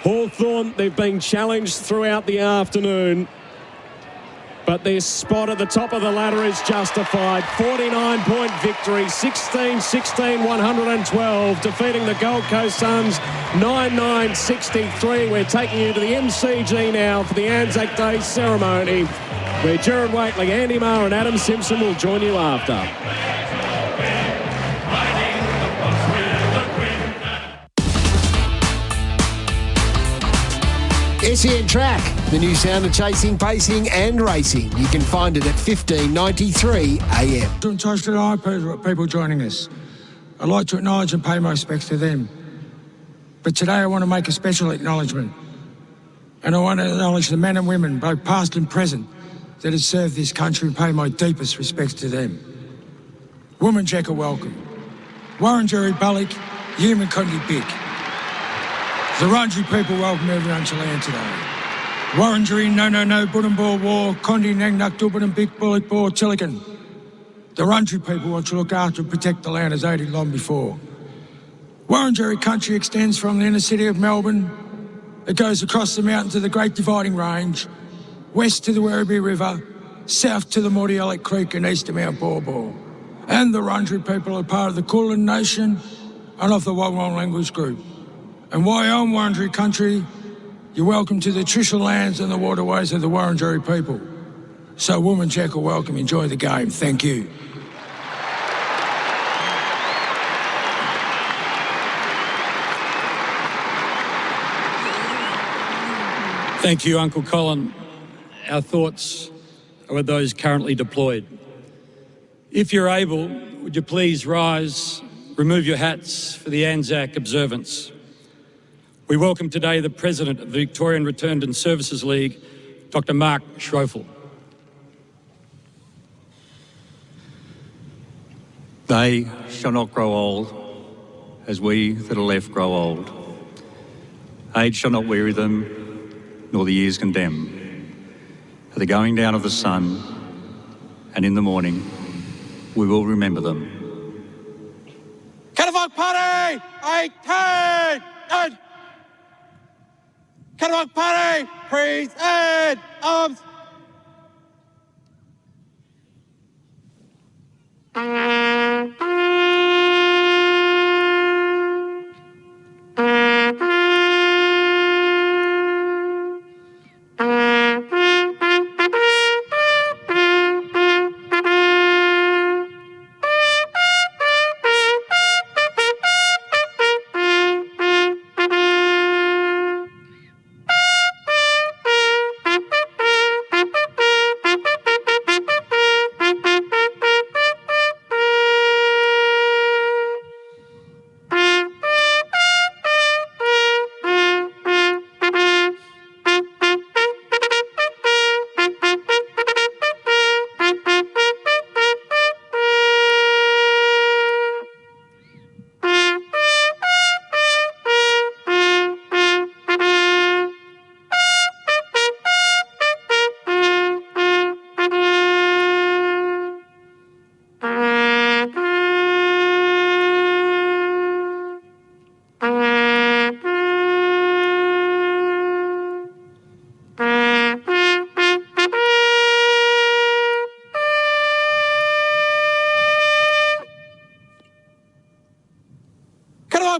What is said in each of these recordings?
Hawthorn, they've been challenged throughout the afternoon, but their spot at the top of the ladder is justified. 49-point victory, 16-16, 112, defeating the Gold Coast Suns 9-9-63. We're taking you to the MCG now for the Anzac Day ceremony, where Gerard Waitley, Andy Maher and Adam Simpson will join you after. SEN Track, the new sound of chasing, pacing and racing. You can find it at 1593 AM. People joining us. I'd like to acknowledge and pay my respects to them. But today I want to make a special acknowledgement. And I want to acknowledge the men and women, both past and present, that have served this country and pay my deepest respects to them. Woomera, welcome. Wurundjeri Bullock, Human Condi Bick. The Wurundjeri people welcome everyone to land today. Wurundjeri, no, Buddambor War, Condi, Nangnak, Dubban and Big Bullock, Bor, Tillican. The Wurundjeri people want to look after and protect the land as they did long before. Wurundjeri country extends from the inner city of Melbourne. It goes across the mountain to the Great Dividing Range, west to the Werribee River, south to the Mordialloc Creek and east to Mount Borbor. And the Wurundjeri people are part of the Kulin Nation and of the Wonwurrung language group. And while you're on Wurundjeri country, you're welcome to the traditional lands and the waterways of the Wurundjeri people. So Woomera, welcome, enjoy the game. Thank you. Thank you, Uncle Colin. Our thoughts are with those currently deployed. If you're able, would you please rise, remove your hats for the Anzac observance. We welcome today the President of the Victorian Returned and Services League, Dr. Mark Schroeffel. They shall not grow old, as we that are left grow old. Age shall not weary them, nor the years condemn. At the going down of the sun, and in the morning, we will remember them. Catafalque Party! 8-10! Catafalque Party! Present! Arms!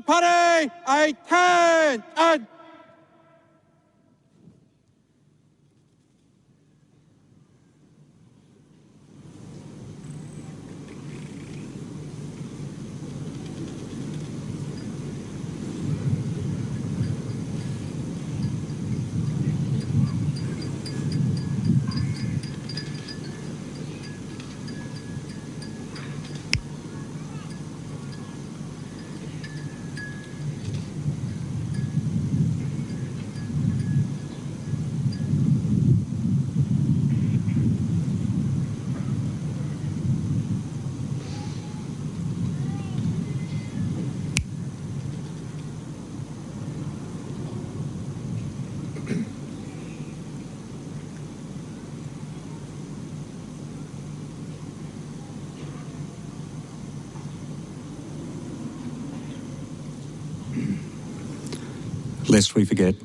Party! 8-10! Lest we forget,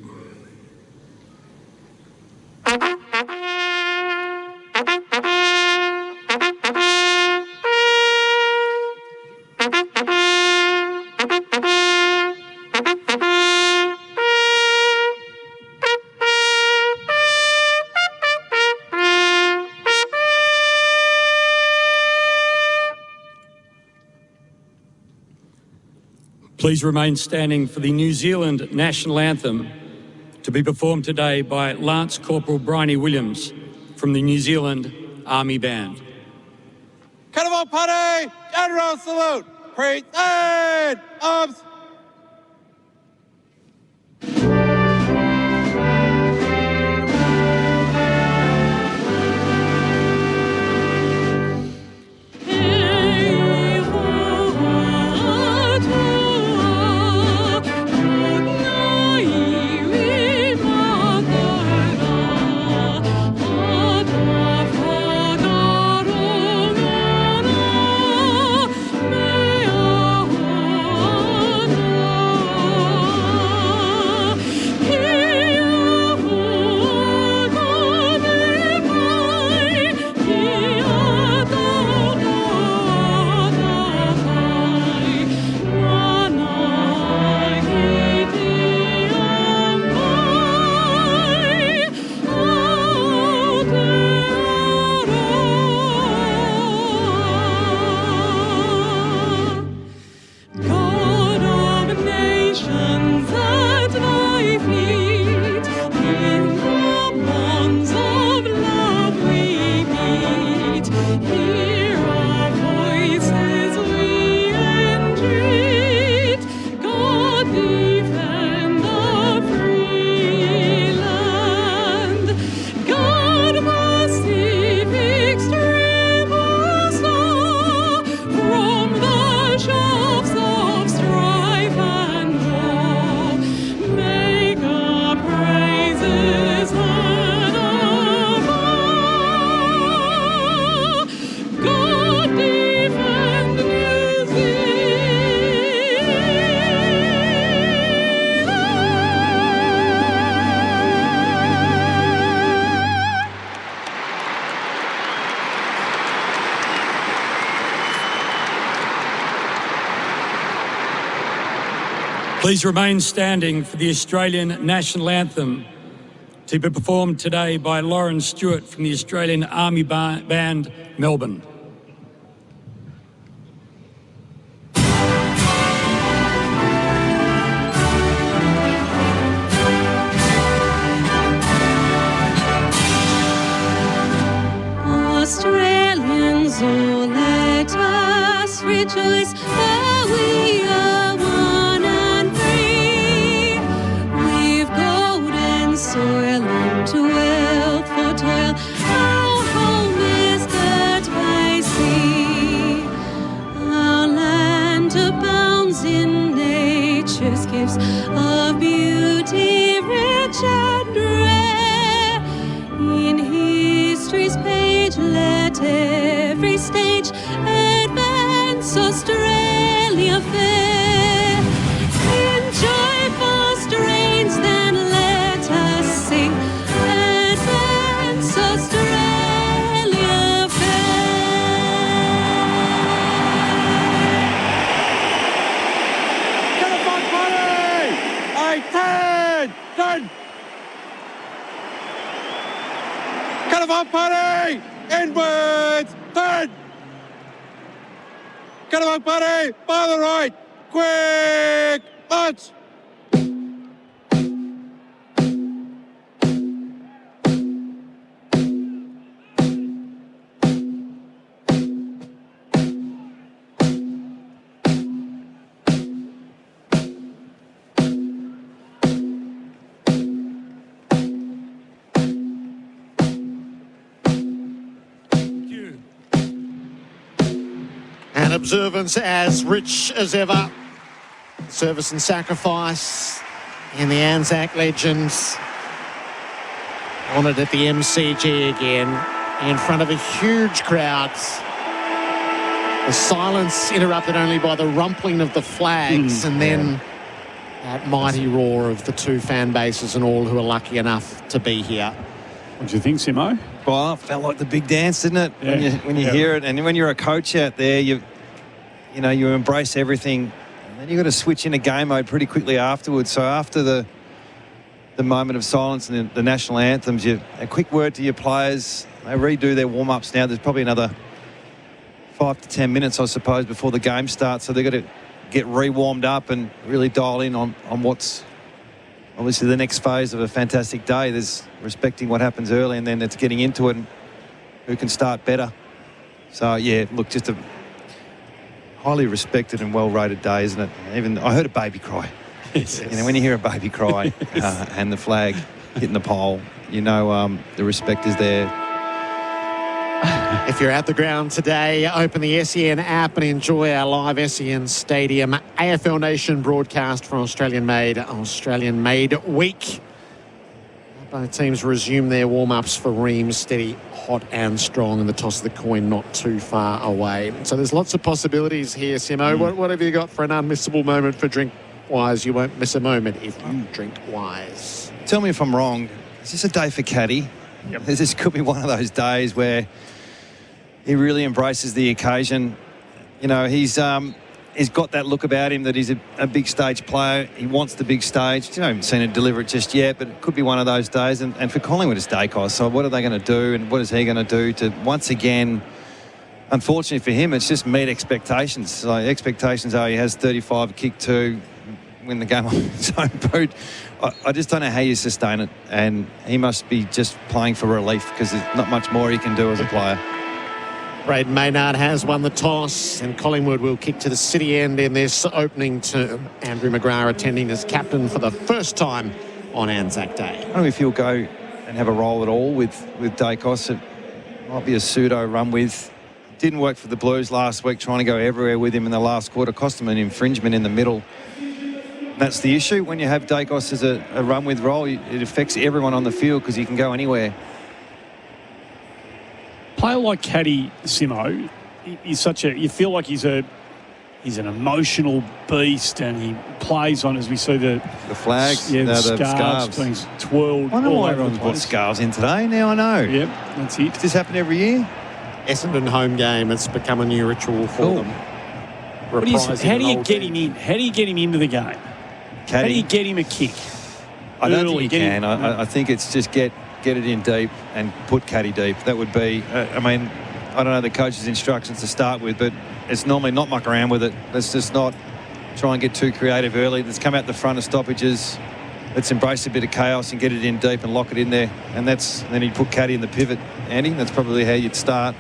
Please remain standing for the New Zealand National Anthem to be performed today by Lance Corporal Bryony Williams from the New Zealand Army Band. Carnival Party, General Salute, present arms. Please remain standing for the Australian National Anthem to be performed today by Lauren Stewart from the Australian Army Band, Melbourne. Australians, oh, let us rejoice, for we are one and free. We've golden soil and wealth for toil. Our home is that by sea. Our land abounds in nature's gifts of beauty rich and rare. In history's page, let every stage advance Australia fair. In joyful strains, then let us sing, advance Australia fair. Carnival Party, attention. Carnival Party, inwards, turn. Carnival Party, by the right, quick march. An observance as rich as ever. Service and sacrifice in the Anzac Legends. Honoured at the MCG again in front of a huge crowd. The silence interrupted only by the rumpling of the flags and then that mighty roar of the two fan bases and all who are lucky enough to be here. What do you think, Simo? Well, it felt like the big dance, didn't it? Yeah. When you hear it, and when you're a coach out there, you embrace everything, and then you got to switch into game mode pretty quickly afterwards. So after the moment of silence and the national anthems, a quick word to your players. They redo their warm-ups now. There's probably another 5 to 10 minutes, I suppose, before the game starts. So they've got to get re-warmed up and really dial in on what's obviously the next phase of a fantastic day. There's respecting what happens early, and then it's getting into it and who can start better. So, yeah, look, just a highly respected and well-rated day, isn't it? Even I heard a baby cry. Yes. You know, when you hear a baby cry and the flag hitting the pole, you know the respect is there. If you're at the ground today, open the SEN app and enjoy our live SEN Stadium AFL Nation broadcast for Australian Made Week. Both teams resume their warm-ups for Reams, steady, hot and strong, and the toss of the coin not too far away. So there's lots of possibilities here, Simo. What have you got for an unmissable moment for drink-wise? You won't miss a moment if you drink wise. Tell me if I'm wrong. Is this a day for Caddy? Yep. This could be one of those days where he really embraces the occasion. You know, he's got that look about him that he's a big stage player. He wants the big stage. You know, I haven't seen it deliver it just yet, but it could be one of those days. And for Collingwood, it's Dacos. So what are they going to do, and what is he going to do to once again? Unfortunately for him, it's just meet expectations. So expectations are he has 35, kick 2, win the game on his own boot. I just don't know how you sustain it, and he must be just playing for relief because there's not much more he can do as a player. Braden Maynard has won the toss, and Collingwood will kick to the city end in this opening term. Andrew McGrath attending as captain for the first time on Anzac Day. I don't know if he'll go and have a role at all with Dacos. It might be a pseudo run with. Didn't work for the Blues last week, trying to go everywhere with him in the last quarter. Cost him an infringement in the middle. That's the issue. When you have Dacos as a run with role, it affects everyone on the field because he can go anywhere. Player like Caddy, Simo, he's you feel like he's an emotional beast, and he plays on, as we see the flags, the scarves being twirled. I know all why over everyone's the put place. scarves in today. Now I know. Yep, that's it. Does this happen every year? Essendon home game, it's become a new ritual for them. How do you Reprising get an him in? How do you get him into the game? How do you get him a kick? I don't think Early, you can. I think it's just get it in deep and put Caddy deep. That would be, I mean, I don't know the coach's instructions to start with, but it's normally not muck around with it. Let's just not try and get too creative early. Let's come out the front of stoppages. Let's embrace a bit of chaos and get it in deep and lock it in there. And then he'd put Caddy in the pivot. Andy, that's probably how you'd start.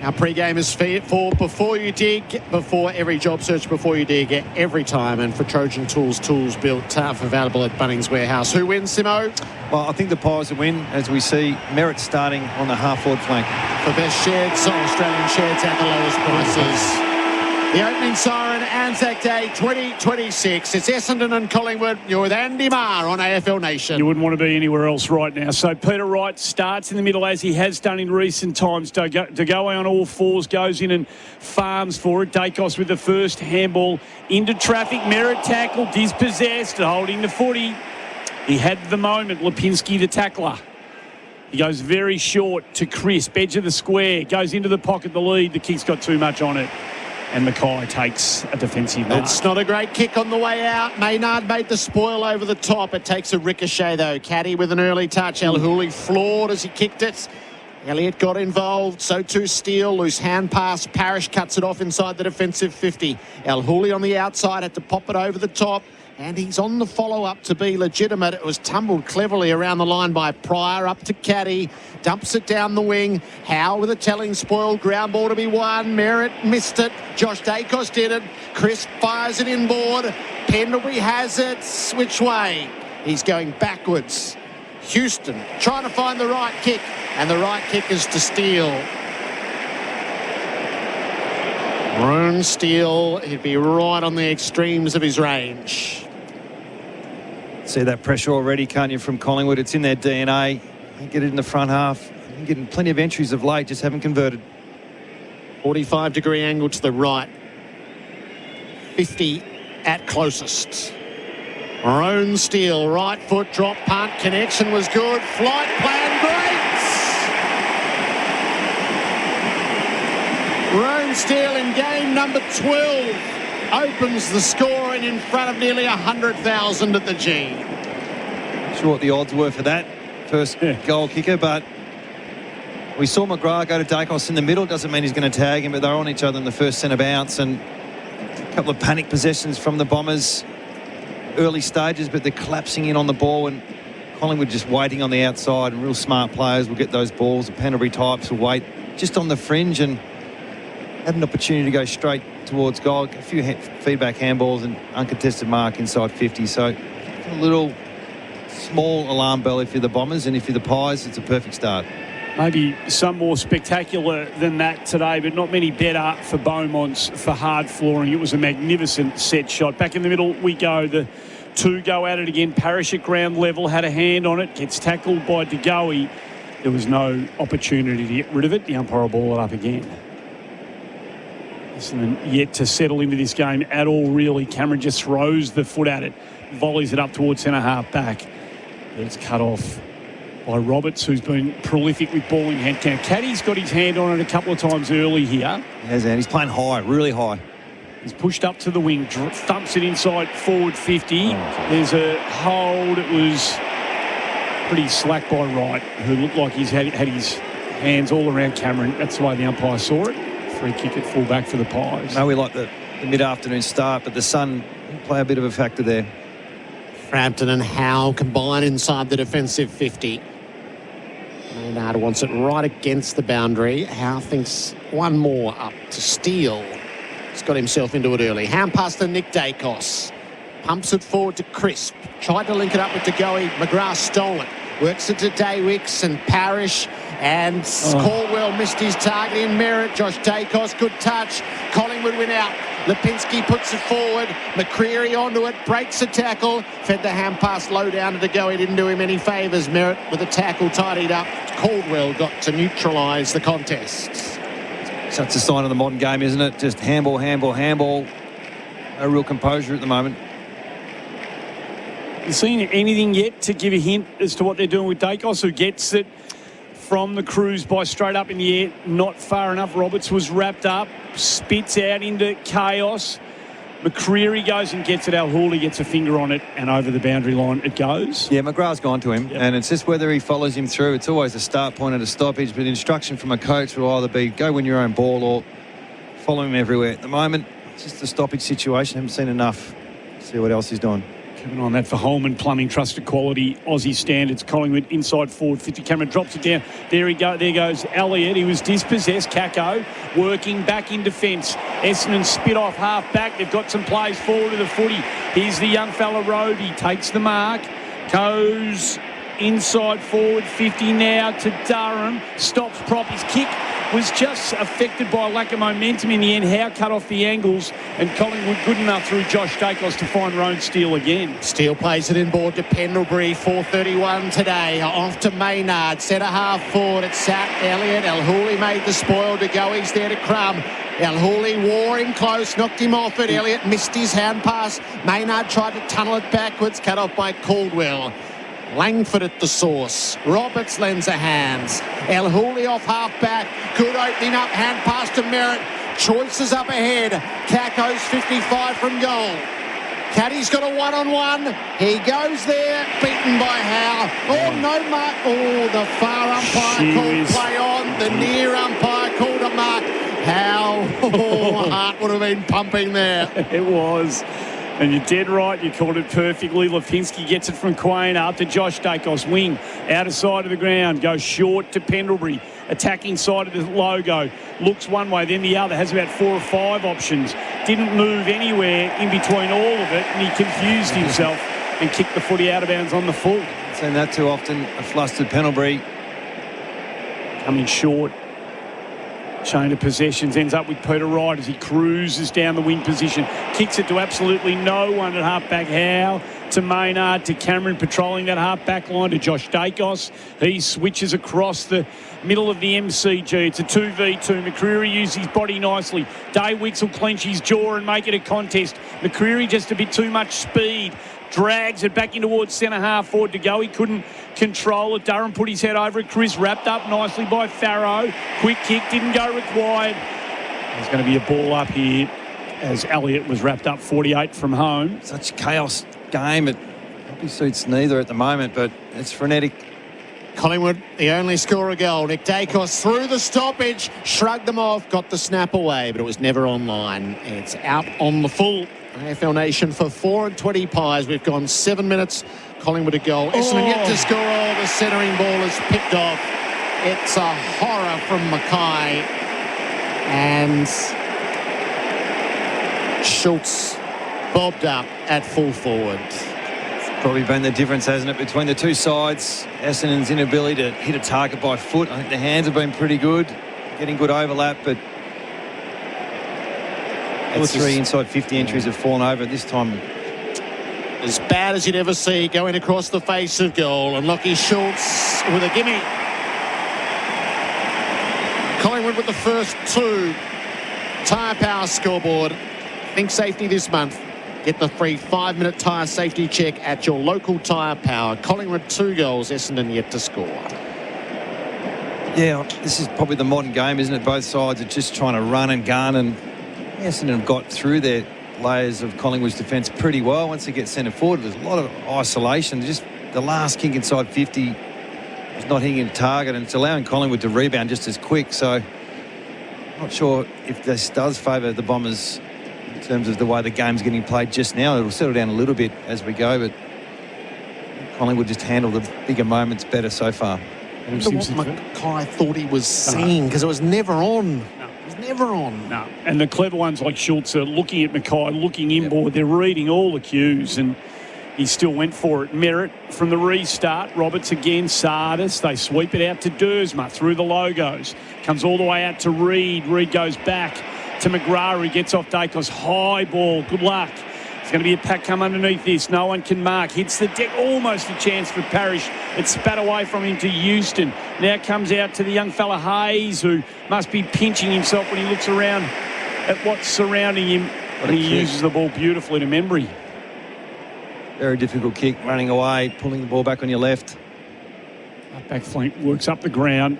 Our pre-game is for before you dig, before every job search, before you dig, every time. And for Trojan Tools built tough, available at Bunnings Warehouse. Who wins, Simo? Well, I think the Pies will win, as we see Merritt starting on the half-forward flank. For best sheds, Australian sheds at the lowest prices. The opening siren, Anzac Day 2026. It's Essendon and Collingwood. You're with Andy Marr on AFL Nation. You wouldn't want to be anywhere else right now. So Peter Wright starts in the middle, as he has done in recent times. To go on all fours, goes in and farms for it. Dacos with the first handball into traffic. Merritt tackled, dispossessed, holding the footy. He had the moment. Lipinski, the tackler. He goes very short to Crisp, edge of the square. Goes into the pocket, the lead. The kick's got too much on it. And Mackay takes a defensive mark. It's not a great kick on the way out. Maynard made the spoil over the top. It takes a ricochet, though. Caddy with an early touch. El Houli floored as he kicked it. Elliott got involved. So too Steele. Loose hand pass. Parrish cuts it off inside the defensive 50. El Houli on the outside had to pop it over the top. And he's on the follow-up to be legitimate. It was tumbled cleverly around the line by Pryor, up to Caddy. Dumps it down the wing. Howe with a telling spoil. Ground ball to be won. Merritt missed it. Josh Dacos did it. Chris fires it inboard. Pendlebury has it. Which way? He's going backwards. Houston trying to find the right kick. And the right kick is to Steele. Maroon Steele, he'd be right on the extremes of his range. See that pressure already, can't you, from Collingwood? It's in their DNA. They get it in the front half. They're getting plenty of entries of late, just haven't converted. 45-degree angle to the right. 50 at closest. Maroon Steele, right foot drop punt. Connection was good. Flight plan great. Maroon Steele in game number 12 opens the scoring in front of nearly 100,000 at the G. Not sure what the odds were for that first goal kicker, but we saw McGrath go to Dacos in the middle. Doesn't mean he's going to tag him, but they're on each other in the first centre bounce, and couple of panic possessions from the Bombers early stages, but they're collapsing in on the ball, and Collingwood just waiting on the outside, and real smart players will get those balls. The Pendlebury types will wait just on the fringe and had an opportunity to go straight towards goal. A few feedback handballs and uncontested mark inside 50. So a little small alarm bell if you're the Bombers, and if you're the Pies, it's a perfect start. Maybe some more spectacular than that today, but not many better for Beaumonts for hard flooring. It was a magnificent set shot. Back in the middle we go. The two go at it again. Parrish at ground level, had a hand on it, gets tackled by De Goey. There was no opportunity to get rid of it. The umpire will ball it up again. Essendon yet to settle into this game at all, really. Cameron just throws the foot at it, volleys it up towards centre half back. It's cut off by Roberts, who's been prolific with ball in hand. Now, Caddy's got his hand on it a couple of times early here. He has, and he's playing high, really high. He's pushed up to the wing, thumps it inside forward 50. There's a hold. It was pretty slack by Wright, who looked like he's had his hands all around Cameron. That's the way the umpire saw it. Free kick at full back for the Pies. No, we like the mid-afternoon start, but the sun will play a bit of a factor there. Frampton and Howe combine inside the defensive 50. Maynard wants it right against the boundary. Howe thinks one more up to steal. He's got himself into it early. Hand pass to Nick Dacos. Pumps it forward to Crisp. Tried to link it up with De Goey. McGrath stole it. Works it to Daywicks and Parrish. And Caldwell missed his target in merit. Josh Dacos, good touch. Collingwood went out. Lipinski puts it forward. McCreery onto it, breaks a tackle. Fed the hand pass low down to De Goey. Didn't do him any favours. Merritt with a tackle tidied up. Caldwell got to neutralise the contest. Such a sign of the modern game, isn't it? Just handball, handball, handball. No real composure at the moment. You seen anything yet to give a hint as to what they're doing with Dacos, who gets it from the cruise by straight up in the air, not far enough. Roberts was wrapped up, spits out into chaos. McCreery goes and gets it. Al Hawley gets a finger on it, and over the boundary line it goes. Yeah, McGrath's gone to him, and it's just whether he follows him through. It's always a start point and a stoppage, but instruction from a coach will either be go win your own ball or follow him everywhere. At the moment, it's just a stoppage situation. Haven't seen enough. See what else he's doing. Keeping on that for Holman Plumbing, trusted quality, Aussie standards. Collingwood inside forward 50. Cameron drops it down. There goes Elliott. He was dispossessed. Kako working back in defence. Essendon spit off half back. They've got some plays forward to the footy. Here's the young fella Roby. Takes the mark. Goes inside forward 50 now to Durham. Stops prop. His kick was just affected by a lack of momentum in the end. Howe cut off the angles, and Collingwood good enough through Josh Dacos to find Roan Steele again. Steele plays it inboard to Pendlebury. 4:31 today. Off to Maynard. Centre half forward. It's sat Elliott. El Hawley made the spoil. De Goey's there to Crum. El Hawley wore him close, knocked him off it. Elliott missed his hand pass. Maynard tried to tunnel it backwards, cut off by Caldwell. Langford at the source. Roberts lends a hand. El Hawley off half back. Good opening up. Hand pass to Merritt. Choices up ahead. Kako's 55 from goal. Caddy's got a one-on-one. He goes there. Beaten by Howe. Oh, no mark. Oh, the far umpire called play on. The near umpire called a mark. Howe. Oh, heart would have been pumping there. It was. And you're dead right, you called it perfectly. Lipinski gets it from Quain up to Josh Dacos. Wing, outer side of the ground, goes short to Pendlebury. Attacking side of the logo. Looks one way, then the other. Has about 4 or 5 options. Didn't move anywhere in between all of it, and he confused himself and kicked the footy out of bounds on the full. Seen that too often. A flustered Pendlebury. Coming short. Chain of possessions ends up with Peter Wright as he cruises down the wing position. Kicks it to absolutely no one at half-back. Howe to Maynard to Cameron patrolling that half-back line to Josh Dacos. He switches across the middle of the MCG. It's a 2v2. McCreery uses his body nicely. Daywicks will clench his jaw and make it a contest. McCreery just a bit too much speed. Drags it back in towards centre half forward to go. He couldn't control it. Durham put his head over it. Chris wrapped up nicely by Farrow. Quick kick, didn't go required. There's going to be a ball up here as Elliott was wrapped up 48 from home. Such chaos game. It probably suits neither at the moment, but it's frenetic Collingwood, the only scorer goal. Nick Dacos through the stoppage, shrugged them off, got the snap away, but it was never on line. It's out on the full. AFL Nation for 4 and 20 pies. We've gone 7 minutes. Collingwood a goal. Essendon yet to score. The centering ball is picked off. It's a horror from Mackay. And Schultz bobbed up at full forward. Probably been the difference, hasn't it, between the two sides? Essendon's inability to hit a target by foot. I think the hands have been pretty good, getting good overlap, but two or three inside 50 entries have fallen over this time. As bad as you'd ever see, going across the face of goal, and Lockie Schultz with a gimme. Collingwood with the first two. Tyre Power scoreboard. Think safety this month. Get the free 5-minute tyre safety check at your local Tyre Power. Collingwood 2 goals, Essendon yet to score. Yeah, this is probably the modern game, isn't it? Both sides are just trying to run and gun, and Essendon have got through their layers of Collingwood's defence pretty well. Once they get centre forward, there's a lot of isolation. Just the last kick inside 50 is not hitting a target, and it's allowing Collingwood to rebound just as quick. So not sure if this does favour the Bombers in terms of the way the game's getting played just now. It'll settle down a little bit as we go, but Collingwood just handled the bigger moments better so far. I wonder what Mackay thought he was seeing, because it was never on. It was never on. No, and the clever ones like Schultz are looking at Mackay, looking inboard. They're reading all the cues, and he still went for it. Merritt from the restart. Roberts again. Sardis. They sweep it out to Dersma through the logos. Comes all the way out to Reid. Reid goes back to McGrath. He gets off Dacos. High ball. Good luck. It's going to be a pack come underneath this. No one can mark. Hits the deck. Almost a chance for Parrish. It spat away from him to Houston. Now comes out to the young fella Hayes, who must be pinching himself when he looks around at what's surrounding him. And he uses the ball beautifully to Membry. Very difficult kick, running away, pulling the ball back on your left. Back flank works up the ground.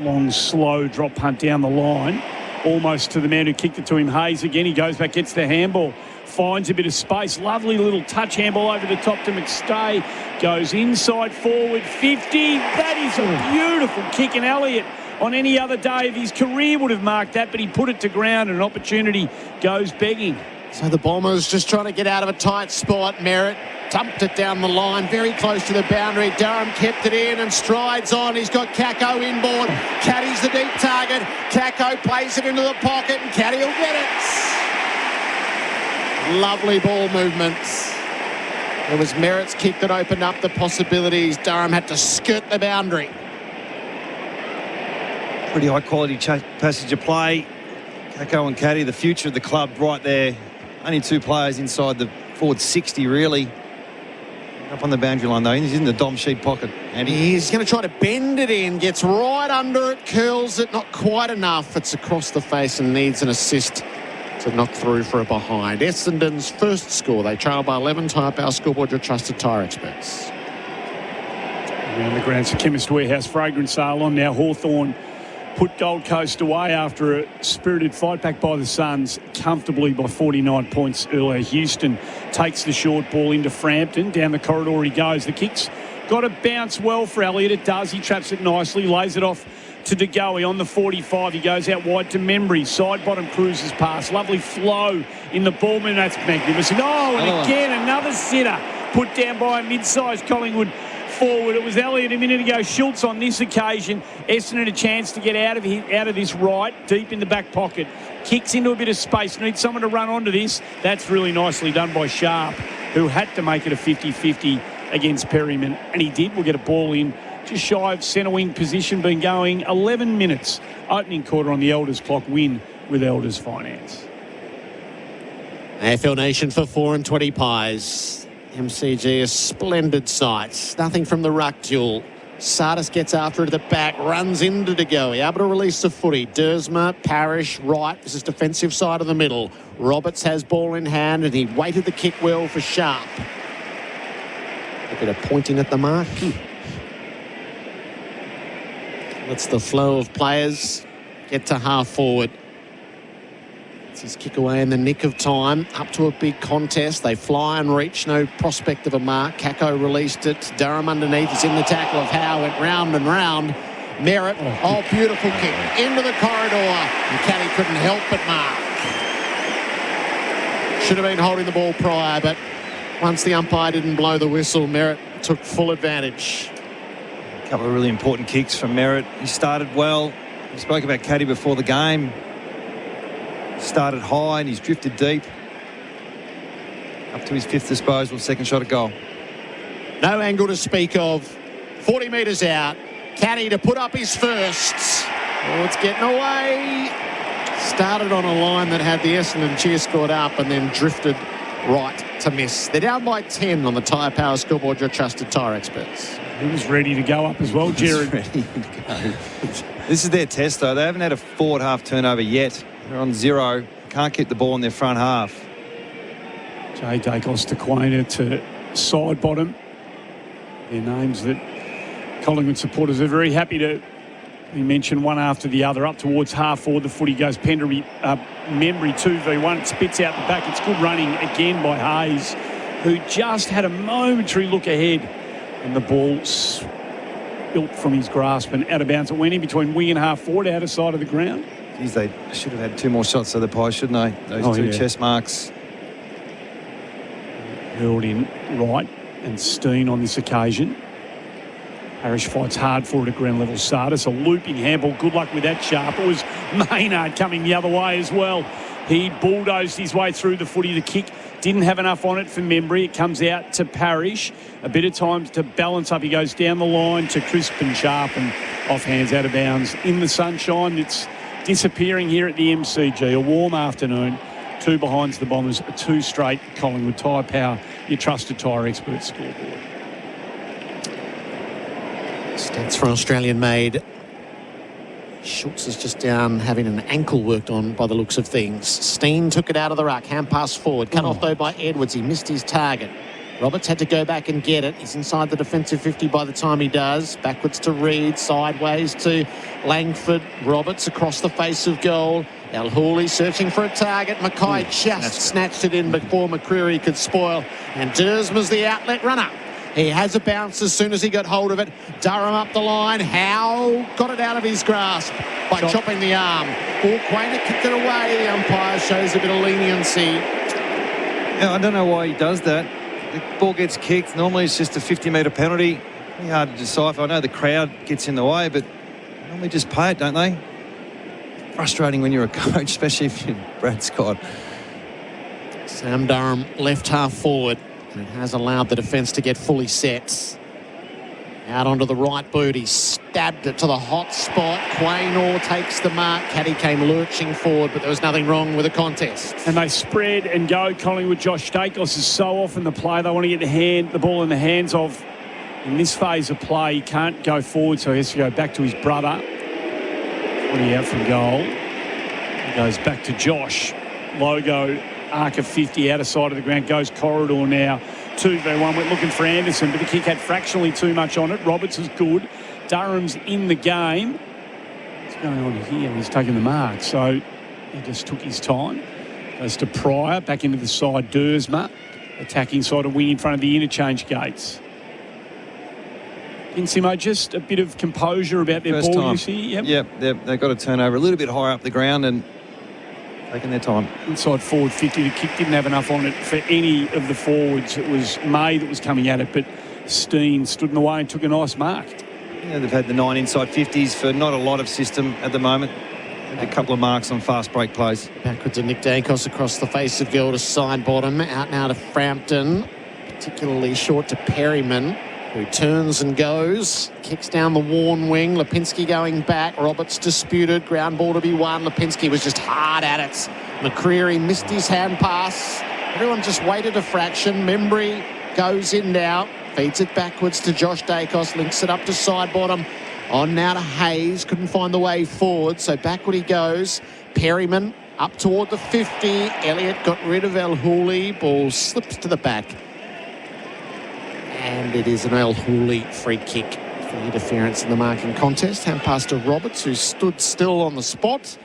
Long, slow drop punt down the line. Almost to the man who kicked it to him, Hayes again. He goes back, gets the handball, finds a bit of space. Lovely little touch handball over the top to McStay. Goes inside forward, 50. That is a beautiful kick. And Elliott, on any other day of his career, would have marked that, but he put it to ground and an opportunity goes begging. So the Bombers just trying to get out of a tight spot. Merritt dumped it down the line, very close to the boundary. Durham kept it in and strides on. He's got Kako inboard. Caddy's the deep target. Kako plays it into the pocket, and Caddy will get it. Lovely ball movements. It was Merritt's kick that opened up the possibilities. Durham had to skirt the boundary. Pretty high quality passage of play. Kako and Caddy, the future of the club right there. Only 2 players inside the forward 60, really. Up on the boundary line, though. He's in the Dom sheet pocket. And he's going to try to bend it in. Gets right under it, curls it. Not quite enough. It's across the face and needs an assist to knock through for a behind. Essendon's first score. They trail by 11. Tyre Power scoreboard, your trusted tyre experts. Around the grounds, Chemist Warehouse fragrance sale on now. Hawthorn put Gold Coast away after a spirited fight back by the Suns comfortably by 49 points earlier. Houston takes the short ball into Frampton. Down the corridor he goes. The kick's got to bounce well for Elliott. It does. He traps it nicely. Lays it off to De Goey on the 45. He goes out wide to Membry. Side bottom cruises past. Lovely flow in the ball. Man, that's magnificent. Oh, and again, another sitter put down by a mid-sized Collingwood forward. It was Elliott a minute ago. Schultz on this occasion. Essendon a chance to get out of this right, deep in the back pocket. Kicks into a bit of space. Needs someone to run onto this. That's really nicely done by Sharp, who had to make it a 50-50 against Perryman. And he did. We'll get a ball in just shy of centre wing position. Been going 11 minutes. Opening quarter on the Elders clock. Win with Elders Finance. AFL Nation for 4 and 20 pies. MCG, a splendid sight. Nothing from the ruck duel. Sardis gets after it at the back, runs into De Goey, able to release the footy. Dersma, Parrish, right. This is defensive side of the middle. Roberts has ball in hand, and he waited the kick well for Sharp. A bit of pointing at the mark. That's the flow of players. Get to half forward. his kick away in the nick of time. Up to a big contest. They fly and reach. No prospect of a mark. Kako released it. Durham underneath is in the tackle of Howe. Went round and round. Merritt. Oh, beautiful kick. Into the corridor. And Caddy couldn't help but mark. Should have been holding the ball prior, but once the umpire didn't blow the whistle, Merritt took full advantage. A couple of really important kicks from Merritt. He started well. We spoke about Caddy before the game. Started high and he's drifted deep. Up to his 5th disposal, second shot at goal. No angle to speak of. 40 metres out. Caddy to put up his first. Oh, it's getting away. Started on a line that had the Essendon cheer squad up and then drifted right to miss. They're down by 10 on the Tyre Power scoreboard, your trusted tyre experts. He was ready to go up as well, Jared. Ready to go. This is their test, though. They haven't had a forward half turnover yet. They're on 0. Can't keep the ball in their front half. Jay Dacos to Quainer to side bottom. They're names that Collingwood supporters are very happy to be mentioned one after the other. Up towards half forward, the footy goes Membry 2v1. It spits out the back. It's good running again by Hayes, who just had a momentary look ahead. And the ball built from his grasp and out of bounds. It went in between wing and half forward, out of sight of the ground. Geez, they should have had 2 more shots of the Pies, shouldn't they? Those two chest marks. Hurled in right, and Steen on this occasion. Parrish fights hard for it at ground level. Sardis, a looping handball. Good luck with that sharp. It was Maynard coming the other way as well. He bulldozed his way through the footy. The kick didn't have enough on it for Membry. It comes out to Parrish. A bit of time to balance up. He goes down the line to Crisp and Sharp and off hands out of bounds. In the sunshine, it's disappearing here at the MCG. A warm afternoon. 2 behinds the Bombers. 2 straight Collingwood. Tyre Power, your trusted tyre expert scoreboard. Stats for an Australian-made. Schultz is just down having an ankle worked on by the looks of things. Steen took it out of the ruck. Hand pass forward. Cut off though by Edwards. He missed his target. Roberts had to go back and get it. He's inside the defensive 50 by the time he does. Backwards to Reid. Sideways to Langford. Roberts across the face of goal. El Hooley searching for a target. Mackay just snatched it in before McCreery could spoil. And Dersma's the outlet runner. He has a bounce as soon as he got hold of it. Durham up the line. Howe got it out of his grasp by chopping the arm. Quainer kicked it away. The umpire shows a bit of leniency. Yeah, I don't know why he does that. The ball gets kicked. Normally it's just a 50-metre penalty. Pretty hard to decipher. I know the crowd gets in the way, but normally just pay it, don't they? Frustrating when you're a coach, especially if you're Brad Scott. Sam Durham left half forward. And it has allowed the defence to get fully set. Out onto the right boot. He stabbed it to the hot spot. Quaynor takes the mark. Caddy came lurching forward, but there was nothing wrong with the contest. And they spread and go. Collingwood, Josh Dacos is so often the play they want to get the ball in the hands of. In this phase of play, he can't go forward, so he has to go back to his brother. 20 out from goal. He goes back to Josh. Logo. Arc of 50 out of sight of the ground, goes corridor now. 2v1, went looking for Anderson, but the kick had fractionally too much on it. Roberts is good. Durham's in the game. What's going on here? He's taking the mark, so he just took his time. Goes to Pryor, back into the side. Dersma, attacking side of wing in front of the interchange gates. Insimo, just a bit of composure about their First ball time. use here. Yep, they've got to turn over a little bit higher up the ground and taking their time. Inside forward 50, the kick didn't have enough on it for any of the forwards. It was May that was coming at it, but Steen stood in the way and took a nice mark. Yeah, they've had the 9 inside 50s for not a lot of system at the moment. Had a couple of marks on fast break plays. Backwards to Nick Dacos across the face of goal to side bottom. Out now to Frampton. Particularly short to Perryman, who turns and goes. Kicks down the worn wing. Lipinski going back. Roberts disputed. Ground ball to be won. Lipinski was just hard at it. McCreery missed his hand pass. Everyone just waited a fraction. Membry goes in now. Feeds it backwards to Josh Dacos. Links it up to side bottom. On now to Hayes. Couldn't find the way forward, so backward he goes. Perryman up toward the 50. Elliott got rid of El Hooley. Ball slips to the back. And it is an El Hooley free kick for interference in the marking contest. Hand pass to Roberts, who stood still on the spot.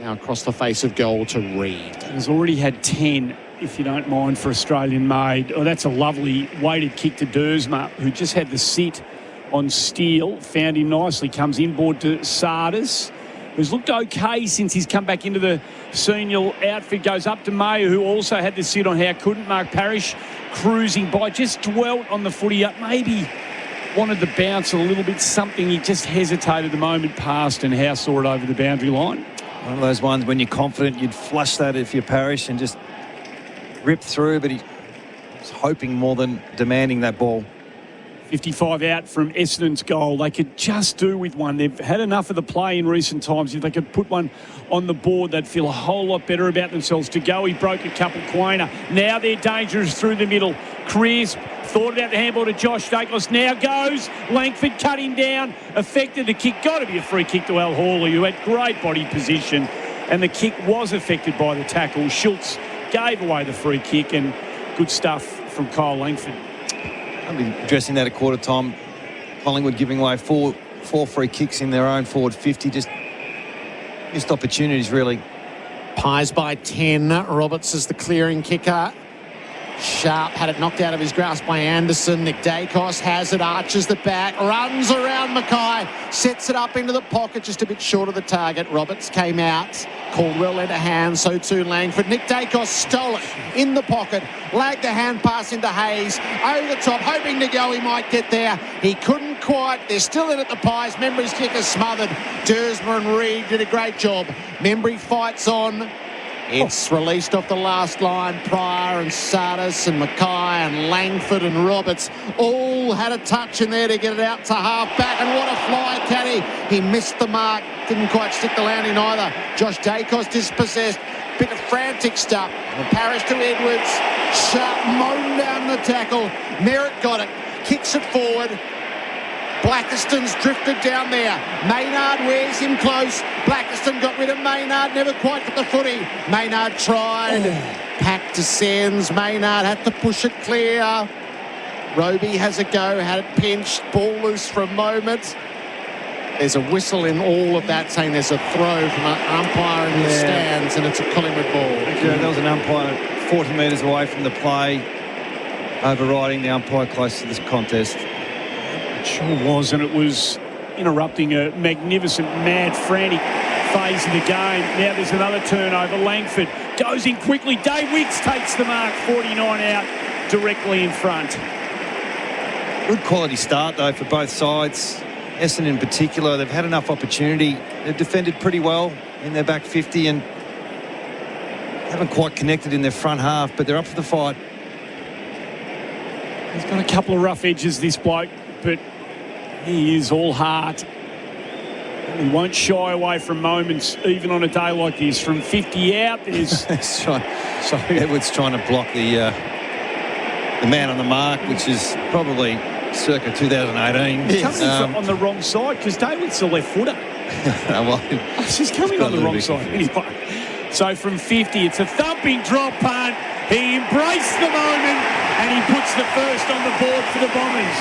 Now across the face of goal to Reid. He's already had 10, if you don't mind, for Australian made. Oh, that's a lovely weighted kick to Dersma, who just had the sit on Steele. Found him nicely. Comes inboard to Sardis, who's looked okay since he's come back into the senior outfit. Goes up to Mayer, who also had the sit on How couldn't. Mark Parrish cruising by. Just dwelt on the footy up. Maybe wanted the bounce a little bit. Something he just hesitated the moment passed, and Howe saw it over the boundary line. One of those ones when you're confident you'd flush that if you're Parrish and just rip through, but he was hoping more than demanding that ball. 55 out from Essendon's goal. They could just do with one. They've had enough of the play in recent times. If they could put one on the board, they'd feel a whole lot better about themselves. To go, he broke a couple. Quainer. Now they're dangerous through the middle. Crisp thought about the handball to Josh Dacos. Now goes. Langford cut him down. Affected the kick. Got to be a free kick to Al Hawley, who had great body position. And the kick was affected by the tackle. Schultz gave away the free kick, and good stuff from Kyle Langford. I'll be addressing that at quarter time. Collingwood giving away four free kicks in their own forward 50. Just missed opportunities, really. Pies by 10. Roberts is the clearing kicker. Sharp had it knocked out of his grasp by Anderson. Nick Dacos has it, arches the back, runs around Mackay, sets it up into the pocket, just a bit short of the target. Roberts came out, Caldwell lent a hand, so too Langford. Nick Dacos stole it in the pocket, lagged the hand pass into Hayes, over the top, hoping to go, he might get there. He couldn't quite. They're still in at the Pies. Membry's kicker smothered. Dersma and Reid did a great job. Membry fights on. It's released off the last line. Pryor and Sardis and Mackay and Langford and Roberts all had a touch in there to get it out to half back. And what a fly caddy. He missed the mark. Didn't quite stick the landing either. Josh Dacos dispossessed. Bit of frantic stuff. Parrish to Edwards. Sharp moaned down the tackle. Merritt got it. Kicks it forward. Blackiston's drifted down there. Maynard wears him close. Blackiston got rid of Maynard, never quite got the footy. Maynard tried. Pack descends. Maynard had to push it clear. Roby has a go, had it pinched. Ball loose for a moment. There's a whistle in all of that saying there's a throw from an umpire in the stands, and it's a Collingwood ball. Yeah, there was an umpire 40 metres away from the play, overriding the umpire close to this contest. It sure was, and it was interrupting a magnificent, mad, frantic phase of the game. Now there's another turnover. Langford goes in quickly. Dave Wicks takes the mark. 49 out, directly in front. Good quality start, though, for both sides. Essendon in particular, they've had enough opportunity. They've defended pretty well in their back 50 and haven't quite connected in their front half, but they're up for the fight. He's got a couple of rough edges, this bloke, but he is all heart. He won't shy away from moments, even on a day like this. From 50 out, there's... Edwards trying to block the man on the mark, which is probably circa 2018. He's coming on the wrong side, because David's the left footer. He's coming on the wrong side. Anyway, so from 50, it's a thumping drop punt. He embraced the moment, and he puts the first on the board for the Bombers.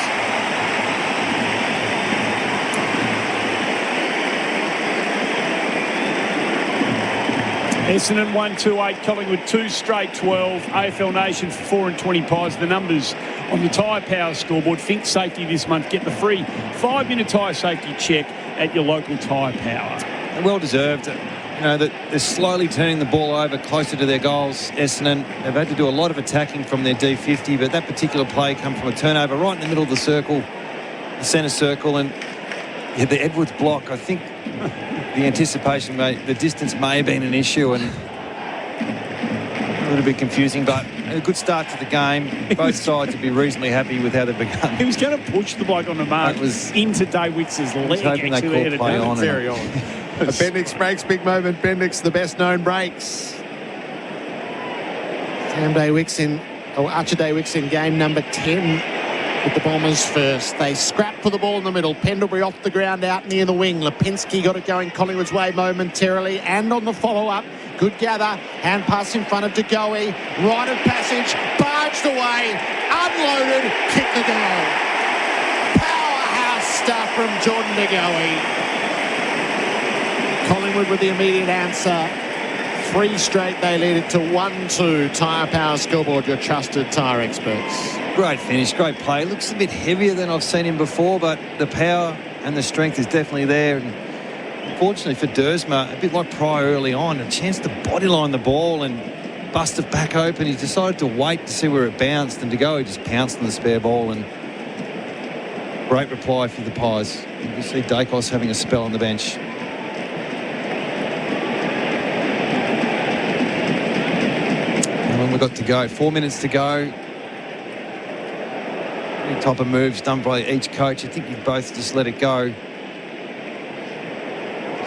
Essendon 1-2-8, Collingwood 2 straight 12, AFL Nation 4-20 Pies. The numbers on the Tyre Power scoreboard. Think safety this month. Get the free 5-minute tyre safety check at your local Tyre Power. Well deserved. You know, that they're slowly turning the ball over closer to their goals. Essendon have had to do a lot of attacking from their D50, but that particular play come from a turnover right in the middle of the circle, the centre circle, and the Edwards block, I think the anticipation, the distance may have been an issue and a little bit confusing, but a good start to the game. Both sides would be reasonably happy with how they've begun. He was going to push the bloke on the mark into Dave Wicks's leg. Hoping they called play on. Very on. Bendix breaks, big moment. Bendix, the best known breaks. Archer Day Wicks in game number 10. With the Bombers first. They scrap for the ball in the middle. Pendlebury off the ground out near the wing. Lipinski got it going Collingwood's way momentarily. And on the follow-up, good gather. Hand pass in front of De Goey. Right of passage. Barged away. Unloaded. Kick the goal. Powerhouse stuff from Jordan De Goey. Collingwood with the immediate answer. 3 straight, they lead it to 1-2. Tyre Power Scoreboard, your trusted tyre experts. Great finish, great play. Looks a bit heavier than I've seen him before, but the power and the strength is definitely there. And unfortunately for Dersma, a bit like Pryor early on, a chance to bodyline the ball and bust it back open. He decided to wait to see where it bounced, and to go, he just pounced on the spare ball. And great reply for the Pies. You see Dacos having a spell on the bench. And when we got to go, 4 minutes to go. Any type of moves done by each coach. I think you've both just let it go.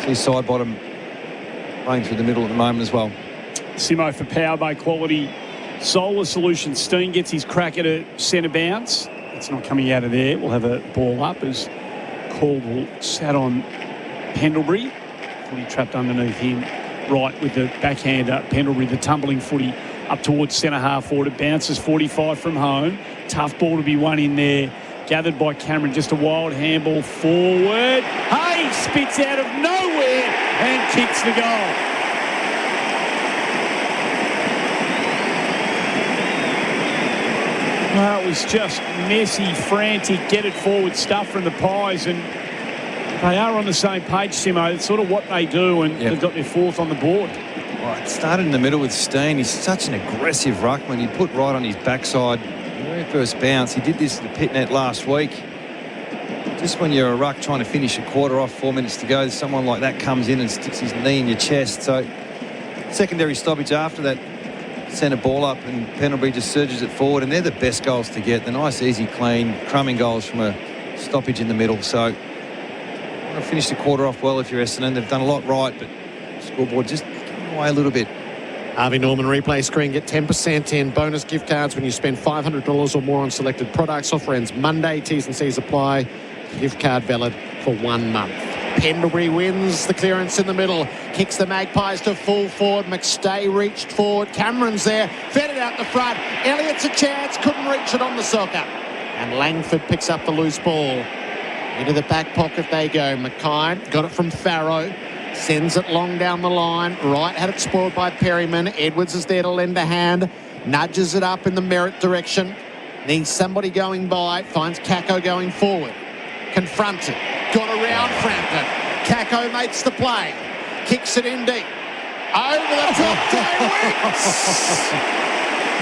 See side bottom playing through the middle at the moment as well. Simo for power by quality. Solar Solution. Steen gets his crack at a centre bounce. It's not coming out of there. We'll have a ball up as Caldwell sat on Pendlebury. Footy trapped underneath him. Right with the backhander. Pendlebury, the tumbling footy up towards centre half forward. It bounces 45 from home. Tough ball to be won in there. Gathered by Cameron. Just a wild handball forward. Hey, spits out of nowhere and kicks the goal. Well, it was just messy, frantic, get it forward stuff from the Pies, and they are on the same page, Simo. It's sort of what they do, and they've got their 4th on the board. Well, it started in the middle with Steen. He's such an aggressive ruckman. He put right on his backside. The very first bounce. He did this at the pit net last week. Just when you're a ruck trying to finish a quarter off, 4 minutes to go, someone like that comes in and sticks his knee in your chest. So secondary stoppage after that. Sent a ball up and Pendlebury just surges it forward, and they're the best goals to get. The nice, easy, clean, crumbing goals from a stoppage in the middle. So want to finish the quarter off well if you're Essendon. They've done a lot right, but scoreboard just giving away a little bit. Harvey Norman replay screen. Get 10% in bonus gift cards when you spend $500 or more on selected products. Offer ends Monday. T's and C's apply. Gift card valid for 1 month. Pendlebury wins the clearance in the middle. Kicks the Magpies to full forward. McStay reached forward. Cameron's there. Fed it out the front. Elliott's a chance. Couldn't reach it on the soccer. And Langford picks up the loose ball. Into the back pocket they go. Mackay got it from Farrow. Sends it long down the line. Right had it spoiled by Perryman. Edwards is there to lend a hand. Nudges it up in the Merritt direction. Needs somebody going by. Finds Kako going forward. Confronted. Got around Frampton. Kako makes the play. Kicks it in deep. Over the top. Day-Wicks!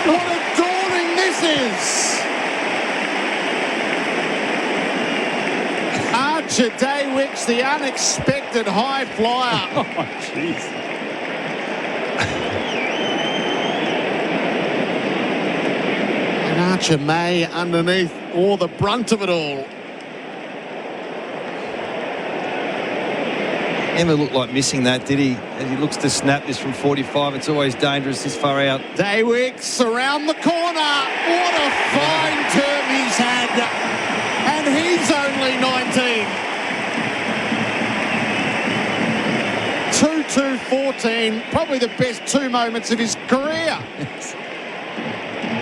What a dawning this is! Archer Day-Wicks, the unexpected high flyer. Oh, jeez. And Archer May underneath all the brunt of it all. Never looked like missing that, did he? As he looks to snap this from 45, it's always dangerous this far out. Day-Wicks around the corner. What a fine term he's had. And he's only 19. 2-2-14. Probably the best 2 moments of his career.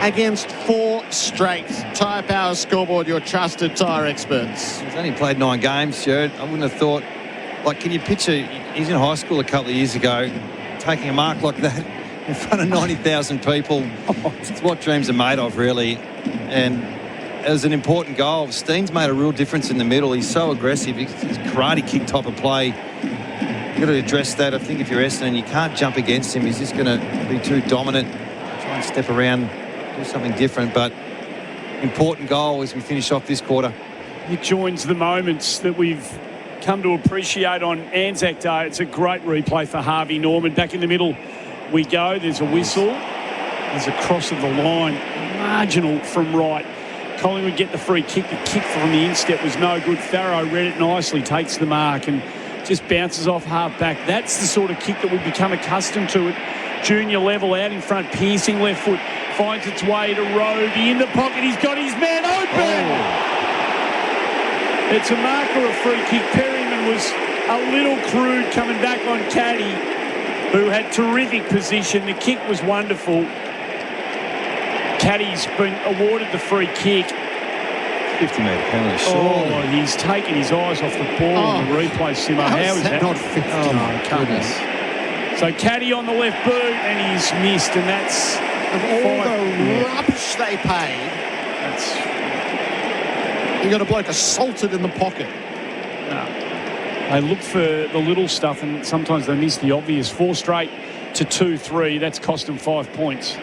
Against 4 straight. Tyre Power Scoreboard, your trusted tyre experts. He's only played 9 games, Jared. I wouldn't have thought... Like, can you picture, he's in high school a couple of years ago, taking a mark like that in front of 90,000 people. It's what dreams are made of, really. And it was an important goal. Steen's made a real difference in the middle. He's so aggressive. He's karate kick type of play. You've got to address that. I think if you're Essendon, you can't jump against him. He's just going to be too dominant. Try and step around, do something different. But important goal as we finish off this quarter. It joins the moments that we've come to appreciate on Anzac Day. It's a great replay for Harvey Norman. Back in the middle we go. There's a whistle. There's a cross of the line. Marginal from right. Collingwood get the free kick. The kick from the instep was no good. Farrow read it nicely, takes the mark and just bounces off half back. That's the sort of kick that we've become accustomed to at junior level. Out in front, piercing left foot. Finds its way to Roby in the pocket. He's got his man open. Oh. It's a mark or a free kick. Perryman was a little crude coming back on Caddy, who had terrific position. The kick was wonderful. Caddy's been awarded the free kick. 50-metre penalty, Oh, surely. he's taken his eyes off the ball on the replay, Simo. How is that? not 50? Oh, my goodness. So Caddy on the left boot, and he's missed, and that's Of all the rubbish they paid, you got a bloke assaulted in the pocket. They look for the little stuff, and sometimes they miss the obvious. 4 straight to 2-3. That's cost them 5 points.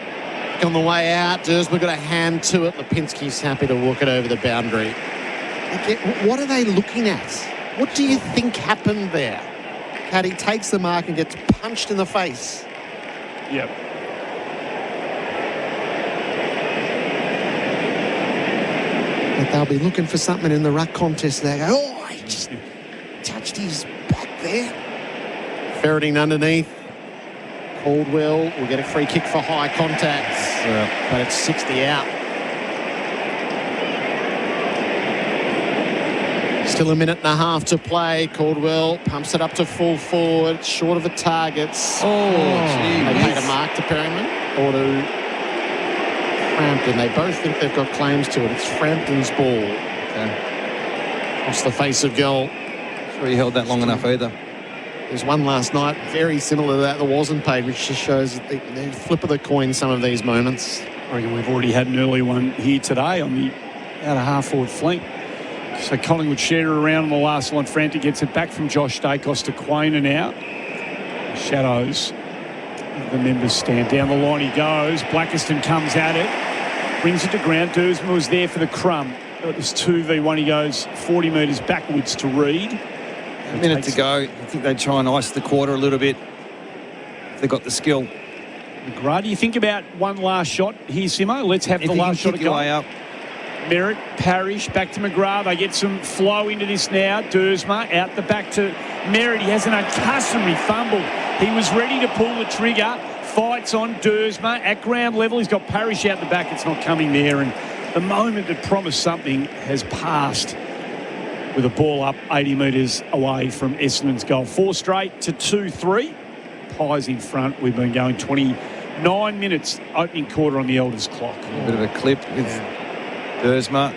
On the way out, Dursma got a hand to it. Lipinski's happy to walk it over the boundary. What are they looking at? What do you think happened there? Caddy takes the mark and gets punched in the face. Yep. But they'll be looking for something in the ruck contest. They go, oh, he just touched his back there. Ferreting underneath. Caldwell will get a free kick for high contacts. Yeah. But it's 60 out. Still a minute and a half to play. Caldwell pumps it up to full forward, short of the targets. They paid a mark to Perryman or to Frampton. They both think they've got claims to it. It's Frampton's ball. Okay. Across the face of goal. Sure he held that long enough either. There's one last night, very similar to that wasn't paid, which just shows the flip of the coin, some of these moments. I reckon we've already had an early one here today on the outer half-forward flank. So Collingwood shared it around on the last line. Frampton gets it back from Josh Dacos to Quayner now. Shadows. The members stand down the line. He goes. Blackiston comes at it. Brings it to ground. Dursma was there for the crumb. It was 2v1. He goes 40 metres backwards to Reid. A minute to go. I think they try and ice the quarter a little bit. They've got the skill. McGrath, do you think about one last shot here, Simo? Let's have If the you last can shot kick of your goal. way up. Merritt, Parrish, back to McGrath. They get some flow into this now. Dursma out the back to Merritt. He has an uncustomary fumble. He was ready to pull the trigger. Fights on Dursma at ground level. He's got Parrish out the back. It's not coming there. And the moment that promised something has passed with a ball up 80 metres away from Essendon's goal. 4 straight to 2-3. Pies in front. We've been going 29 minutes opening quarter on the Elders clock. A bit of a clip with Dursma.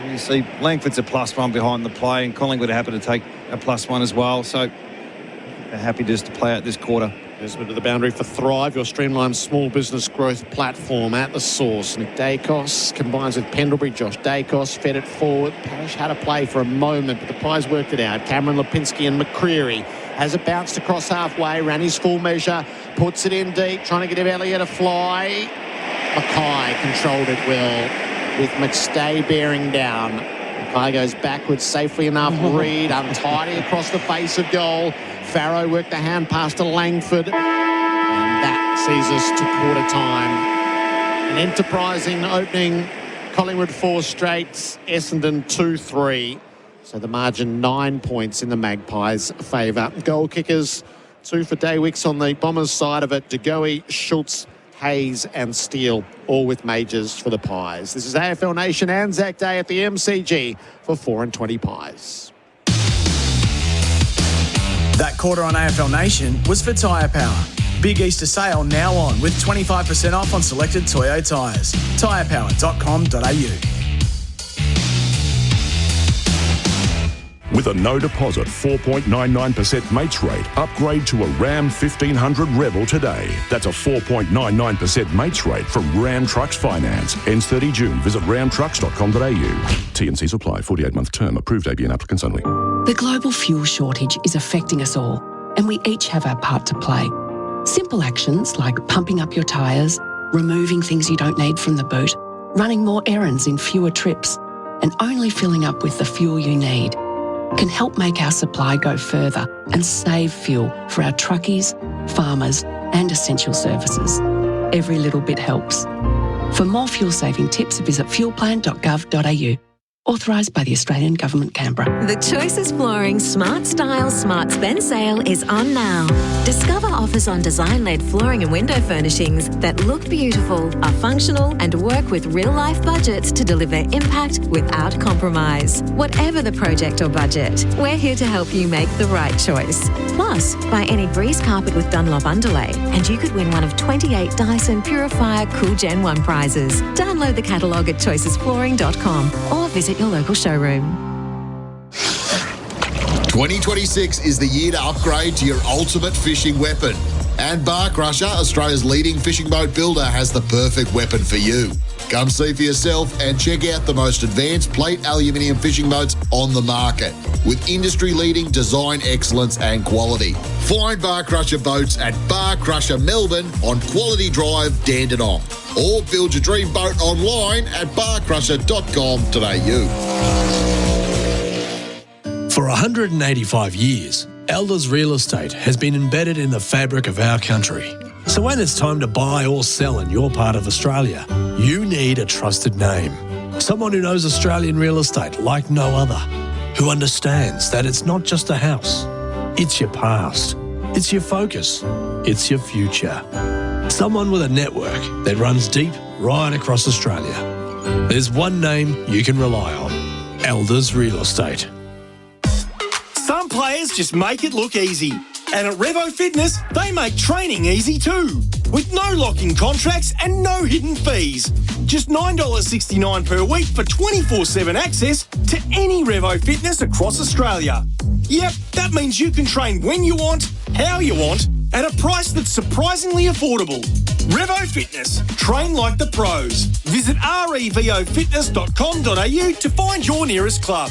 You see Langford's a +1 behind the play, and Collingwood are happy to take a +1 as well. So they're happy just to play out this quarter. Dursma to the boundary for Thrive, your streamlined small business growth platform at the source. Nick Dacos combines with Pendlebury. Josh Dacos fed it forward. Parrish had a play for a moment, but the Pies worked it out. Cameron Lipinski and McCreary has it bounced across halfway, ran his full measure, puts it in deep, trying to get Elliott a fly. Mackay controlled it well, with McStay bearing down. Mackay goes backwards safely enough. Reid untidy across the face of goal. Farrow worked the hand pass to Langford. And that sees us to quarter time. An enterprising opening. Collingwood 4 straight. Essendon 2-3. So the margin 9 points in the Magpies' favour. Goal kickers, 2 for Daywicks on the Bombers' side of it. De Goey, Schultz, Hayes and Steele, all with majors for the Pies. This is AFL Nation Anzac Day at the MCG for 4 and 20 Pies. That quarter on AFL Nation was for Tyre Power. Big Easter sale now on with 25% off on selected Toyo tyres. tyrepower.com.au. With a no deposit 4.99% mates rate, upgrade to a Ram 1500 Rebel today. That's a 4.99% mates rate from Ram Trucks Finance. Ends 30 June. Visit ramtrucks.com.au. T&Cs apply. 48-month term. Approved ABN applicants only. The global fuel shortage is affecting us all, and we each have our part to play. Simple actions like pumping up your tyres, removing things you don't need from the boot, running more errands in fewer trips, and only filling up with the fuel you need can help make our supply go further and save fuel for our truckies, farmers and essential services. Every little bit helps. For more fuel-saving tips, visit fuelplan.gov.au. Authorised by the Australian Government, Canberra. The Choices Flooring Smart Style Smart Spend sale is on now. Discover offers on design-led flooring and window furnishings that look beautiful, are functional and work with real-life budgets to deliver impact without compromise. Whatever the project or budget, we're here to help you make the right choice. Plus, buy any Breeze carpet with Dunlop underlay and you could win one of 28 Dyson Purifier Cool Gen 1 prizes. Download the catalogue at choicesflooring.com or visit visit your local showroom. 2026 is the year to upgrade to your ultimate fishing weapon. And Bar Crusher, Australia's leading fishing boat builder, has the perfect weapon for you. Come see for yourself and check out the most advanced plate aluminium fishing boats on the market with industry-leading design excellence and quality. Find Bar Crusher boats at Bar Crusher Melbourne on Quality Drive, Dandenong. Or build your dream boat online at barcrusher.com.au. For 185 years, Elders Real Estate has been embedded in the fabric of our country. So when it's time to buy or sell in your part of Australia, you need a trusted name. Someone who knows Australian real estate like no other, who understands that it's not just a house, it's your past, it's your focus, it's your future. Someone with a network that runs deep right across Australia. There's one name you can rely on, Elders Real Estate. Some players just make it look easy. And at Revo Fitness, they make training easy too. With no lock-in contracts and no hidden fees. Just $9.69 per week for 24/7 access to any Revo Fitness across Australia. Yep, that means you can train when you want, how you want, at a price that's surprisingly affordable. Revo Fitness. Train like the pros. Visit revofitness.com.au to find your nearest club.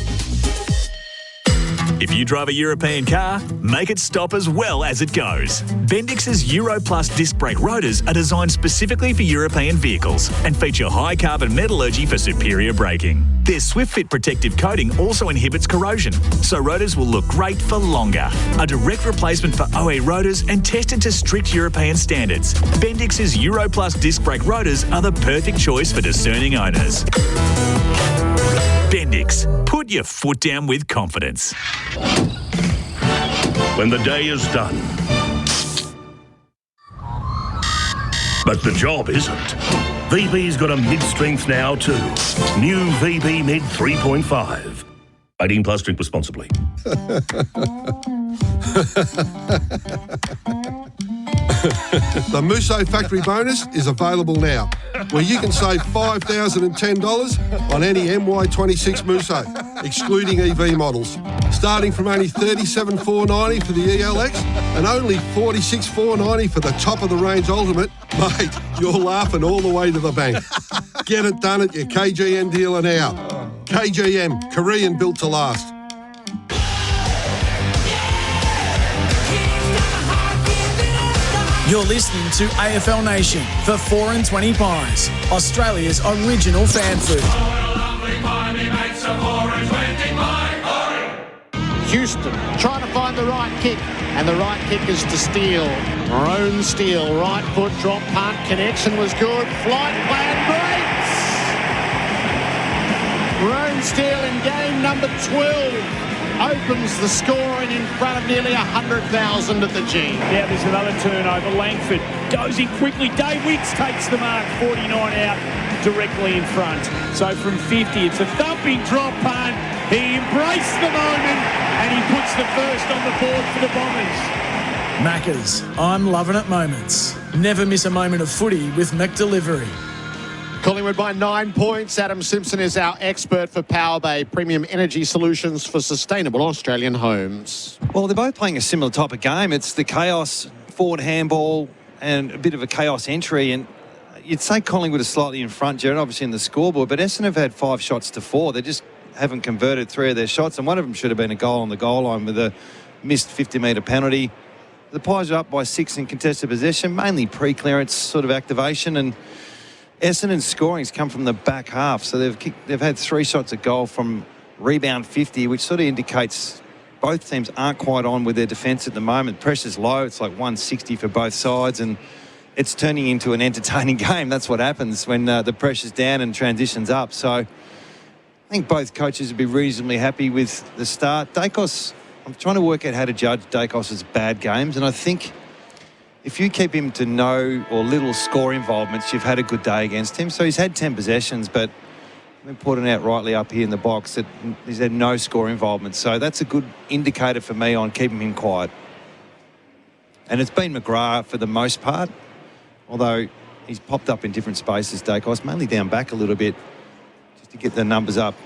If you drive a European car, make it stop as well as it goes. Bendix's Euro Plus disc brake rotors are designed specifically for European vehicles and feature high carbon metallurgy for superior braking. Their SwiftFit protective coating also inhibits corrosion, so rotors will look great for longer. A direct replacement for OE rotors and tested to strict European standards. Bendix's Euro Plus disc brake rotors are the perfect choice for discerning owners. Bendix. Put your foot down with confidence. When the day is done. But the job isn't. VB's got a mid-strength now too. New VB Mid 3.5. 18 plus, drink responsibly. The Musso Factory Bonus is available now, where you can save $5,010 on any MY26 Musso, excluding EV models, starting from only $37,490 for the ELX and only $46,490 for the top-of-the-range Ultimate. Mate, you're laughing all the way to the bank. Get it done at your KGM dealer now. KGM, Korean built to last. You're listening to AFL Nation for 4 and 20 Pies, Australia's original fan food. Houston trying to find the right kick, and the right kick is to Steele. Maroon Steele, right foot drop punt, connection was good, flight plan breaks. Maroon Steele in game number 12. Opens the scoring in front of nearly 100,000 at the G. Now there's another turnover. Langford goes in quickly. Dave Wicks takes the mark. 49 out directly in front. So from 50, it's a thumping drop punt. He embraced the moment and he puts the first on the board for the Bombers. Maccas, I'm loving it moments. Never miss a moment of footy with McDelivery. Collingwood by 9 points. Adam Simpson is our expert for Power Bay Premium Energy Solutions for Sustainable Australian Homes. Well, they're both playing a similar type of game. It's the chaos forward handball and a bit of a chaos entry. And you'd say Collingwood is slightly in front, Jared, obviously in the scoreboard, but Essendon have had 5 shots to 4. They just haven't converted 3 of their shots, and one of them should have been a goal on the goal line with a missed 50-metre penalty. The Pies are up by 6 in contested possession, mainly pre-clearance sort of activation, and Essendon's scoring's come from the back half, so they've had 3 shots at goal from rebound 50, which sort of indicates both teams aren't quite on with their defence at the moment. Pressure's low. It's like 160 for both sides, and it's turning into an entertaining game. That's what happens when the pressure's down and transitions up. So I think both coaches would be reasonably happy with the start. Dacos, I'm trying to work out how to judge Dacos' bad games, and I think if you keep him to no or little score involvements, you've had a good day against him. So he's had 10 possessions, but I've been putting out rightly up here in the box that he's had no score involvement. So that's a good indicator for me on keeping him quiet. And it's been McGrath for the most part, although he's popped up in different spaces, Dacos, mainly down back a little bit just to get the numbers up.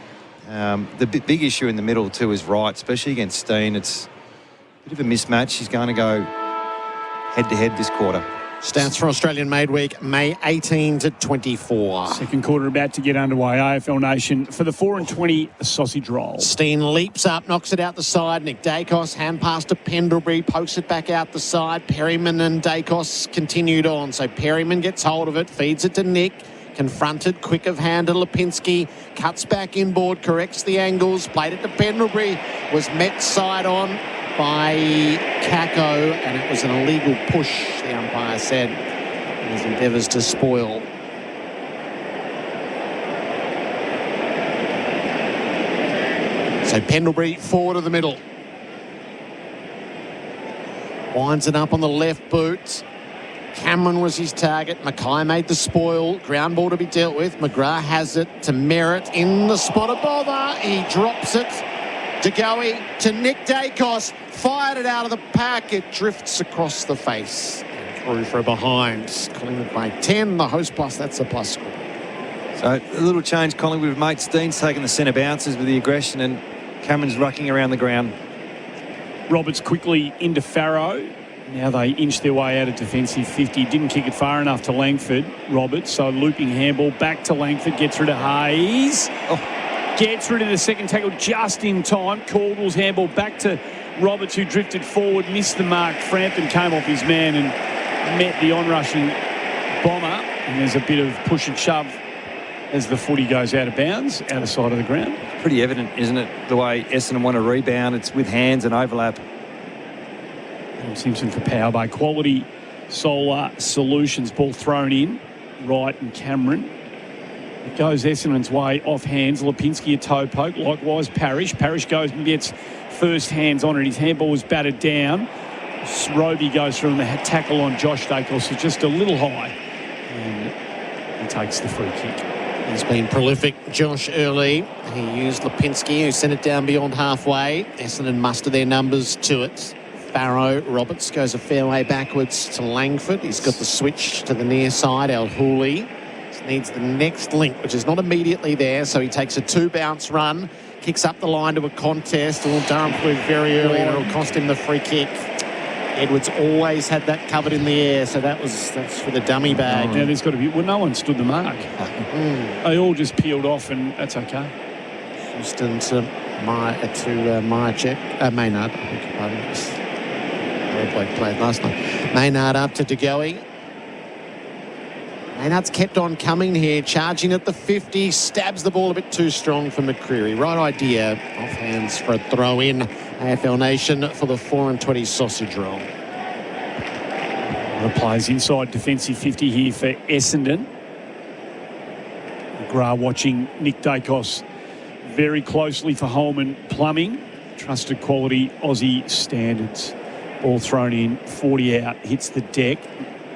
The big issue in the middle too is Wright, especially against Steen. It's a bit of a mismatch. He's going to go head-to-head this quarter. Stats for Australian Made Week, May 18 to 24. Second quarter about to get underway. AFL Nation for the 4 and 20 sausage roll. Steen leaps up, knocks it out the side. Nick Dacos, hand pass to Pendlebury, pokes it back out the side. Perryman and Dacos continued on. So Perryman gets hold of it, feeds it to Nick. Confronted, quick of hand to Lipinski. Cuts back inboard, corrects the angles. Played it to Pendlebury. Was met side on by Kako, and it was an illegal push, the umpire said, in his endeavours to spoil. So Pendlebury forward of the middle. Winds it up on the left boot. Cameron was his target. Mackay made the spoil. Ground ball to be dealt with. McGrath has it to Merritt in the spot of bother. He drops it. DeGoey to Nick Dacos. Fired it out of the pack. It drifts across the face. And through for a behind. Collingwood by 10. The host plus, that's a plus score. So a little change. Collingwood with mate Steen's taking the centre bounces with the aggression, and Cameron's rucking around the ground. Roberts quickly into Farrow. Now they inch their way out of defensive 50. Didn't kick it far enough to Langford, Roberts. So looping handball back to Langford. Gets rid of Hayes. Gets rid of the second tackle just in time. Caldwell's handball back to Roberts, who drifted forward, missed the mark. Frampton came off his man and met the onrushing Bomber. And there's a bit of push and shove as the footy goes out of bounds, out of sight of the ground. Pretty evident, isn't it, the way Essendon want to rebound? It's with hands and overlap. Simpson for power by Quality Solar Solutions. Ball thrown in. Wright and Cameron. It goes Essendon's way off hands. Lipinski a toe poke. Likewise Parrish. Parrish goes and gets first hands on it. His handball was battered down. Roby goes through and the tackle on Josh Dacos is just a little high. And he takes the free kick. He's been prolific, Josh, early. He used Lipinski, who sent it down beyond halfway. Essendon muster their numbers to it. Farrow, Roberts goes a fair way backwards to Langford. He's got the switch to the near side. El Hooley needs the next link, which is not immediately there, so he takes a 2-bounce run, kicks up the line to a contest. Durham flew very early, and it'll cost him the free kick. Edwards always had that covered in the air, so that's for the dummy bag. Now there's got to be... Well, no one stood the mark. They all just peeled off, and that's okay. Houston to Myercheck. Maynard, I beg your pardon. Bloke played last night. Maynard up to DeGoey. Maynard's kept on coming here, charging at the 50, stabs the ball a bit too strong for McCreery. Right idea, off hands for a throw in. AFL Nation for the 4 and 20 sausage roll. Plays inside defensive 50 here for Essendon. McGrath watching Nick Dacos very closely for Holman Plumbing. Trusted quality Aussie standards. Ball thrown in, 40 out, hits the deck.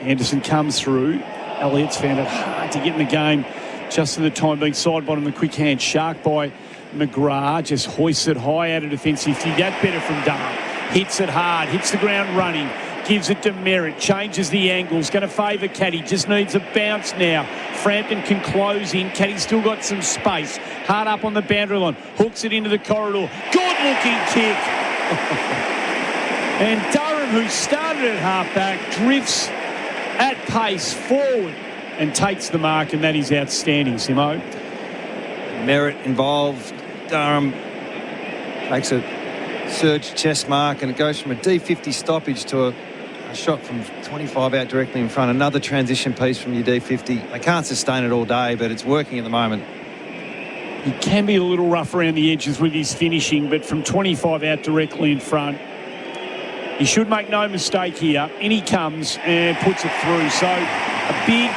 Anderson comes through. Elliott's found it hard to get in the game just at the time being side bottom. The quick hand shark by McGrath, just hoists it high out of defensive 50. That's better from Durham. Hits it hard, hits the ground running, gives it to Merritt, changes the angles, going to favour Caddy, just needs a bounce now. Frampton can close in. Caddy's still got some space. Hard up on the boundary line, hooks it into the corridor. Good looking kick. And Durham, who started at halfback, drifts at pace forward and takes the mark, and that is outstanding, Simo. Merritt involved. Durham takes a surge chest mark, and it goes from a D50 stoppage to a shot from 25 out directly in front. Another transition piece from your D50. They can't sustain it all day, but it's working at the moment. He can be a little rough around the edges with his finishing, but from 25 out directly in front, he should make no mistake here. In he comes and puts it through. So a big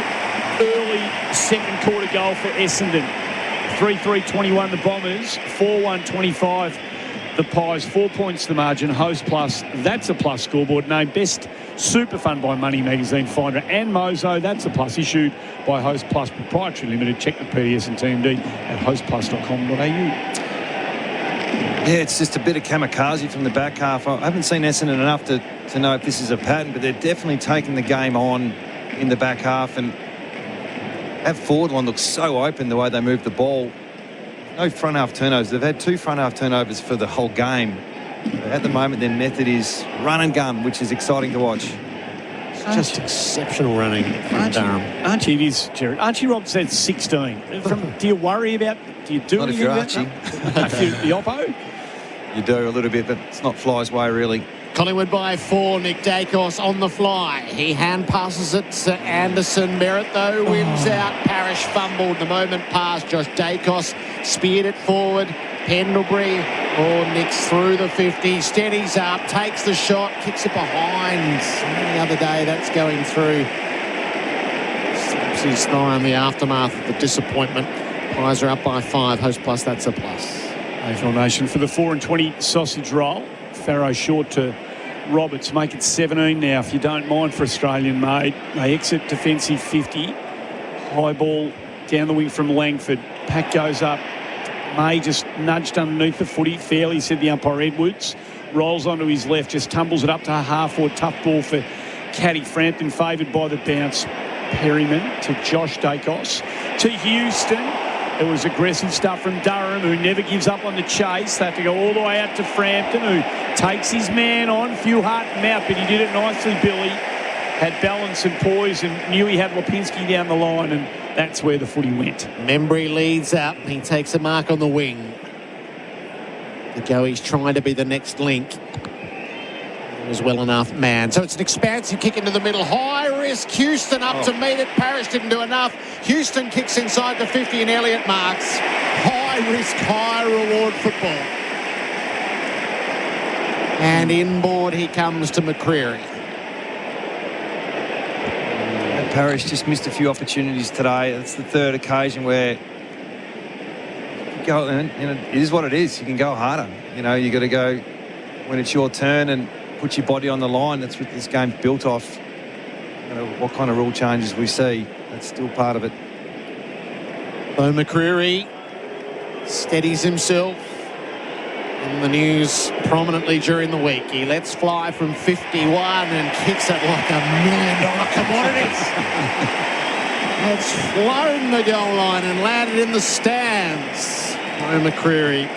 early second quarter goal for Essendon. 3-3-21 the Bombers, 4-1-25 the Pies. 4 points the margin. Host plus, that's a plus scoreboard. Named Best Super Fun by Money Magazine Finder and Mozo, that's a plus. Issued by Host Plus Proprietary Limited. Check the PDS and TMD at hostplus.com.au. Yeah, it's just a bit of kamikaze from the back half. I haven't seen Essendon enough to know if this is a pattern, but they're definitely taking the game on in the back half. And that forward line looks so open the way they move the ball. no front half turnovers. They've had 2 front half turnovers for the whole game. At the moment, their method is run and gun, which is exciting to watch. It's just exceptional running from Durham. Archie, it is, Jared. Archie Robson had 16. Do you worry about? Do you do Not if anything you're about that? If you're the oppo? You do a little bit, but it's not Fly's way, really. Collingwood by 4. Nick Dacos on the fly. He hand passes it to Anderson. Merritt, though, wins out. Parrish fumbled the moment past. Josh Dacos speared it forward. Pendlebury, nicks through the 50. Steadies up, takes the shot, kicks it behind. Any other day, that's going through. Slaps his thigh in the aftermath of the disappointment. Pies are up by 5. Host plus, that's a plus. AFL Nation for the 4-20 sausage roll. Farrow short to Roberts. Make it 17 now, if you don't mind, for Australian made. They exit defensive 50. High ball down the wing from Langford. Pack goes up. May just nudged underneath the footy. Fairly, said the umpire Edwards. Rolls onto his left, just tumbles it up to a half-forward. Tough ball for Caddy Frampton, favoured by the bounce. Perryman to Josh Dacos. To Houston. It was aggressive stuff from Durham, who never gives up on the chase. They have to go all the way out to Frampton, who takes his man on. Few heart and mouth, but he did it nicely, Billy. Had balance and poise and knew he had Lipinski down the line, and that's where the footy went. Membry leads up. He takes a mark on the wing. The Goey's trying to be the next link. He was well enough, man. So it's an expansive kick into the middle. High risk. Houston up to meet it. Parrish didn't do enough. Houston kicks inside the 50 and Elliott marks. High risk, high reward football. And inboard he comes to McCreery. Parrish just missed a few opportunities today. It's the 3rd occasion where you go, and it is what it is. You can go harder. You got to go when it's your turn and put your body on the line. That's what this game's built off. What kind of rule changes we see, that's still part of it. Bo McCreery steadies himself in the news prominently during the week. He lets fly from 51 and kicks it like $1 million commodity. It's flown the goal line and landed in the stands. Bo McCreery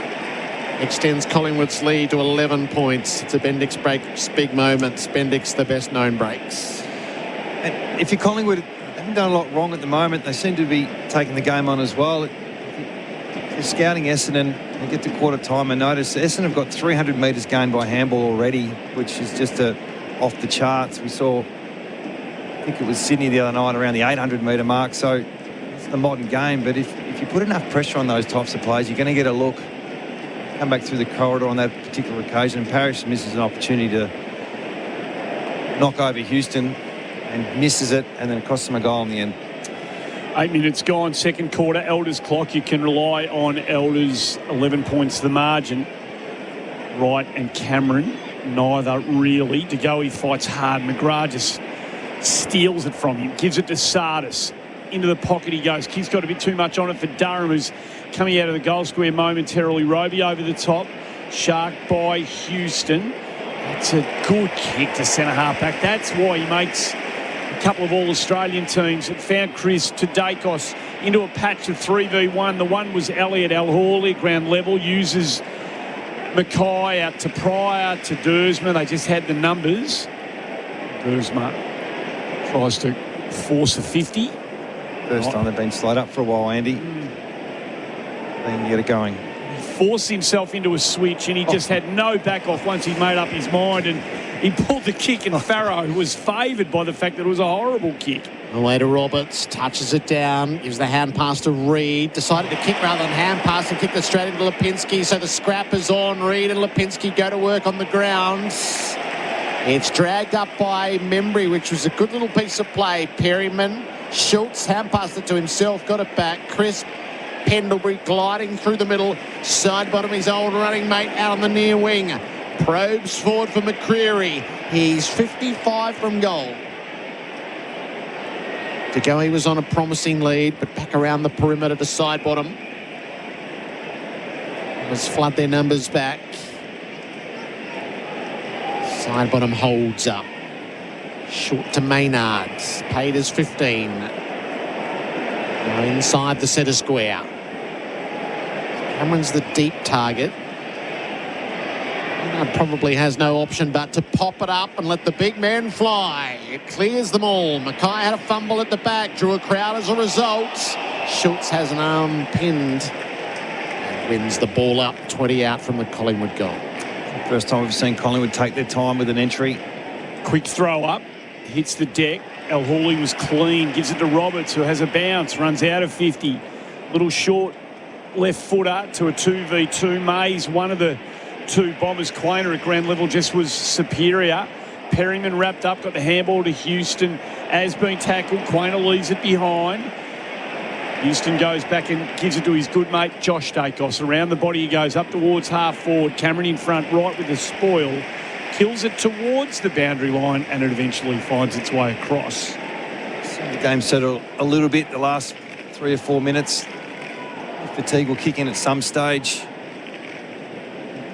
extends Collingwood's lead to 11 points. It's a Bendix break's big moment. Bendix, the best known breaks. And if you're Collingwood, they haven't done a lot wrong at the moment. They seem to be taking the game on as well. They're scouting Essendon. They get to quarter time and notice Essendon have got 300 metres gained by handball already, which is just off the charts. We saw, I think it was Sydney the other night, around the 800 metre mark. So it's the modern game. But if you put enough pressure on those types of plays, you're going to get a look. Come back through the corridor on that particular occasion. Parrish misses an opportunity to knock over Houston and misses it, and then it costs them a goal in the end. 8 minutes gone, second quarter. Elders clock. You can rely on Elders. 11 points the margin. Wright and Cameron, neither really. De Goey fights hard. McGrath just steals it from him. Gives it to Sardis. Into the pocket he goes. Kid's got a bit too much on it for Durham, who's coming out of the goal square momentarily. Roby over the top. Shark by Houston. It's a good kick to centre half-back. That's why he makes a couple of All-Australian teams. It found Chris to Dacos into a patch of 3v1. The one was Elliott Al-Hawley, ground level, uses Mackay out to Pryor to Dersma. They just had the numbers. Dersma tries to force a 50. First time they've been slowed up for a while, Andy. Then you get it going. He forced himself into a switch and he just had no back off once he'd made up his mind, and he pulled the kick, and Farrow was favoured by the fact that it was a horrible kick. Away to Roberts, touches it down, gives the hand pass to Reid, decided to kick rather than hand pass and kicked it straight into Lipinski, so the scrap is on. Reid and Lipinski go to work on the ground. It's dragged up by Membry, which was a good little piece of play. Perryman, Schultz hand passed it to himself, got it back. Crisp, Pendlebury gliding through the middle, side bottom his old running mate out on the near wing. Probes forward for McCreery. He's 55 from goal. De Goey was on a promising lead, but back around the perimeter to side bottom. Let's flood their numbers back. Side bottom holds up. Short to Maynard. Paid as 15. Now inside the centre square. Cameron's the deep target. Probably has no option but to pop it up and let the big men fly. It clears them all. Mackay had a fumble at the back, drew a crowd as a result. Schultz has an arm pinned and wins the ball up, 20 out from the Collingwood goal. First time we've seen Collingwood take their time with an entry. Quick throw up, hits the deck. El Hawley was clean, gives it to Roberts, who has a bounce, runs out of 50. Little short left footer to a 2v2. Mays, one of the two Bombers. Quainer at ground level just was superior. Perryman wrapped up, got the handball to Houston. As being tackled, Quainer leaves it behind. Houston goes back and gives it to his good mate Josh Dacos. Around the body he goes up towards half forward. Cameron in front, right with the spoil. Kills it towards the boundary line and it eventually finds its way across. Seen the game settle a little bit the last 3 or 4 minutes. Fatigue will kick in at some stage.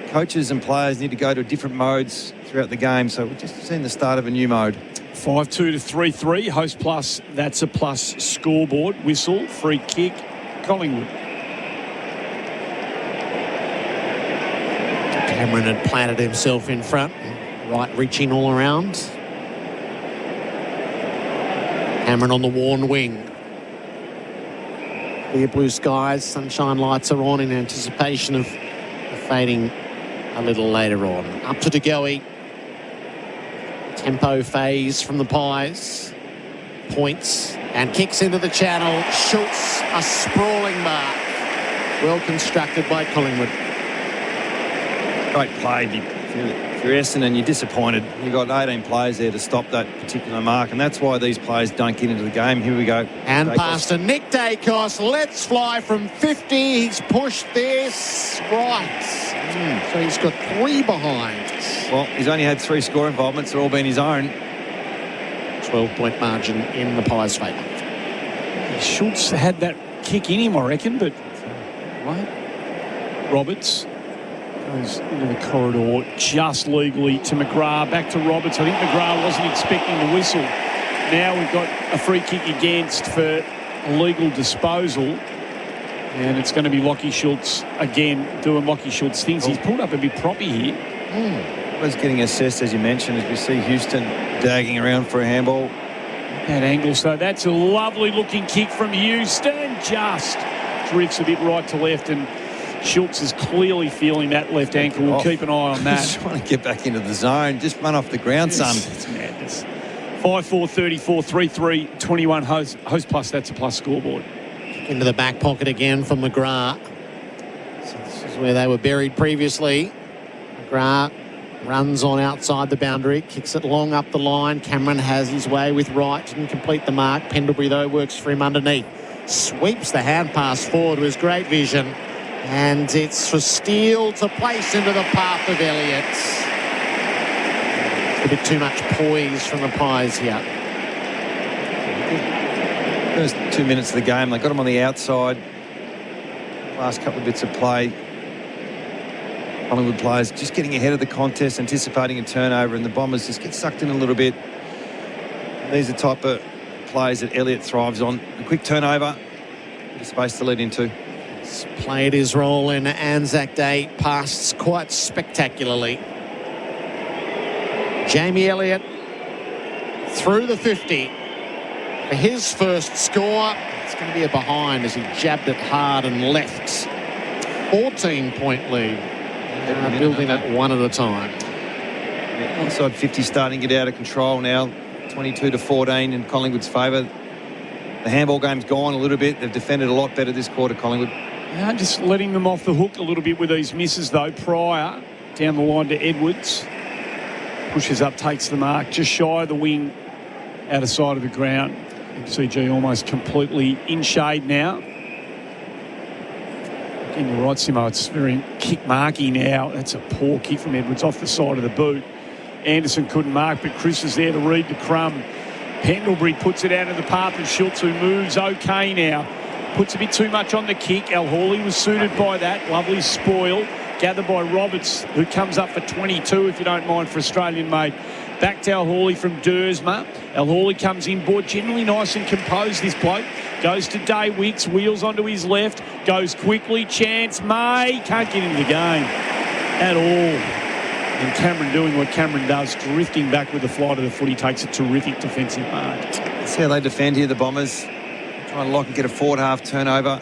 Coaches and players need to go to different modes throughout the game, so we've just seen the start of a new mode. 5-2 to 3-3. Host plus, that's a plus scoreboard. Whistle, free kick, Collingwood. Cameron had planted himself in front, right reaching all around. Cameron on the worn wing. Clear blue skies, sunshine lights are on in anticipation of fading a little later on. Up to De Goey. Tempo phase from the Pies. Points and kicks into the channel. Schultz, a sprawling mark. Well constructed by Collingwood. Great play. If you're Essendon, you're disappointed. You've got 18 players there to stop that particular mark, and that's why these players don't get into the game. Here we go. And Dacos. pass to Nick Dacos. Let's fly from 50. He's pushed this right. So he's got 3 behind. Well, he's only had 3 score involvements. They're all been his own. 12-point margin in the Pies' favour. Schultz had that kick in him, I reckon, but right. Roberts goes into the corridor just legally to McGrath. Back to Roberts. I think McGrath wasn't expecting the whistle. Now we've got a free kick against for illegal disposal. And it's going to be Lachie Schultz again doing Lachie Schultz things. He's pulled up a bit proppy here. Was getting assessed, as you mentioned, as we see Houston dagging around for a handball. That angle, so that's a lovely looking kick from Houston. Just drifts a bit right to left, and Schultz is clearly feeling that left ankle. We'll keep an eye on that. Just trying to get back into the zone. Just run off the ground, son. It's madness. 5-4, 34, 3-3, 21 host plus. That's a plus scoreboard. Into the back pocket again for McGrath. So this is where they were buried previously. McGrath runs on outside the boundary, kicks it long up the line. Cameron has his way with right, didn't complete the mark. Pendlebury, though, works for him underneath. Sweeps the hand pass forward with great vision. And it's for Steele to place into the path of Elliott. A bit too much poise from the Pies here. First 2 minutes of the game, they got him on the outside. Last couple of bits of play. Collingwood players just getting ahead of the contest, anticipating a turnover, and the Bombers just get sucked in a little bit. These are the type of plays that Elliott thrives on. A quick turnover, bit of space to lead into. He's played his role in Anzac Day, passed quite spectacularly. Jamie Elliott through the 50 for his first score. It's going to be a behind as he jabbed it hard and left. 14-point lead. Building it one at a time. Onside 50 starting to get out of control now. 22 to 14 in Collingwood's favour. The handball game's gone a little bit. They've defended a lot better this quarter, Collingwood. Yeah, just letting them off the hook a little bit with these misses, though. Pryor down the line to Edwards. Pushes up, takes the mark. Just shy of the wing, out of sight of the ground. MCG almost completely in shade now. Again, you're right, Simo. It's very kick marky now. That's a poor kick from Edwards off the side of the boot. Anderson couldn't mark, but Chris is there to read the crumb. Pendlebury puts it out of the path of Schultz, who moves okay now. Puts a bit too much on the kick. El Hawley was suited by that. Lovely spoil. gathered by Roberts, who comes up for 22, if you don't mind, for Australian made. Back to Al Hawley from Dersma. Al Hawley comes in board, generally nice and composed, this bloke. Goes to Day Wicks, wheels onto his left, goes quickly, chance, May, can't get into the game at all. And Cameron doing what Cameron does, drifting back with the flight of the foot. He takes a terrific defensive mark. That's how they defend here, the Bombers. Trying to lock and get a forward half turnover.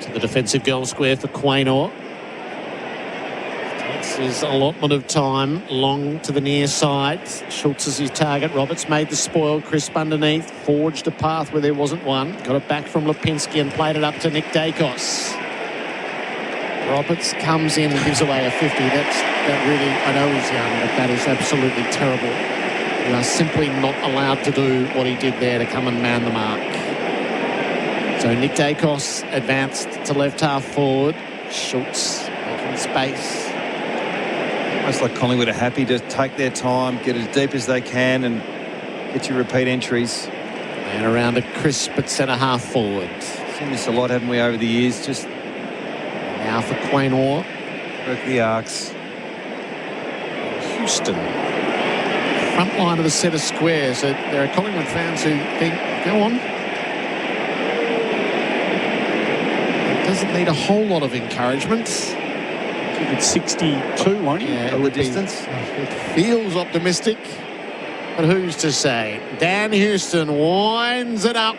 To the defensive goal square for Quaynor. Takes his allotment of time long to the near side. Schultz is his target. Roberts made the spoil. Crisp underneath. Forged a path where there wasn't one. Got it back from Lipinski and played it up to Nick Dacos. Roberts comes in and gives away a 50. That really, I know he's young, but that is absolutely terrible. You are simply not allowed to do what he did there, to come and man the mark. So Nick Dacos advanced to left half forward. Schultz making space. Almost like Collingwood are happy to take their time, get as deep as they can and get your repeat entries. And around a Crisp at centre half forward. Seen this a lot, haven't we, over the years? Just now for Quaynor. Work the arcs. Houston. Front line of the set of squares. So there are Collingwood fans who think, go on. It doesn't need a whole lot of encouragement. I think it's 62, won't he? Yeah, the distance. It feels optimistic, but who's to say? Dan Houston winds it up.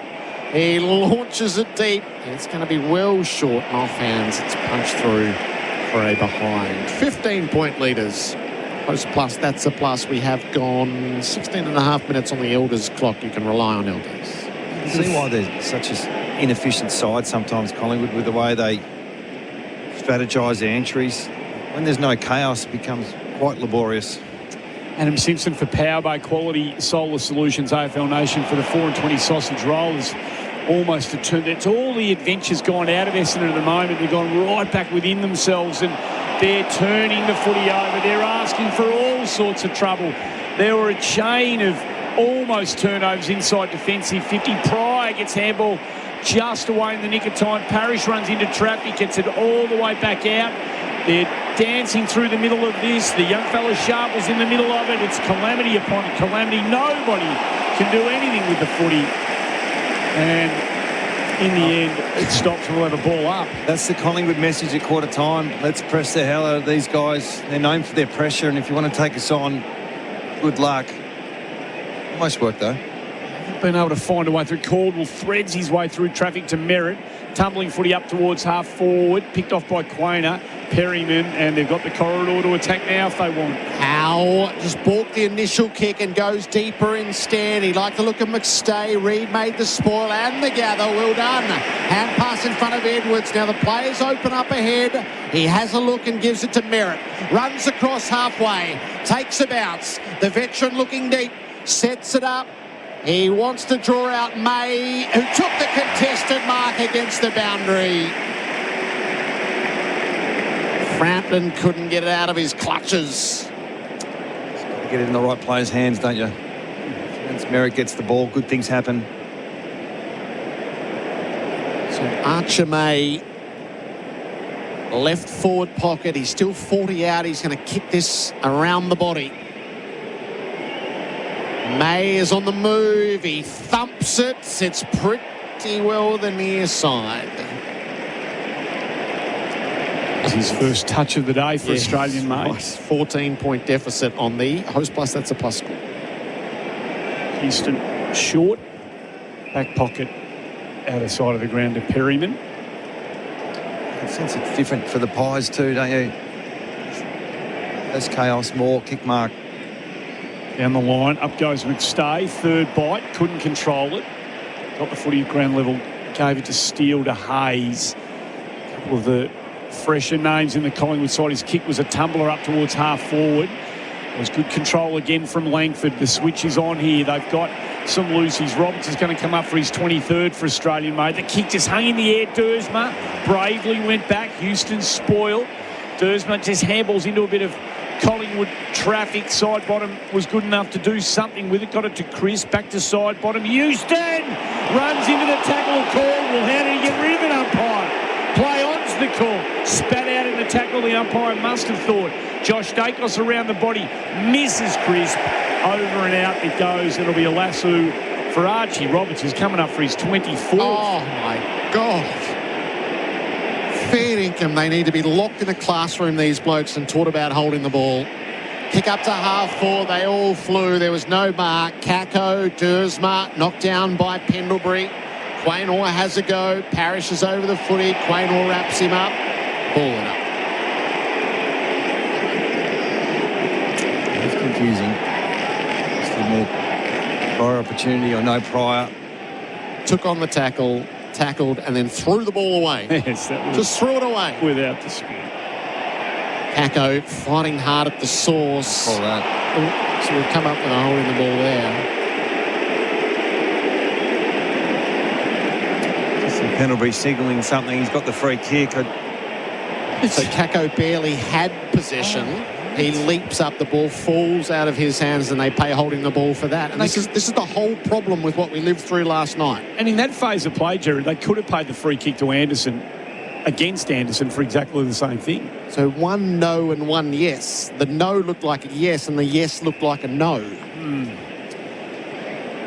He launches it deep. It's going to be well short and off hands. It's punched through for a behind. 15-point leaders. Post plus, that's a plus. We have gone 16 and a half minutes on the Elders clock. You can rely on Elders. You see why they're such an inefficient side sometimes, Collingwood, with the way they strategise their entries. When there's no chaos, it becomes quite laborious. Adam Simpson for Powerbay Quality Solar Solutions, AFL Nation for the 4 and 20 sausage rollers. Almost a turn. It's all the adventures gone out of Essendon at the moment. They've gone right back within themselves and they're turning the footy over. They're asking for all sorts of trouble. There were a chain of almost turnovers inside defensive 50. Pryor gets handball just away in the nick of time. Parrish runs into traffic, gets it all the way back out. They're dancing through the middle of this. The young fella Sharp was in the middle of it. It's calamity upon calamity. Nobody can do anything with the footy. And in the end, it stops and we'll have a ball up. That's the Collingwood message at quarter time. Let's press the hell out of these guys. They're known for their pressure, and if you want to take us on, good luck. Almost worked, though. Been able to find a way through. Caldwell threads his way through traffic to Merritt. Tumbling footy up towards half forward. Picked off by Quaynor. Perryman, and they've got the corridor to attack now if they want. Howe just balked the initial kick and goes deeper instead. He liked the look of McStay. Reid made the spoil and the gather. Well done. Hand pass in front of Edwards. Now the players open up ahead. He has a look and gives it to Merritt. Runs across halfway. Takes a bounce. The veteran looking deep. Sets it up. He wants to draw out May, who took the contested mark against the boundary. Frampton couldn't get it out of his clutches. Get it in the right player's hands, don't you? Once Merritt gets the ball, good things happen. So Archer May, left forward pocket. He's still 40 out. He's going to kick this around the body. May is on the move. He thumps it. It's pretty well the near side. It's his first touch of the day for Australian mate. Nice. 14-point deficit on the host plus. That's a plus score. Houston short. Back pocket. Outer side of the ground to Perryman. I sense it's different for the Pies too, don't you? Less chaos, more kick mark. Down the line, up goes McStay. Third bite, couldn't control it. Got the footy at ground level, gave it to Steele to Hayes. A couple of the fresher names in the Collingwood side. His kick was a tumbler up towards half forward. It was good control again from Langford. The switch is on here. They've got some loosies. Roberts is going to come up for his 23rd for Australian mate. The kick just hung in the air. Dersma bravely went back. Houston spoiled. Dersma just handballs into a bit of Collingwood traffic. Side bottom was good enough to do something with it. Got it to Chris. Back to side bottom. Houston runs into the tackle of Caldwell. How did he get rid of it, umpire? Play on heeds the call. Spat out in the tackle. The umpire must have thought. Josh Dacos around the body. Misses Crisp. Over and out it goes. It'll be a lasso for Archie Roberts, who's coming up for his 24th. Oh, my God. Fair income. They need to be locked in a classroom, these blokes, and taught about holding the ball. Kick up to half forward. They all flew. There was no mark. Kako, Dersma, knocked down by Pendlebury. Quaynor has a go. Parrish is over the footy. Quaynor wraps him up. Ball it up. It's confusing. Just a more prior opportunity or no prior. Took on the tackle, tackled, and then threw the ball away. Yes, that was just threw it away. Without dispute. Kako fighting hard at the source. Call that. So we've come up with a hole in the ball there. Pendlebury signalling something. He's got the free kick. So Kako barely had possession. He leaps up, the ball falls out of his hands, and they pay holding the ball for that. And this is the whole problem with what we lived through last night. And in that phase of play, Jared, they could have paid the free kick to Anderson against Anderson for exactly the same thing. So one no and one yes. The no looked like a yes, and the yes looked like a no.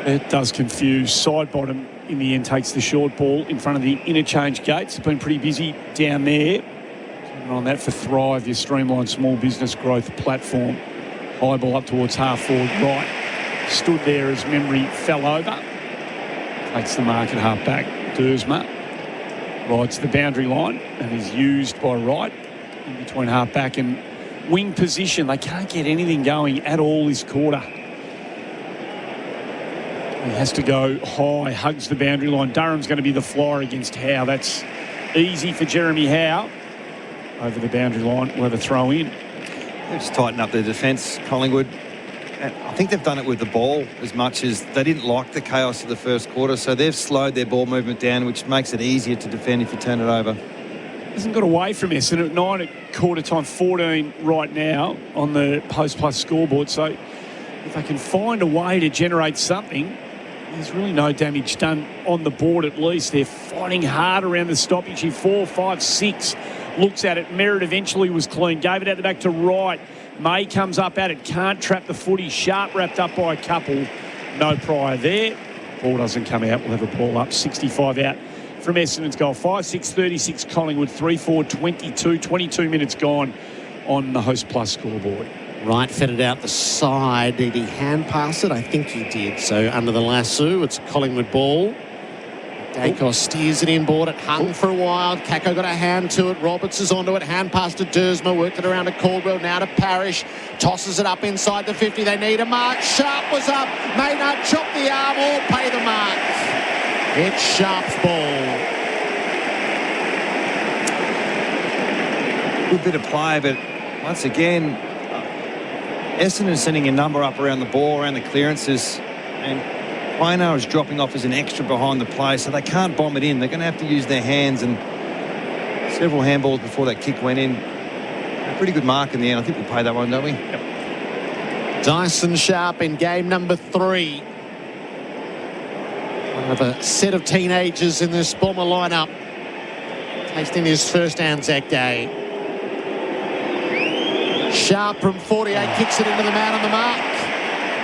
It does confuse. Side bottom in the end takes the short ball in front of the interchange gates. It's been pretty busy down there. Keeping on that for Thrive, your streamlined small business growth platform. High ball up towards half forward right. Stood there as memory fell over. Takes the mark at half back. Dersma rides the boundary line and is used by Wright in between half back and wing position. They can't get anything going at all this quarter. He has to go high, hugs the boundary line. Durham's going to be the flyer against Howe. That's easy for Jeremy Howe. Over the boundary line, we'll have a throw in. They've just tightened up their defence, Collingwood. And I think they've done it with the ball as much as they didn't like the chaos of the first quarter, so they've slowed their ball movement down, which makes it easier to defend if you turn it over. Hasn't got away from Essendon at 9 at quarter time, 14 right now on the Post Plus scoreboard. So if they can find a way to generate something, there's really no damage done on the board at least. They're fighting hard around the stoppage here. 4, 5, 6 looks at it. Merritt eventually was clean. Gave it out the back to Wright. May comes up at it. Can't trap the footy. Sharp wrapped up by a couple. No prior there. Ball doesn't come out. We'll have a ball up. 65 out from Essendon's goal. 5-6, 36 Collingwood. 3-4, 22. 22 minutes gone on the Host Plus scoreboard. Wright fed it out the side. Did he hand pass it? I think he did. So under the lasso, it's a Collingwood ball. Dacos steers it inboard. It hung for a while. Kako got a hand to it. Roberts is onto it. Hand pass to Dersma. Worked it around to Caldwell. Now to Parrish. Tosses it up inside the 50. They need a mark. Sharp was up. Maynard chopped the arm or pay the mark. It's Sharp's ball. Good bit of play, but once again, Essendon sending a number up around the ball, around the clearances, and Quaynor is dropping off as an extra behind the play, so they can't bomb it in. They're going to have to use their hands, and several handballs before that kick went in. A pretty good mark in the end. I think we'll pay that one, don't we? Yep. Dyson Sharp in game number 3. One of a set of teenagers in this Bomber lineup, tasting his first Anzac Day. Sharp from 48 kicks it into the man on the mark.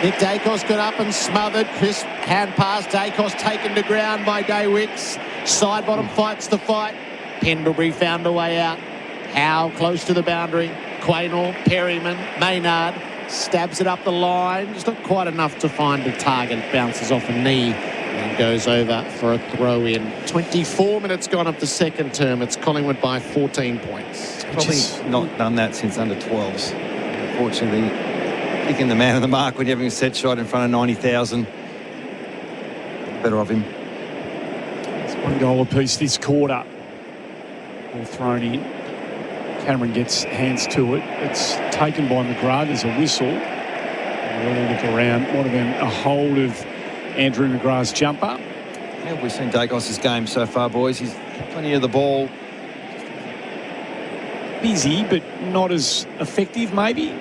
Nick Dacos got up and smothered. Crisp hand pass. Dacos taken to ground by Daywicks. Side bottom fights the fight. Pendlebury found a way out. Howe close to the boundary. Quaynor, Perryman, Maynard stabs it up the line. Just not quite enough to find the target. Bounces off a knee and goes over for a throw in. 24 minutes gone of the second term. It's Collingwood by 14 points. Probably not done that since under 12s. Unfortunately, picking the man of the mark when you're having a set shot in front of 90,000. Better of him. It's one goal apiece this quarter. All thrown in. Cameron gets hands to it. It's taken by McGrath. There's a whistle. We'll look around. Might have been a hold of Andrew McGrath's jumper. Yeah, we've seen Dacos' game so far, boys. He's plenty of the ball. Busy, but not as effective, maybe.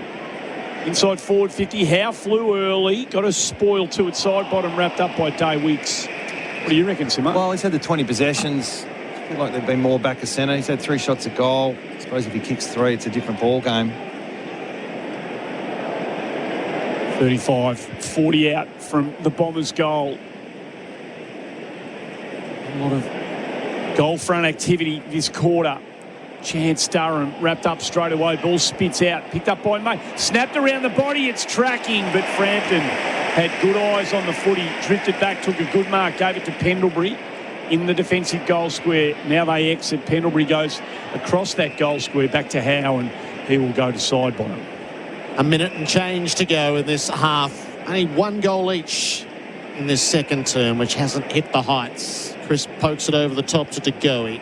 Inside forward 50. Howe flew early. Got a spoil to its side bottom, wrapped up by Daywicks. What do you reckon, Simo? Well, he's had the 20 possessions. feel like they've been more back of centre. He's had 3 shots at goal. I suppose if he kicks 3, it's a different ball game. 35-40 out from the Bombers' goal. A lot of goal front activity this quarter. Chance Durham wrapped up straight away. Ball spits out. Picked up by May. Snapped around the body. It's tracking, but Frampton had good eyes on the footy. Drifted back, took a good mark, gave it to Pendlebury in the defensive goal square. Now they exit. Pendlebury goes across that goal square back to Howe, and he will go to side bottom. A minute and change to go in this half. Only 1 goal each in this second term, which hasn't hit the heights. Chris pokes it over the top to De Goey.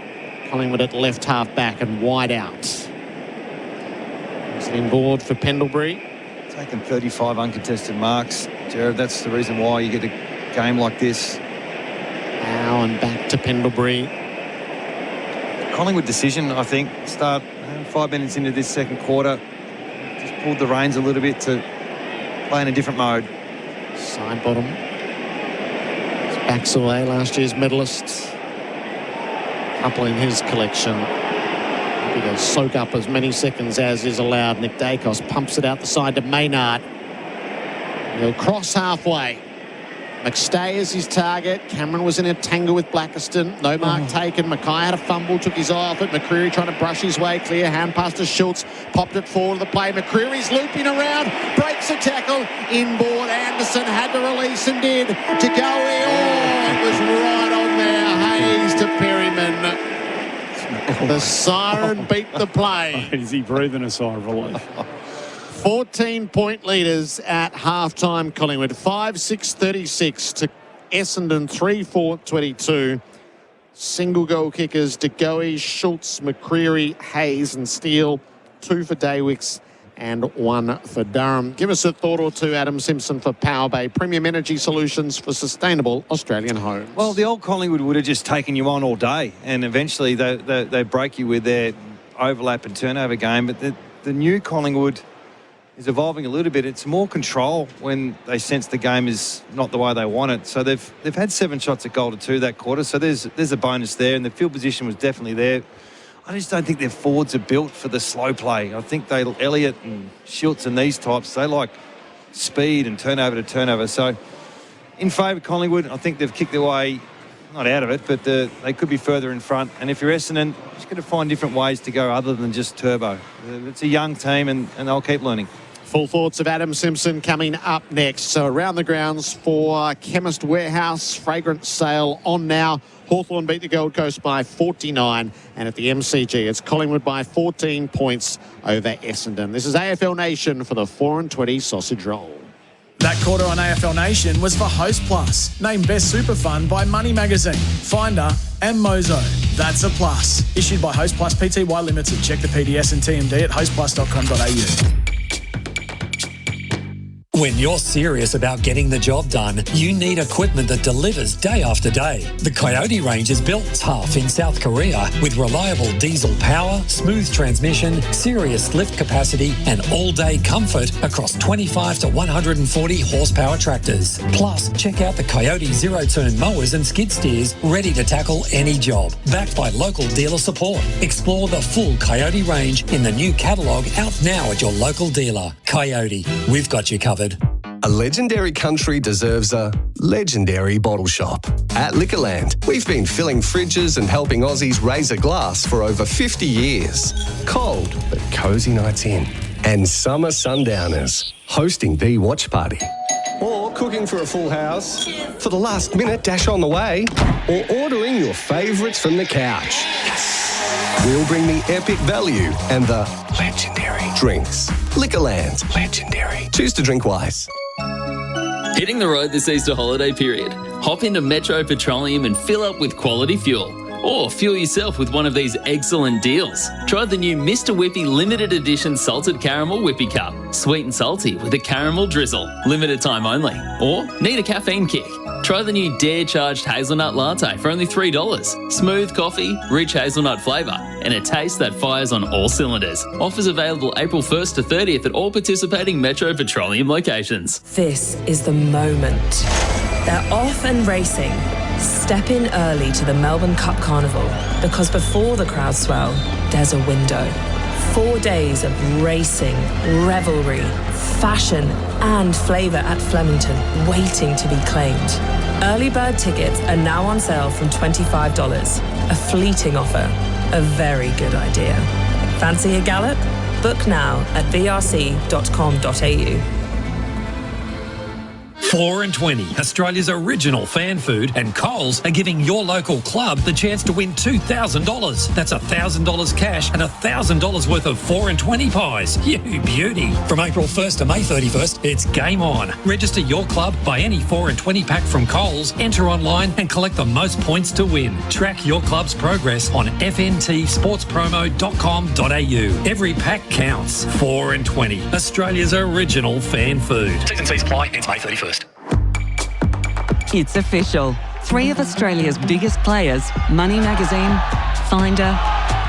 Collingwood at left half back and wide out. He's in board for Pendlebury. Taken 35 uncontested marks, Jared. That's the reason why you get a game like this. Now and back to Pendlebury. Collingwood decision, I think. Start 5 minutes into this second quarter. Just pulled the reins a little bit to play in a different mode. Side bottom. It's Baxaway, last year's medalist. Couple in his collection. Happy to soak up as many seconds as is allowed. Nick Dacos pumps it out the side to Maynard. He'll cross halfway. McStay is his target. Cameron was in a tangle with Blackiston. No mark taken. Mackay had a fumble, took his eye off it. McCreery trying to brush his way clear. Hand pass to Schultz. Popped it forward to the play. McCreery's looping around. Breaks a tackle. Inboard. Anderson had to release and did. To go in. Oh, it was right on there. Hayes to Perryman. The siren beat the play. Is he breathing a sigh of relief? 14-point leaders at halftime. Collingwood 5-6-36 to Essendon 3-4-22. Single goal kickers: De Goey, Schultz, McCreery, Hayes and Steele. 2 for Daywicks and 1 for Durham. Give us a thought or two, Adam Simpson, for Power Bay, premium energy solutions for sustainable Australian homes. Well, the old Collingwood would have just taken you on all day, and eventually they break you with their overlap and turnover game. But the new Collingwood is evolving a little bit. It's more control when they sense the game is not the way they want it. So they've had 7 shots at goal to 2 that quarter. So there's a bonus there, and the field position was definitely there. I just don't think their forwards are built for the slow play. I think Elliott and Schultz and these types, they like speed and turnover to turnover. So in favour of Collingwood, I think they've kicked their way, not out of it, but they could be further in front. And if you're Essendon, just got to find different ways to go other than just turbo. It's a young team, and they'll keep learning. Full thoughts of Adam Simpson coming up next. So around the grounds for Chemist Warehouse, fragrance sale on now. Hawthorn beat the Gold Coast by 49, and at the MCG, it's Collingwood by 14 points over Essendon. This is AFL Nation for the 4 and 20 sausage roll. That quarter on AFL Nation was for Host Plus, named Best Super Fund by Money Magazine, Finder and Mozo. That's a plus. Issued by Host Plus Pty Limited. Check the PDS and TMD at hostplus.com.au. When you're serious about getting the job done, you need equipment that delivers day after day. The Coyote range is built tough in South Korea with reliable diesel power, smooth transmission, serious lift capacity, and all-day comfort across 25 to 140 horsepower tractors. Plus, check out the Coyote zero-turn mowers and skid steers ready to tackle any job. Backed by local dealer support. Explore the full Coyote range in the new catalogue out now at your local dealer. Coyote, we've got you covered. A legendary country deserves a legendary bottle shop. At Liquorland, we've been filling fridges and helping Aussies raise a glass for over 50 years. Cold, but cosy nights in. And summer sundowners, hosting the watch party. Or cooking for a full house, for the last minute dash on the way, or ordering your favourites from the couch. Yes! We'll bring the epic value and the legendary drinks. Liquorland, legendary. Choose to drink wise. Hitting the road this Easter holiday period. Hop into Metro Petroleum and fill up with quality fuel. Or fuel yourself with one of these excellent deals. Try the new Mr. Whippy limited edition salted caramel whippy cup. Sweet and salty with a caramel drizzle. Limited time only. Or need a caffeine kick? Try the new Dare Charged Hazelnut Latte for only $3. Smooth coffee, rich hazelnut flavour, and a taste that fires on all cylinders. Offers available April 1st to 30th at all participating Metro Petroleum locations. This is the moment. They're off and racing. Step in early to the Melbourne Cup Carnival, because before the crowd swell, there's a window. 4 days of racing, revelry, fashion and flavour at Flemington waiting to be claimed. Early bird tickets are now on sale from $25. A fleeting offer. A very good idea. Fancy a gallop? Book now at vrc.com.au. 4 and 20, Australia's original fan food, and Coles are giving your local club the chance to win $2,000. That's $1,000 cash and $1,000 worth of 4 and 20 pies. You beauty. From April 1st to May 31st, it's game on. Register your club, buy any 4 and 20 pack from Coles, enter online and collect the most points to win. Track your club's progress on fntsportspromo.com.au. Every pack counts. 4 and 20, Australia's original fan food. T's and C's apply. Ends May 31st. It's official. 3 of Australia's biggest players, Money Magazine, Finder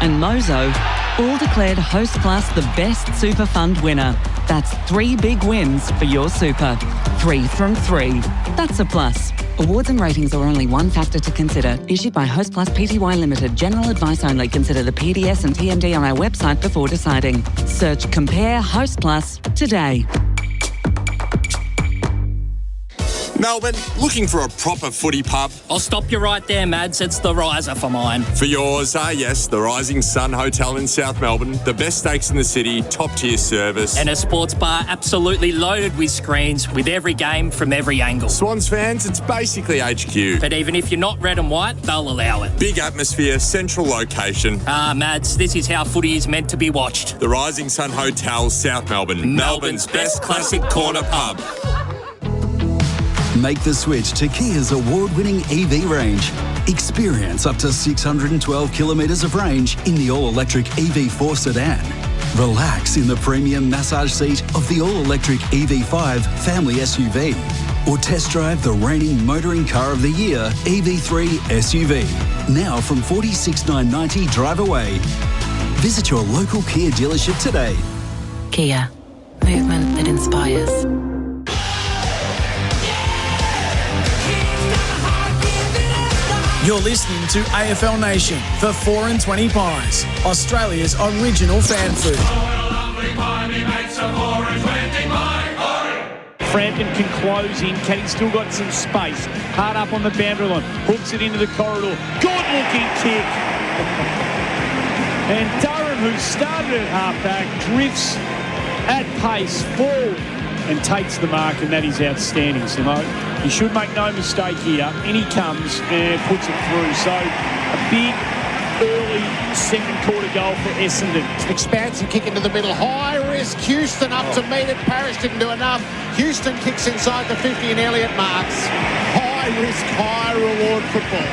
and Mozo, all declared Host Plus the best super fund winner. That's 3 big wins for your super. 3 from 3. That's a plus. Awards and ratings are only one factor to consider. Issued by Host Plus Pty Limited. General advice only. Consider the PDS and TMD on our website before deciding. Search Compare Host Plus today. Melbourne, looking for a proper footy pub? I'll stop you right there, Mads. It's the Riser for mine. For yours, yes, the Rising Sun Hotel in South Melbourne. The best steaks in the city, top-tier service. And a sports bar absolutely loaded with screens with every game from every angle. Swans fans, it's basically HQ. But even if you're not red and white, they'll allow it. Big atmosphere, central location. Mads, this is how footy is meant to be watched. The Rising Sun Hotel, South Melbourne. Melbourne's best classic corner pub. Make the switch to Kia's award-winning EV range. Experience up to 612 kilometres of range in the all-electric EV4 sedan. Relax in the premium massage seat of the all-electric EV5 family SUV. Or test drive the reigning Motoring Car of the Year EV3 SUV. Now from $46,990 drive away. Visit your local Kia dealership today. Kia. Movement that inspires. You're listening to AFL Nation for 4 and 20 Pies, Australia's original fan food. Frampton can close in. Can he still got some space? Hard up on the boundary line. Hooks it into the corridor. Good looking kick. And Durham, who started at halfback, drifts at pace forward and takes the mark, and that is outstanding, Simo. He should make no mistake here. In he comes and puts it through. So a big early second quarter goal for Essendon. Expansive kick into the middle. High risk. Houston up to meet it. Parrish didn't do enough. Houston kicks inside the 50 and Elliott marks. High risk, high reward football.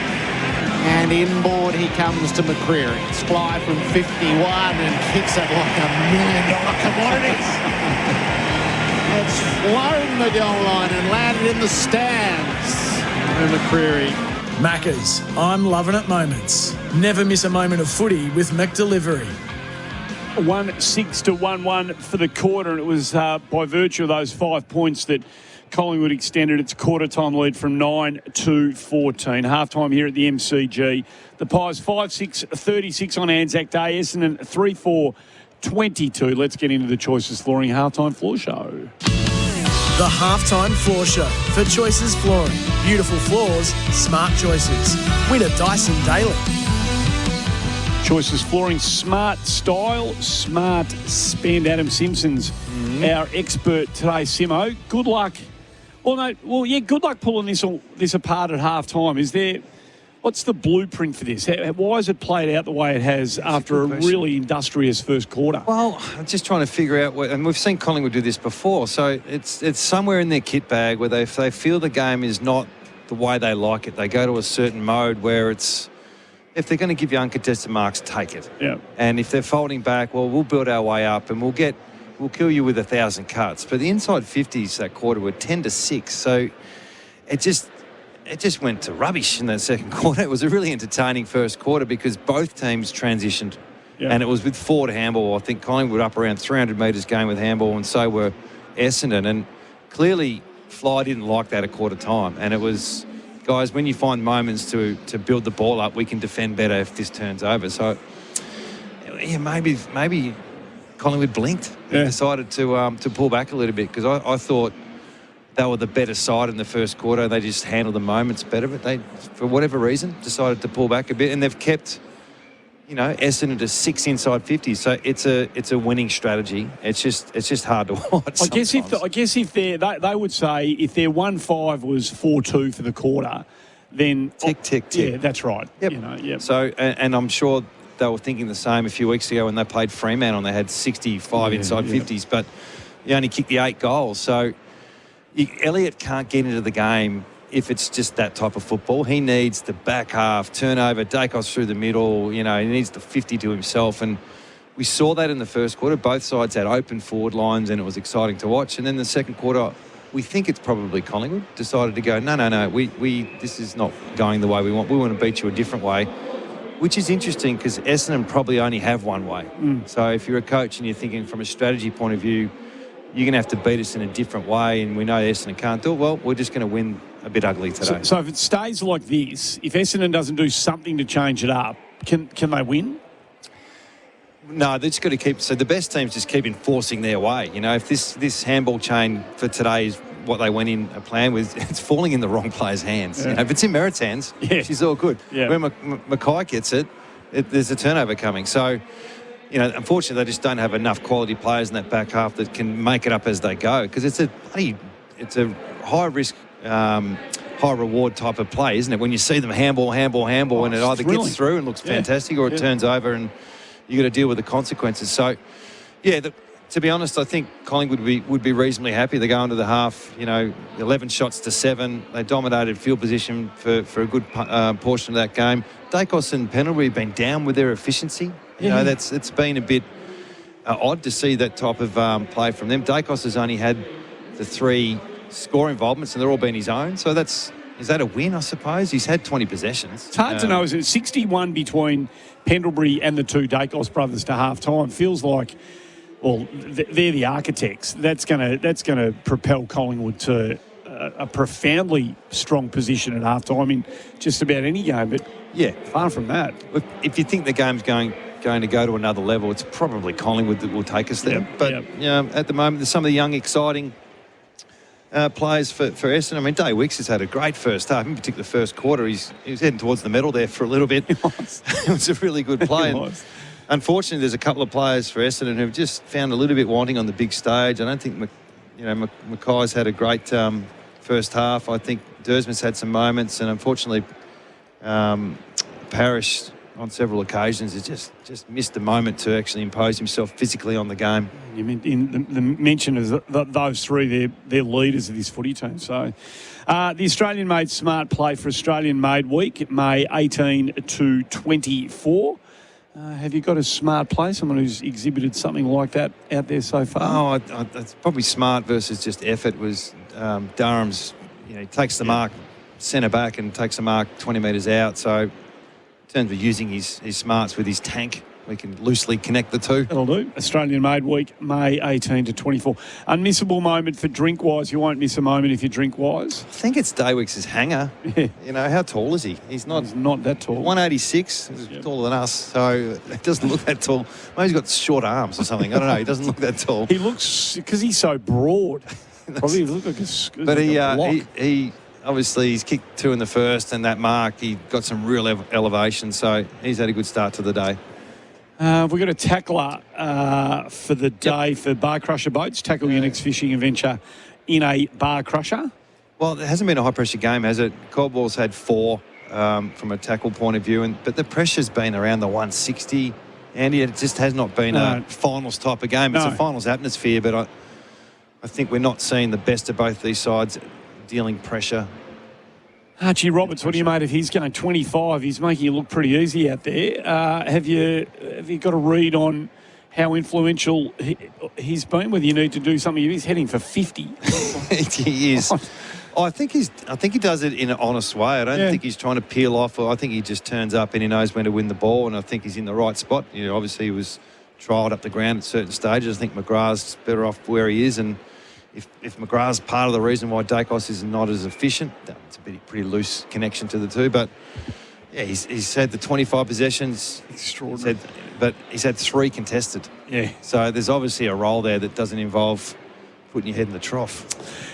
And inboard he comes to McCreary. It's fly from 51 and kicks it like $1 million commodities. It's flown the goal line and landed in the stands. And McCreary. Maccas, I'm loving it moments. Never miss a moment of footy with McDelivery. 1-6 to 1-1 for the quarter, and it was by virtue of those 5 points that Collingwood extended its quarter-time lead from 9 to 14. Half-time here at the MCG. The Pies 5-6-36 on Anzac Day. Essendon 3-4-22. Let's get into the Choices Flooring Half-Time Floor Show. The Halftime Floor Show for Choices Flooring. Beautiful floors, smart choices. Win a Dyson Daily. Choices Flooring, smart style, smart spend. Adam Simpson's our expert today, Simo. Good luck. Good luck pulling this apart at half time. What's the blueprint for this? Why has it played out the way it has after a really industrious first quarter? Well, I'm just trying to figure out and we've seen Collingwood do this before, so it's somewhere in their kit bag where they feel the game is not the way they like it. They go to a certain mode where it's, if they're going to give you uncontested marks, take it. Yeah. And if they're folding back, well, we'll build our way up and we'll kill you with 1,000 cuts. But the inside 50s that quarter were 10-6, so it just went to rubbish in that second quarter. It was a really entertaining first quarter because both teams transitioned. Yeah. And it was with forward handball. I think Collingwood up around 300 metres game with handball, and so were Essendon. And clearly, Fly didn't like that at quarter time. And it was guys, when you find moments to build the ball up, we can defend better if this turns over. So, yeah, maybe Collingwood blinked and decided to pull back a little bit, because I thought they were the better side in the first quarter. They just handled the moments better, but they, for whatever reason, decided to pull back a bit, and they've kept, Essendon to 6 inside 50s. So it's a winning strategy. It's just hard to watch. I guess if they would say if their 1-5 was 4-2 for the quarter, then tick. Yeah, that's right. Yep. So and I'm sure they were thinking the same a few weeks ago when they played Fremantle and they had 65 inside 50s, but you only kicked the 8 goals. So Elliott can't get into the game if it's just that type of football. He needs the back half, turnover, Dacos through the middle. He needs the 50 to himself. And we saw that in the first quarter. Both sides had open forward lines and it was exciting to watch. And then the second quarter, we think it's probably Collingwood decided to go, no, we this is not going the way we want. We want to beat you a different way, which is interesting because Essendon probably only have one way. So if you're a coach and you're thinking from a strategy point of view, you're going to have to beat us in a different way, and we know Essendon can't do it. Well, we're just going to win a bit ugly today. So if it stays like this, if Essendon doesn't do something to change it up, can they win? No, they've just got to keep... So the best teams just keep enforcing their way. If this handball chain for today is what they went in a plan with, it's falling in the wrong player's hands. Yeah. If it's in Merritt's hands, she's all good. Yeah. When Mackay gets it, there's a turnover coming. So... unfortunately, they just don't have enough quality players in that back half that can make it up as they go, because it's a high risk, high reward type of play, isn't it? When you see them handball, and it either gets through and looks fantastic, or it turns over and you got to deal with the consequences. So, to be honest, I think Collingwood would be reasonably happy. They go into the half, 11 shots to 7. They dominated field position for a good portion of that game. Dacos and Pendlebury have been down with their efficiency. It's been a bit odd to see that type of play from them. Dacos has only had the 3 score involvements, and they're all been his own. So is that a win, I suppose? He's had 20 possessions. It's hard to know. Is it 61 between Pendlebury and the 2 Dacos brothers to half-time? Feels like, well, they're the architects. That's going to propel Collingwood to a profoundly strong position at half-time in just about any game. But, far from that. If you think the game's going to go to another level, it's probably Collingwood that will take us there. At the moment, there's some of the young, exciting players for Essendon. I mean, Day Wicks has had a great first half, in particular the first quarter. He was heading towards the medal there for a little bit. It was a really good play. Unfortunately, there's a couple of players for Essendon who've just found a little bit wanting on the big stage. I don't think Mackay's had a great first half. I think Dersman's had some moments, and unfortunately, Parrish on several occasions has just missed the moment to actually impose himself physically on the game. You mean in the mention of those 3, they're leaders of this footy team. So the Australian-made smart play for Australian-made week, May 18 to 24. Have you got a smart play, someone who's exhibited something like that out there so far? It's probably smart versus just effort. Was Durham's, he takes the mark centre back and takes the mark 20 metres out. So in terms of using his smarts with his tank, we can loosely connect the two. That'll do. Australian-made week, May 18 to 24. Unmissable moment for Drinkwise. You won't miss a moment if you Drinkwise. I think it's Daywicks' hanger. Yeah. How tall is he? He's not that tall. 186. He's taller than us, so it doesn't look that tall. Maybe he's got short arms or something. I don't know. He doesn't look that tall. He looks, because he's so broad, probably look like a But block. he obviously, he's kicked 2 in the first, and that mark, he got some real elevation, so he's had a good start to the day. We've got a tackler for the day for Bar Crusher Boats. Tackle your next fishing adventure in a Bar Crusher. Well, it hasn't been a high-pressure game, has it? Coldwell's had 4 from a tackle point of view, but the pressure's been around the 160. Andy, it just has not been a finals type of game. It's a finals atmosphere, but I think we're not seeing the best of both these sides dealing pressure. Archie Roberts, what do you made of his game? 25. He's making it look pretty easy out there. Have you got a read on how influential he's been? Whether you need to do something? He's heading for 50. He is. I think he does it in an honest way. I don't think he's trying to peel off. I think he just turns up and he knows when to win the ball, and I think he's in the right spot. Obviously he was trialled up the ground at certain stages. I think McGrath's better off where he is, and if McGrath's part of the reason why Dacos is not as efficient, it's a pretty loose connection to the two. But yeah, he's had the 25 possessions. Extraordinary. But he's had 3 contested. Yeah. So there's obviously a role there that doesn't involve putting your head in the trough.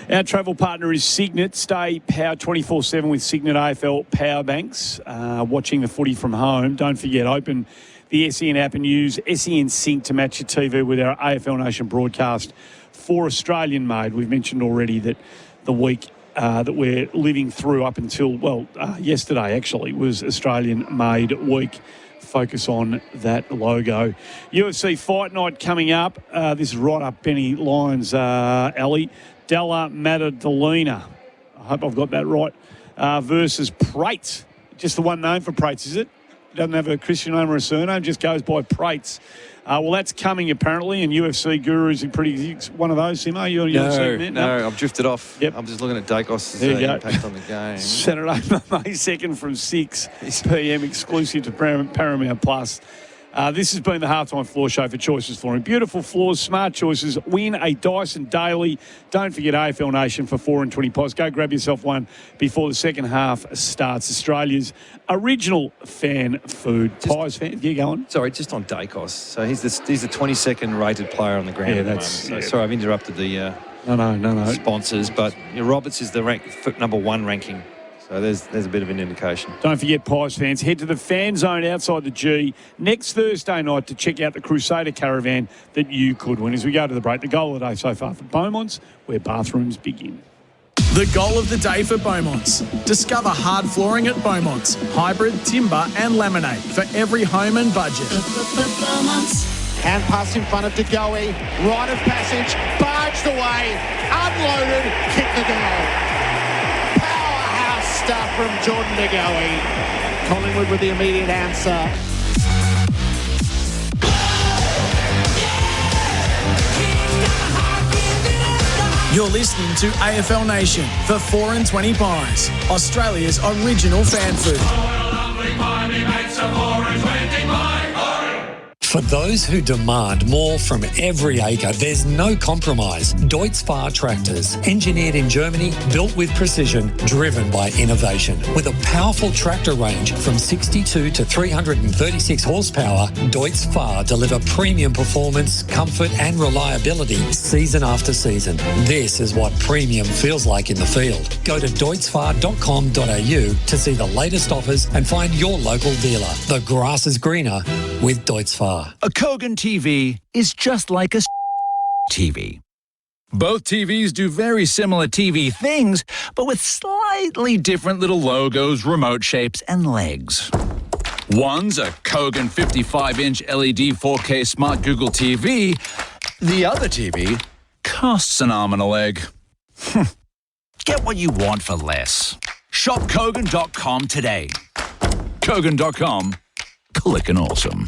Our travel partner is Signet. Stay powered 24/7 with Signet AFL power banks. Watching the footy from home. Don't forget, open the SEN app and use SEN Sync to match your TV with our AFL Nation broadcast for Australian made. We've mentioned already that the week that we're living through up until, yesterday actually was Australian made week. Focus on that logo. UFC Fight Night coming up. This is right up Benny Lyons' alley. Della Maddalena, I hope I've got that right, versus Prates. Just the one name for Prates, is it? Doesn't have a Christian name or a surname, just goes by Prates. Well, that's coming apparently, and UFC Guru's one of those, Simo? You're UFC man? No, I've drifted off. Yep. I'm just looking at Dacos' impact on the game. Saturday, May 2nd from 6 p.m. exclusive to Paramount Plus. This has been the Halftime Floor Show for Choices Flooring. Beautiful floors, smart choices. Win a Dyson Daily. Don't forget AFL Nation for 4 and 20 pots. Go grab yourself one before the second half starts. Australia's original fan food. Pies fan. Yeah, go on. Sorry, just on Dacos. So he's the 22nd rated player on the ground. Yeah, at the that's. moment. So sorry, I've interrupted the no sponsors, but Roberts is the number 1 ranking. So there's a bit of an indication. Don't forget, Pies fans, head to the fan zone outside the G next Thursday night to check out the Crusader Caravan that you could win. As we go to the break, the goal of the day so far for Beaumont's, where bathrooms begin. The goal of the day for Beaumont's. Discover hard flooring at Beaumont's. Hybrid, timber and laminate for every home and budget. Hand pass in front of De Goey. Rite of passage. Barged away. Unloaded. Kick the goal. Stuff from Jordan De Goey. Collingwood with the immediate answer. You're listening to AFL Nation for 4 and 20 Pies, Australia's original fan food. For those who demand more from every acre, there's no compromise. Deutz Fahr tractors, engineered in Germany, built with precision, driven by innovation. With a powerful tractor range from 62 to 336 horsepower, Deutz Fahr deliver premium performance, comfort and reliability season after season. This is what premium feels like in the field. Go to deutzfahr.com.au to see the latest offers and find your local dealer. The grass is greener with Deutz Fahr. A Kogan TV is just like a TV. Both TVs do very similar TV things, but with slightly different little logos, remote shapes, and legs. One's a Kogan 55-inch LED 4K Smart Google TV. The other TV costs an arm and a leg. Get what you want for less. Shop Kogan.com today. Kogan.com. Clickin' awesome.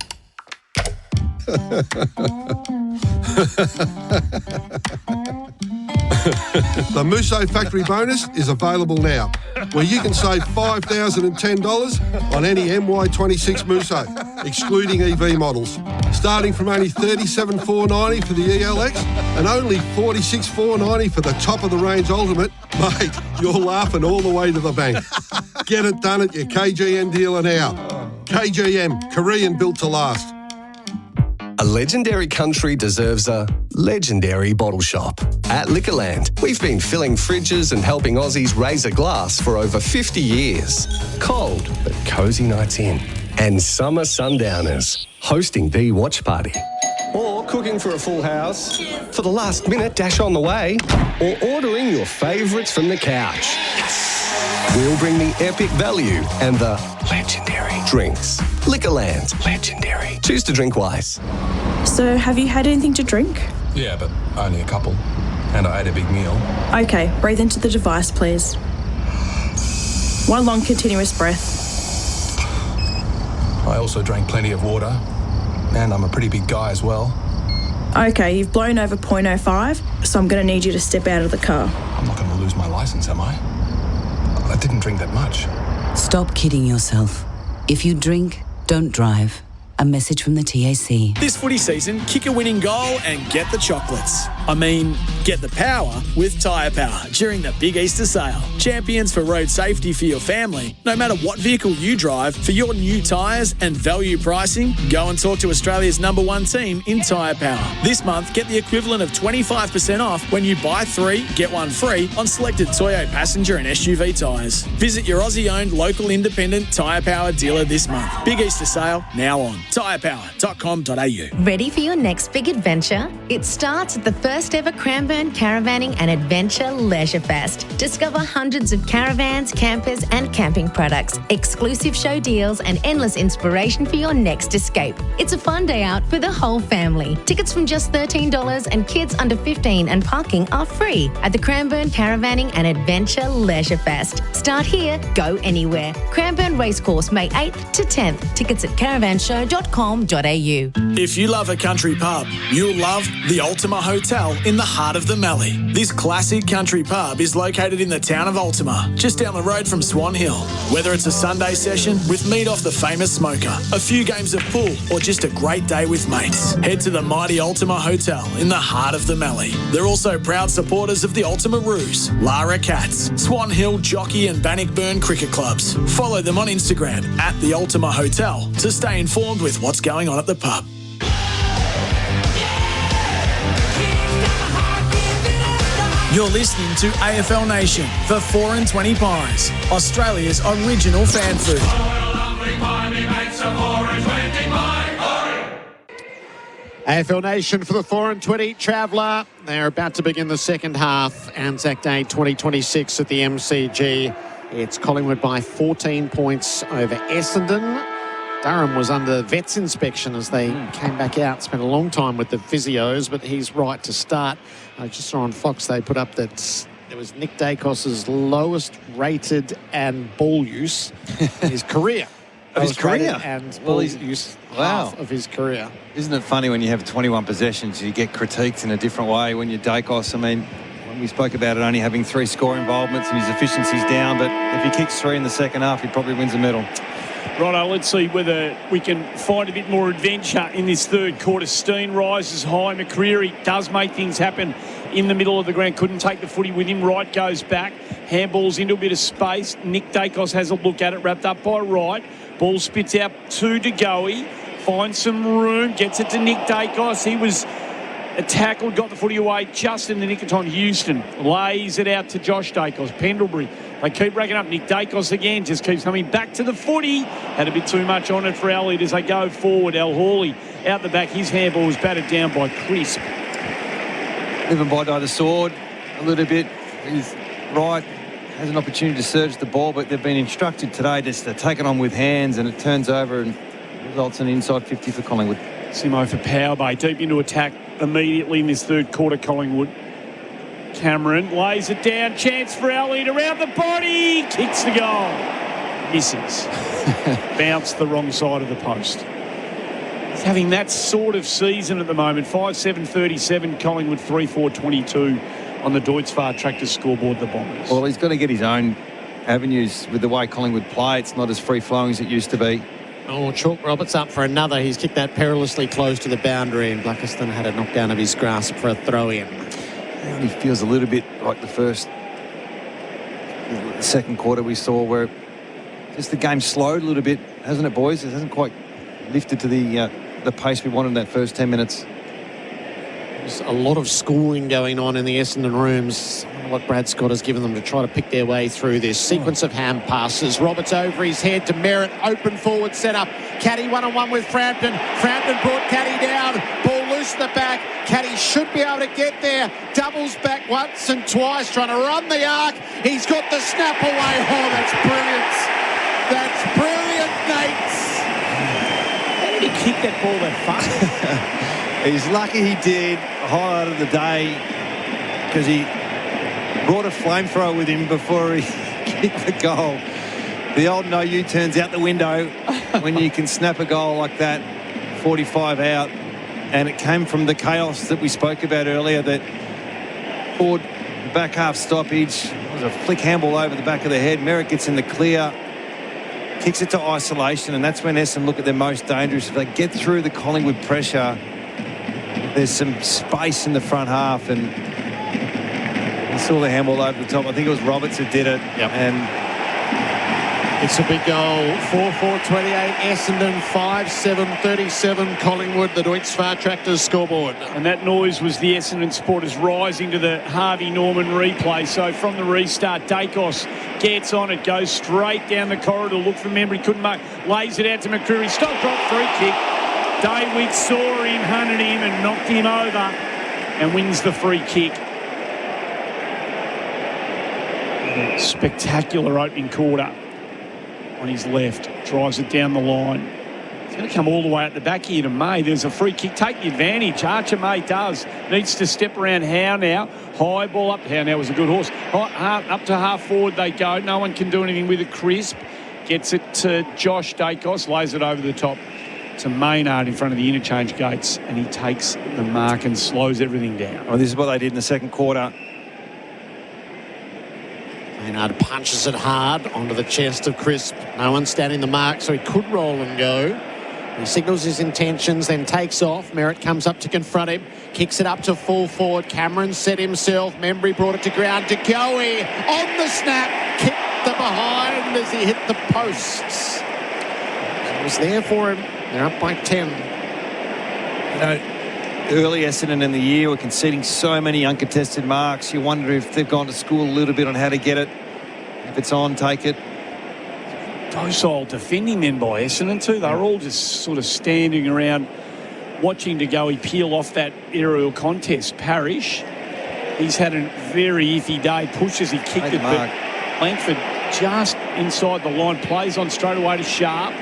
The Musso Factory Bonus is available now, where you can save $5,010 on any MY26 Musso, excluding EV models, starting from only $37,490 for the ELX and only $46,490 for the top-of-the-range Ultimate. Mate, you're laughing all the way to the bank. Get it done at your KGM dealer now. KGM, Korean built to last. A legendary country deserves a legendary bottle shop. At Liquorland, we've been filling fridges and helping Aussies raise a glass for over 50 years. Cold, but cosy nights in. And summer sundowners, hosting the watch party. Or cooking for a full house, for the last minute dash on the way, or ordering your favourites from the couch. Yes! We'll bring the epic value and the legendary drinks. Liquorland, legendary. Choose to drink wise. So, have you had anything to drink? Yeah, but only a couple. And I ate a big meal. Okay, breathe into the device, please. One long continuous breath. I also drank plenty of water. And I'm a pretty big guy as well. Okay, you've blown over 0.05, so I'm going to need you to step out of the car. I'm not going to lose my license, am I? I didn't drink that much. Stop kidding yourself. If you drink, don't drive. A message from the TAC. This footy season, kick a winning goal and get the chocolates. I mean, get the power with Tyre Power during the Big Easter sale. Champions for road safety for your family. No matter what vehicle you drive, for your new tyres and value pricing, go and talk to Australia's #1 team in Tyre Power. This month, get the equivalent of 25% off when you buy 3, get 1 free on selected Toyota passenger and SUV tyres. Visit your Aussie-owned local independent Tyre Power dealer this month. Big Easter sale now on tyrepower.com.au. Ready for your next big adventure? It starts at the first ever Cranbourne Caravanning and Adventure Leisure Fest. Discover hundreds of caravans, campers and camping products, exclusive show deals and endless inspiration for your next escape. It's a fun day out for the whole family. Tickets from just $13 and kids under 15 and parking are free at the Cranbourne Caravanning and Adventure Leisure Fest. Start here, go anywhere. Cranbourne Racecourse, May 8th to 10th. Tickets at caravanshow.com.au. If you love a country pub, you'll love the Ultima Hotel in the heart of the Mallee. This classic country pub is located in the town of Ultima, just down the road from Swan Hill. Whether it's a Sunday session with meat off the famous smoker, a few games of pool, or just a great day with mates, head to the mighty Ultima Hotel in the heart of the Mallee. They're also proud supporters of the Ultima Roos, Lara Cats, Swan Hill Jockey and Bannockburn cricket clubs. Follow them on Instagram at the Ultima Hotel to stay informed with what's going on at the pub. You're listening to AFL Nation for 4 and 20 Pies, Australia's original fan food. AFL Nation for the 4 and 20 Traveller. They're about to begin the second half. Anzac Day 2026 at the MCG. It's Collingwood by 14 points over Essendon. Durham was under vet's inspection as they came back out. Spent a long time with the physios, but he's right to start. I just saw on Fox they put up that it was Nick Dacos's lowest rated and ball use in his career. Of his career? And ball use half of his career. Isn't it funny when you have 21 possessions, you get critiqued in a different way when you're Dacos? I mean, when we spoke about it only having 3 score involvements and his efficiency's down, but if he kicks 3 in the second half, he probably wins a medal. Righto, let's see whether we can find a bit more adventure in this third quarter. Steen rises high. McCreary does make things happen in the middle of the ground. Couldn't take the footy with him. Wright goes back. Handballs into a bit of space. Nick Dacos has a look at it, wrapped up by Wright. Ball spits out to Goey. Finds some room. Gets it to Nick Dacos. He was tackled, got the footy away just in the nick of time. Houston lays it out to Josh Dacos. Pendlebury. They keep racking up. Nick Dacos again just keeps coming back to the footy. Had a bit too much on it for Elliott as they go forward. El Hawley out the back. His handball was battered down by Crisp. Living by the sword a little bit. He's right. Has an opportunity to surge the ball, but they've been instructed today just to take it on with hands, and it turns over and results in an inside 50 for Collingwood. Simo for Powerbay. Deep into attack immediately in this third quarter, Collingwood. Cameron lays it down. Chance for Elliott around the body. Kicks the goal. Misses. Bounced the wrong side of the post. He's having that sort of season at the moment. 5-7-37, Collingwood 3-4-22 on the Deutz-Fahr Tractor scoreboard, the Bombers. Well, he's got to get his own avenues with the way Collingwood play. It's not as free-flowing as it used to be. Oh, Chalk Roberts up for another. He's kicked that perilously close to the boundary, and Blackiston had a knockdown of his grasp for a throw-in. And he feels a little bit like the second quarter we saw, where just the game slowed a little bit, hasn't it, boys? It hasn't quite lifted to the pace we wanted in that first 10 minutes. There's a lot of schooling going on in the Essendon rooms. I wonder what Brad Scott has given them to try to pick their way through this sequence of hand passes. Roberts over his head to Merritt. Open forward setup. Caddy one-on-one with Frampton. Frampton brought Caddy down. Ball loose at the back. Caddy should be able to get there. Doubles back once and twice, trying to run the arc. He's got the snap away. Oh, that's brilliant. That's brilliant, Nate. How did he kick that ball that far? He's lucky he did. Highlight of the day, because he brought a flamethrower with him before he kicked the goal. The old no U-turns out the window when you can snap a goal like that, 45 out. And it came from the chaos that we spoke about earlier, that forward back half stoppage. It was a flick handball over the back of the head. Merritt gets in the clear, kicks it to isolation, and that's when Essendon look at their most dangerous. If they get through the Collingwood pressure, there's some space in the front half, and you saw the handball over the top. I think it was Roberts that did it. Yep. And it's a big goal. 4-4-28, Essendon 5-7-37, Collingwood, the Deutz Far Tractors scoreboard. And that noise was the Essendon supporters rising to the Harvey Norman replay. So from the restart, Dacos gets on it, goes straight down the corridor, look for Membry, couldn't mark, lays it out to McCreary, stop, drop, free kick. Daywit saw him, hunted him and knocked him over and wins the free kick. Spectacular opening quarter on his left, drives it down the line. It's going to come all the way at the back here to May. There's a free kick. Take the advantage. Archer May does. Needs to step around Howe now. High ball up. Howe now was a good horse. Up to half forward they go. No one can do anything with it. Crisp gets it to Josh Dacos. Lays it over the top to Maynard in front of the interchange gates. And he takes the mark and slows everything down. well, this is what they did in the second quarter. Maynard punches it hard onto the chest of Crisp. No one standing the mark, so he could roll and go. He signals his intentions, then takes off. Merritt comes up to confront him, kicks it up to full forward. Cameron set himself. Membry brought it to ground. De Goey on the snap, kicked the behind as he hit the posts. It was there for him. They're up by 10. You know, early Essendon in the year were conceding so many uncontested marks. You wonder if they've gone to school a little bit on how to get it. If it's on, take it. Docile defending then by Essendon too. They're all just sort of standing around watching De Goey peel off that aerial contest. Parrish, he's had a very iffy day. Pushes, he kicked it, but Langford just inside the line. Plays on straight away to Sharp.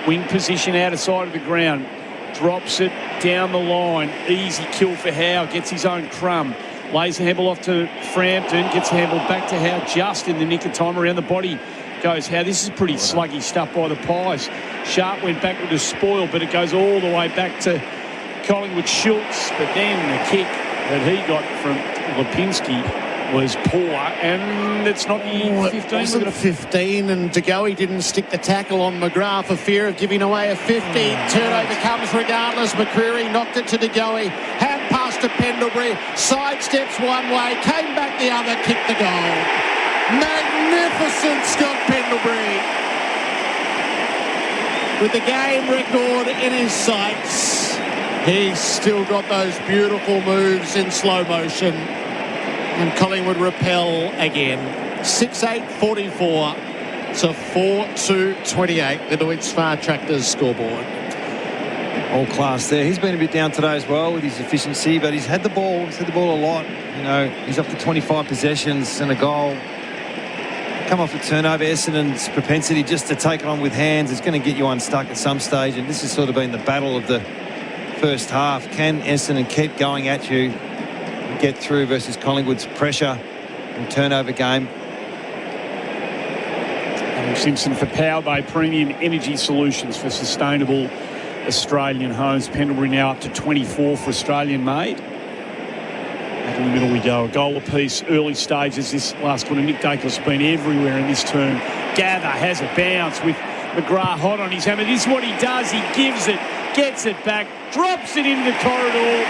Wing position out of side of the ground. Drops it down the line. Easy kill for Howe. Gets his own crumb. Lays the handball off to Frampton. Gets the handball back to Howe just in the nick of time. Around the body goes Howe. This is pretty sluggy stuff by the Pies. Sharp went back with a spoil, but it goes all the way back to Collingwood Schultz. But then the kick that he got from Lipinski was poor, and it's not the 15. It wasn't a 15, and De Goey didn't stick the tackle on McGrath for fear of giving away a 50. Turnover comes regardless. McCreary knocked it to De Goey. Hand pass to Pendlebury. Sidesteps one way, came back the other, kicked the goal. Magnificent Scott Pendlebury. With the game record in his sights, he's still got those beautiful moves in slow motion. And Collingwood repel again. 6-8-44 to 4-2-28. The Deutz Far Tractors scoreboard. All class there. He's been a bit down today as well with his efficiency, but he's had the ball. He's had the ball a lot. You know, he's up to 25 possessions and a goal. Come off a turnover. Essendon's propensity just to take it on with hands is going to get you unstuck at some stage, and this has sort of been the battle of the first half. Can Essendon keep going at you, get through versus Collingwood's pressure and turnover game? Adam Simpson for Powerbay Premium Energy Solutions for sustainable Australian homes. Pendlebury now up to 24 for Australian made. Back in the middle we go. A goal apiece, early stages this last quarter. Nick Dacos has been everywhere in this turn. Gather has a bounce with McGrath hot on his hammer. This is what he does. He gives it, gets it back, drops it into the corridor.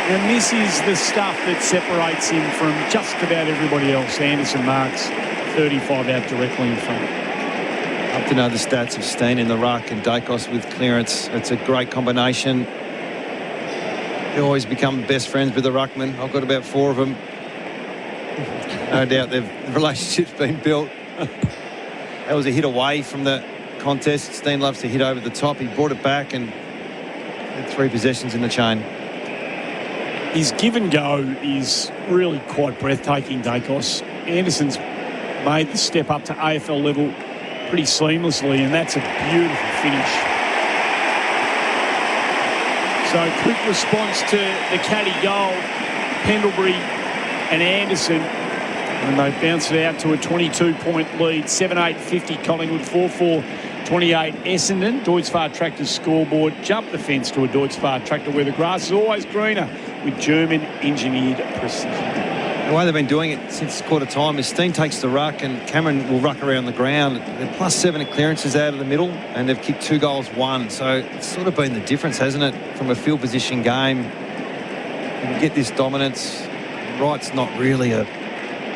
And this is the stuff that separates him from just about everybody else. Anderson marks 35 out directly in front. Up to know the stats of Steen in the ruck and Dacos with clearance. It's a great combination. They always become best friends with the ruckman. I've got about 4 of them. No doubt the relationship's been built. That was a hit away from the contest. Steen loves to hit over the top. He brought it back and had 3 possessions in the chain. His give and go is really quite breathtaking, Dacos. Anderson's made the step up to AFL level pretty seamlessly, and that's a beautiful finish. So quick response to the caddy goal, Pendlebury and Anderson, and they bounce it out to a 22-point lead. 7-8-50 Collingwood, 4-4-28 Essendon. Deutz Far Tractors scoreboard. Jump the fence to a Deutz Far Tractor where the grass is always greener with German engineered precision. The way they've been doing it since quarter time is Steen takes the ruck and Cameron will ruck around the ground. They're +7 at clearances out of the middle and they've kicked 2 goals, 1. So it's sort of been the difference, hasn't it, from a field position game. You can get this dominance. Wright's not really a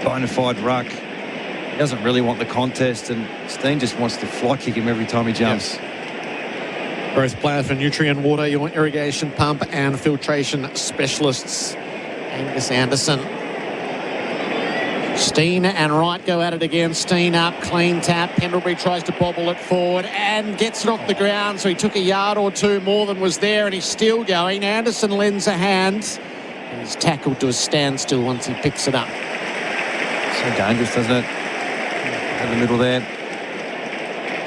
bona fide ruck. He doesn't really want the contest and Steen just wants to fly kick him every time he jumps. Yes. Both players for Nutrient Water, your irrigation pump and filtration specialists. Angus Anderson. Steen and Wright go at it again. Steen up, clean tap. Pendlebury tries to bobble it forward and gets it off the ground. So he took a yard or 2 more than was there and he's still going. Anderson lends a hand. And he's tackled to a standstill once he picks it up. So dangerous, doesn't it? In the middle there.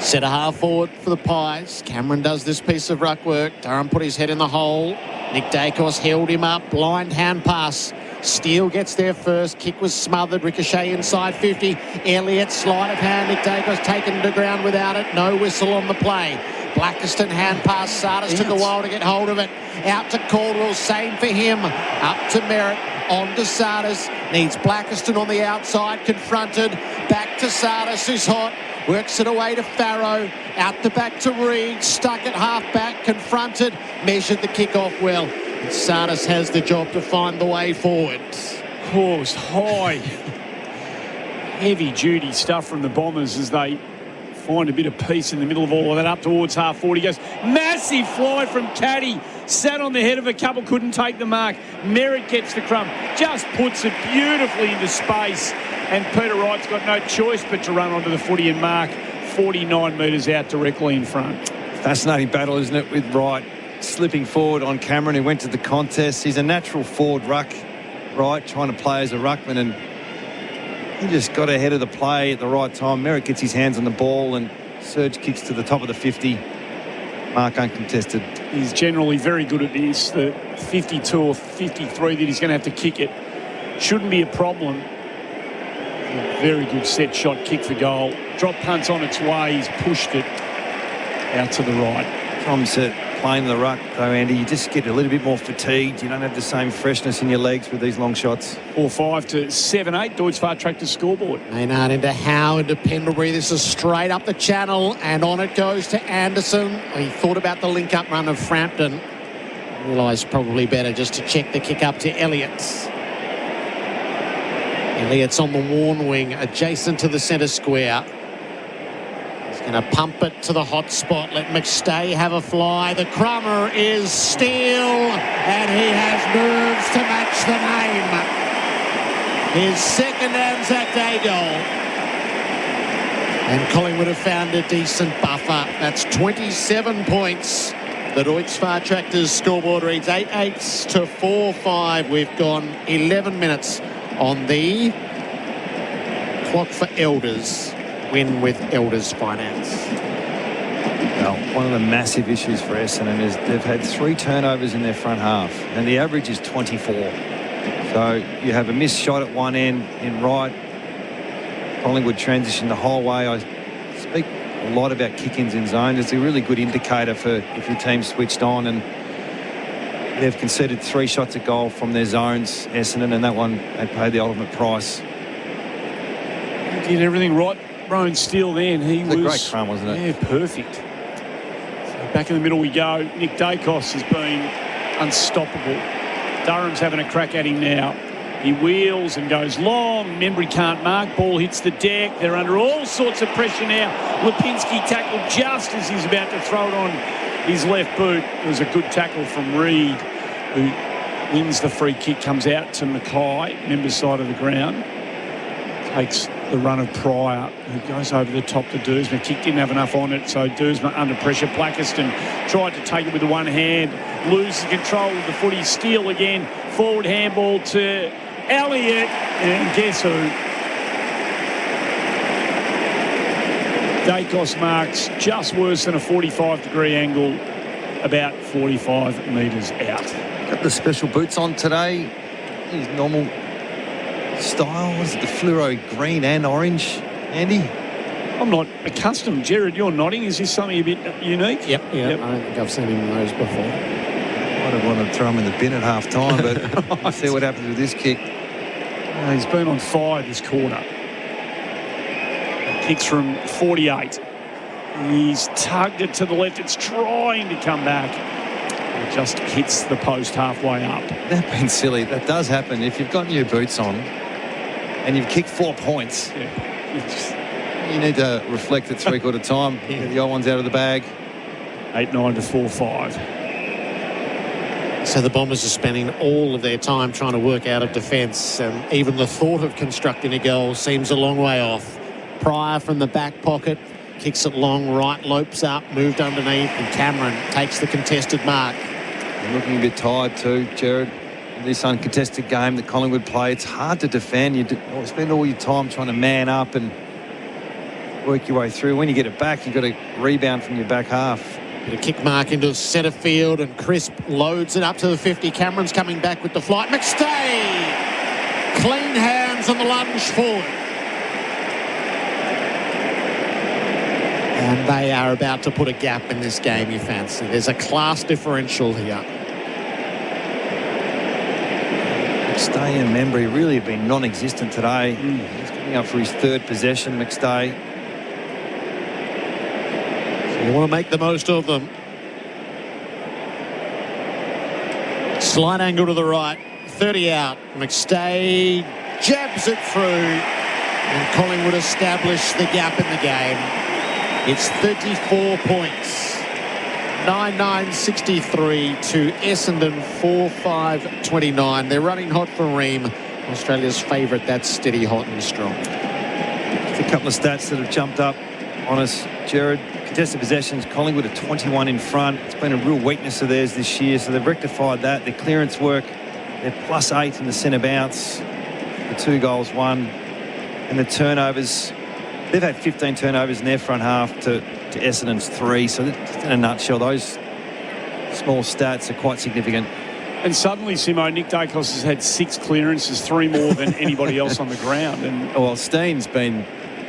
Set a half forward for the Pies. Cameron does this piece of ruck work. Durham put his head in the hole. Nick Dacos held him up. Blind hand pass. Steele gets there first. Kick was smothered. Ricochet inside 50. Elliott sleight of hand. Nick Dacos taken to ground without it. No whistle on the play. Blackiston hand pass. Sardis took a while to get hold of it. Out to Caldwell. Same for him. Up to Merritt. On to Sardis. Needs Blackiston on the outside. Confronted. Back to Sardis, who's hot. Works it away to Farrow. Out the back to Reed. Stuck at half back. Confronted. Measured the kick off well. And Sardis has the job to find the way forward. Oh, it was high. Heavy-duty stuff from the Bombers as they find a bit of peace in the middle of all of that. Up towards half 40 goes. Massive fly from Caddy. Sat on the head of a couple, couldn't take the mark. Merritt gets the crumb. Just puts it beautifully into space. And Peter Wright's got no choice but to run onto the footy and mark 49 metres out directly in front. Fascinating battle, isn't it, with Wright slipping forward on Cameron, who went to the contest. He's a natural forward ruck, Wright, trying to play as a ruckman, and he just got ahead of the play at the right time. Merritt gets his hands on the ball and Serge kicks to the top of the 50. Mark uncontested. He's generally very good at this. The 52 or 53 that he's going to have to kick it shouldn't be a problem. A very good set shot, kick for goal. Drop punt's on its way. He's pushed it out to the right. Tom's playing the ruck, though, Andy. You just get a little bit more fatigued. You don't have the same freshness in your legs with these long shots. 4-5 to 7-8. Deutz Far Tractor scoreboard. Maynard into Howe, into Pendlebury. This is straight up the channel, and on it goes to Anderson. He thought about the link-up run of Frampton. Realised probably better just to check the kick up to Elliott. Elliott's on the worn wing, adjacent to the centre square. He's going to pump it to the hot spot. Let McStay have a fly. The crummer is Steele, and he has nerves to match the name. His second Anzac Day goal. And Collingwood have found a decent buffer. That's 27 points. The Deutz Far Tractors scoreboard reads 8-8 to 4-5. We've gone 11 minutes on the clock for Elders. Win with Elders Finance. Well, one of the massive issues for Essendon is they've had 3 turnovers in their front half, and the average is 24. So you have a missed shot at one end in right. Collingwood transition the whole way. I speak a lot about kick-ins in zone. It's a really good indicator for if your team's switched on, and they've conceded 3 shots at goal from their zones, Essendon, and that one they paid the ultimate price. He did everything right. Rowan Steele then. He was a great crumb, wasn't it? Yeah, perfect. So back in the middle we go. Nick Dacos has been unstoppable. Durham's having a crack at him now. He wheels and goes long. Membry can't mark. Ball hits the deck. They're under all sorts of pressure now. Lipinski tackled just as he's about to throw it on his left boot. It was a good tackle from Reed, who wins the free kick, comes out to Mackay, Member's side of the ground. Takes the run of Pryor, who goes over the top to Dersma. Kick didn't have enough on it, so Dersma under pressure. Blackiston tried to take it with the one hand, loses control of the footy. Steele again, forward handball to Elliott, and guess who? Dacos marks just worse than a 45-degree angle, about 45 metres out. Got the special boots on today. His normal style. Was it the fluoro green and orange, Andy? I'm not accustomed. Jared, you're nodding. Is this something a bit unique? Yep. I don't think I've seen him in those before. Might have wanted to throw him in the bin at half time, but we'll see what happens with this kick. He's been on fire this quarter. Kicks from 48. He's tugged it to the left. It's trying to come back. It just hits the post halfway up. That's been silly. That does happen. If you've got new boots on and you've kicked 4 points, you need to reflect at three-quarter time. Get the old ones out of the bag. 8-9 to 4-5. So the Bombers are spending all of their time trying to work out of defence. Even the thought of constructing a goal seems a long way off. Pryor from the back pocket. Kicks it long right, lopes up, moved underneath, and Cameron takes the contested mark. You're looking a bit tired too, Jared. In this uncontested game that Collingwood play, it's hard to defend. You spend all your time trying to man up and work your way through. When you get it back, you've got to rebound from your back half. A kick mark into centre field, and Crisp loads it up to the 50. Cameron's coming back with the flight. McStay! Clean hands on the lunge forward. And they are about to put a gap in this game, you fancy. There's a class differential here. McStay and Membry really have been non-existent today. He's coming up for his third possession, McStay. So you want to make the most of them. Slight angle to the right. 30 out. McStay jabs it through. And Collingwood establish the gap in the game. It's 34 points. 9-9-63 to Essendon 4-5-29. They're running hot for Ream. Australia's favourite. That's steady, hot and strong. Just a couple of stats that have jumped up on us, Jared. Contested possessions, Collingwood are 21 in front. It's been a real weakness of theirs this year, so they've rectified that. Their clearance work, they're +8 in the centre bounce. The 2 goals won. And the turnovers, they've had 15 turnovers in their front half to Essendon's 3. So just in a nutshell, those small stats are quite significant. And suddenly, Simo, Nick Dacos has had 6 clearances, 3 more than anybody else on the ground. And well, Steen's been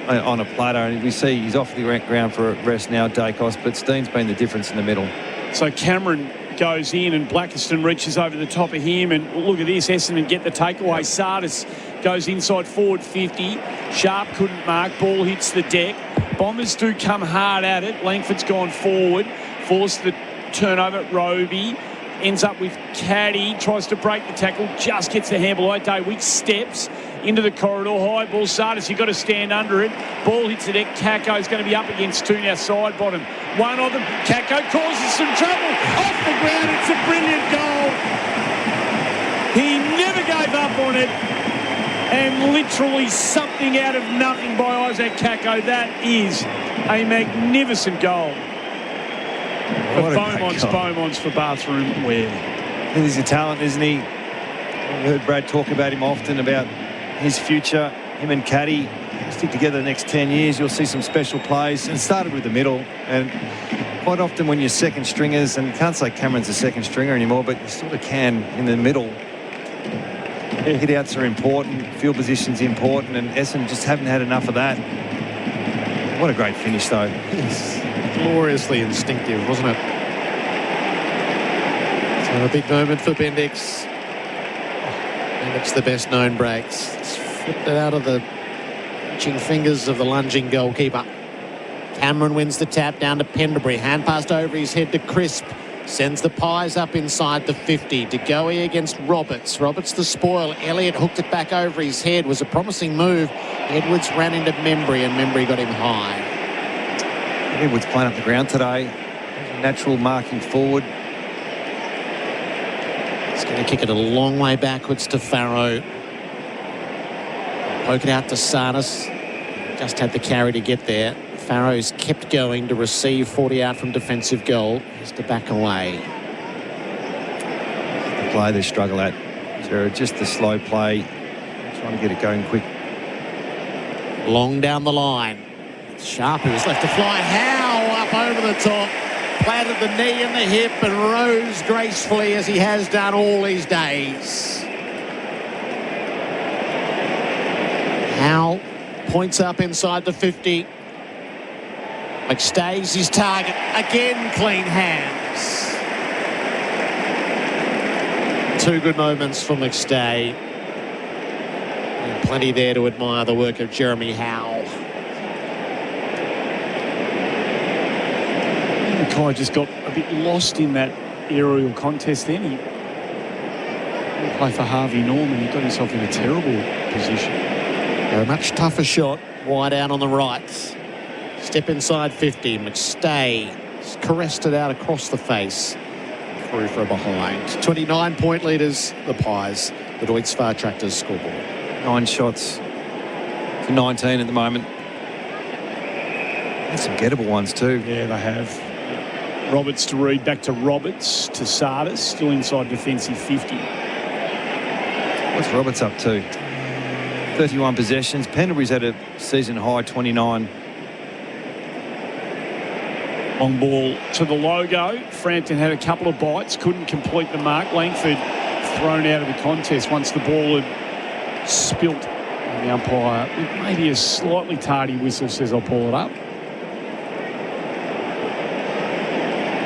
on a platter, and we see he's off the ground for a rest now, Dacos, but Steen's been the difference in the middle. So Cameron goes in and Blackiston reaches over the top of him, and look at this, Essendon get the takeaway. Sardis goes inside forward 50. Sharp couldn't mark, ball hits the deck. Bombers do come hard at it. Langford's gone forward, forced the turnover. Roby ends up with Caddy, tries to break the tackle, just gets the handball. Weeks steps into the corridor, high ball. Sardis, you've got to stand under it. Ball hits the deck. Kako's going to be up against 2 now, side bottom. One of them, Kako causes some trouble. Off the ground, it's a brilliant goal. He never gave up on it. And literally something out of nothing by Isaac Kako. That is a magnificent goal. But Beaumont's for bathroom wear. He's a talent, isn't he? I heard Brad talk about him often, about his future. Him and Caddy stick together the next 10 years. You'll see some special plays. And it started with the middle. And quite often when you're second stringers, and you can't say Cameron's a second stringer anymore, but you sort of can in the middle. Hit-outs are important. Field position's important. And Essendon just haven't had enough of that. What a great finish, though. It's gloriously instinctive, wasn't it? So a big moment for Bendix. Bendix, the best-known breaks. It's flipped it out of the reaching fingers of the lunging goalkeeper. Cameron wins the tap down to Pendlebury. Hand passed over his head to Crisp. Sends the Pies up inside the 50. De Goey against Roberts. Roberts the spoil. Elliott hooked it back over his head. Was a promising move. Edwards ran into Membry, and Membry got him high. Edwards playing up the ground today. Natural marking forward. He's going to kick it a long way backwards to Farrow. Poke it out to Sardis. Just had the carry to get there. Farrow's kept going to receive 40 out from defensive goal. Has to back away. The play they struggle at, Jared, just the slow play. Trying to get it going quick. Long down the line. Sharp, who was left to fly. Howe up over the top. Planted the knee and the hip and rose gracefully as he has done all these days. Howe points up inside the 50. McStay's his target. Again, clean hands. 2 good moments for McStay. And plenty there to admire the work of Jeremy Howe. Mackay just got a bit lost in that aerial contest then. He didn't play for Harvey Norman. He got himself in a terrible position. A much tougher shot, wide out on the right. Step inside 50. McStay caressed it out across the face. Through for a behind. 29-point leaders, the Pies. The Deutz Far Tractors scoreboard. 9 shots to 19 at the moment. And some gettable ones too. Yeah, they have. Roberts to Reid, back to Roberts to Sardis, still inside defensive 50. What's Roberts up to? 31 possessions. Pendlebury's had a season high 29. Long ball to the logo. Frampton had a couple of bites, couldn't complete the mark. Langford thrown out of the contest once the ball had spilt. And the umpire, with maybe a slightly tardy whistle, says I'll pull it up.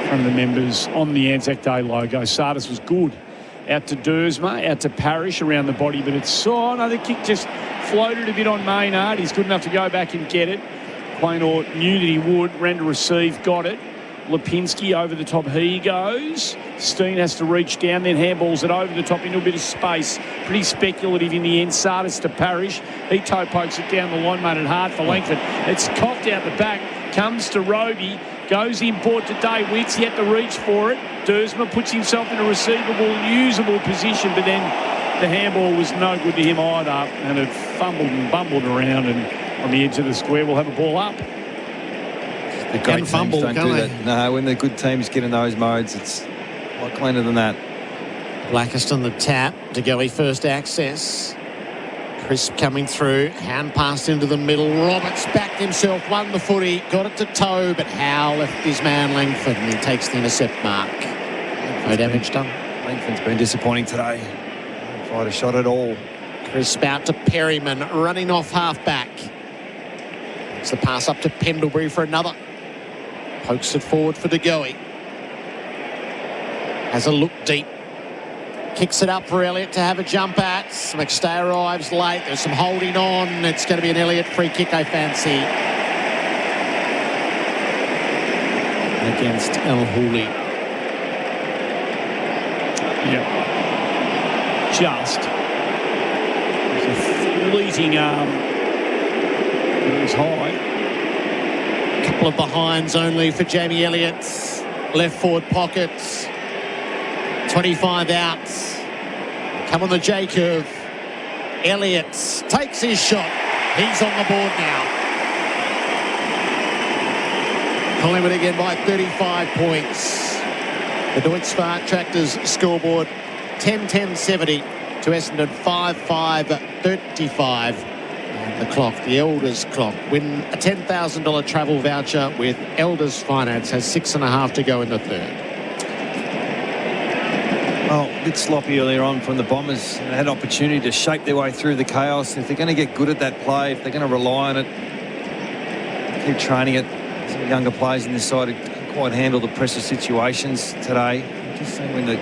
From the members on the Anzac Day logo. Sardis was good. Out to Dersma, out to Parrish around the body, but it's the kick just floated a bit on Maynard. He's good enough to go back and get it. Quaynor knew that he would, ran to receive, got it. Lipinski over the top, he goes. Steen has to reach down, then handballs it over the top into a bit of space. Pretty speculative in the end. Sardis to Parrish. He toe pokes it down the line, made it hard for Langford. It's coughed out the back, comes to Roby. Goes import to Day Wicks. He had to reach for it. Dersma puts himself in a receivable, usable position, but then the handball was no good to him either, and it fumbled and bumbled around, and on the edge of the square we'll have a ball up. The great teams don't do that. No, when the good teams get in those modes, it's a lot cleaner than that. Blackest on the tap. De Goey first access. Crisp coming through. Hand passed into the middle. Roberts backed himself, won the footy, got it to toe, but Howe left his man Langford, and he takes the intercept mark. No damage done. Langford's been disappointing today. Don't fight a shot at all. Crisp out to Perryman, running off half-back. It's the pass up to Pendlebury for another. Pokes it forward for De Goey. Has a look deep. Kicks it up for Elliott to have a jump at. McStay arrives late. There's some holding on. It's going to be an Elliott free kick, I fancy. Against El Houli. Yeah. Just. It was a fleeting arm. It was high. A couple of behinds only for Jamie Elliott. Left forward pockets. 25 out. Come on the J-curve. Elliott takes his shot. He's on the board now. Collingwood again by 35 points. The Deutz Far Tractors scoreboard 10-10-70 to Essendon 5-5-35. And the clock, the Elders clock. Win a $10,000 travel voucher with Elders Finance. Has 6.5 to go in the third. Well, a bit sloppy earlier on from the Bombers. They had opportunity to shape their way through the chaos. If they're going to get good at that play, if they're going to rely on it, keep training it. Some younger players in this side can't quite handle the pressure situations today. I'm just saying when the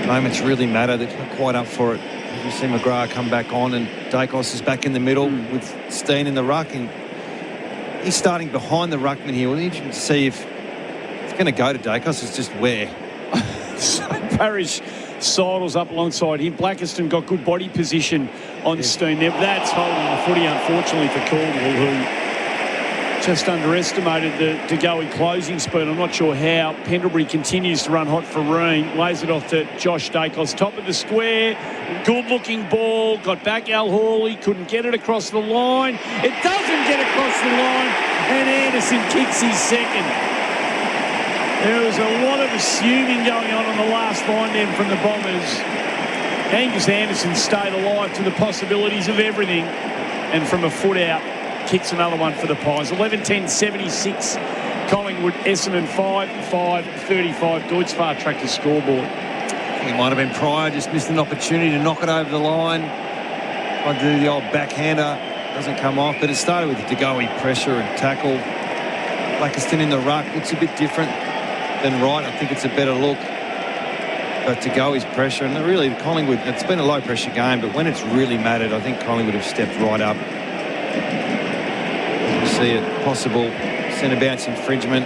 moments really matter, they're not quite up for it. You see McGrath come back on, and Dacos is back in the middle with Steen in the ruck, and he's starting behind the ruckman here. We'll need to see if it's going to go to Dacos. It's just where. Parrish sidles up alongside him. Blackiston got good body position on Steen there. That's holding the footy, unfortunately, for Caldwell, who just underestimated the De Goey closing speed. I'm not sure how. Pendlebury continues to run hot for Reen. Lays it off to Josh Dacos. Top of the square. Good-looking ball. Got back Al Hawley. Couldn't get it across the line. It doesn't get across the line. And Anderson kicks his second. There was a lot of assuming going on the last line then from the Bombers. Angus Anderson stayed alive to the possibilities of everything, and from a foot out kicks another one for the Pies. 11-10-76 Collingwood, Essendon 5-5-35 Deutz Far Tractors scoreboard. He might have been Pryor, just missed an opportunity to knock it over the line. Tried to do the old backhander, doesn't come off, but it started with the De Goey pressure and tackle. Blackiston in the ruck looks a bit different than Wright. I think it's a better look. But to go is pressure, and really Collingwood, it's been a low-pressure game, but when it's really mattered, I think Collingwood have stepped right up. You see it, possible centre bounce infringement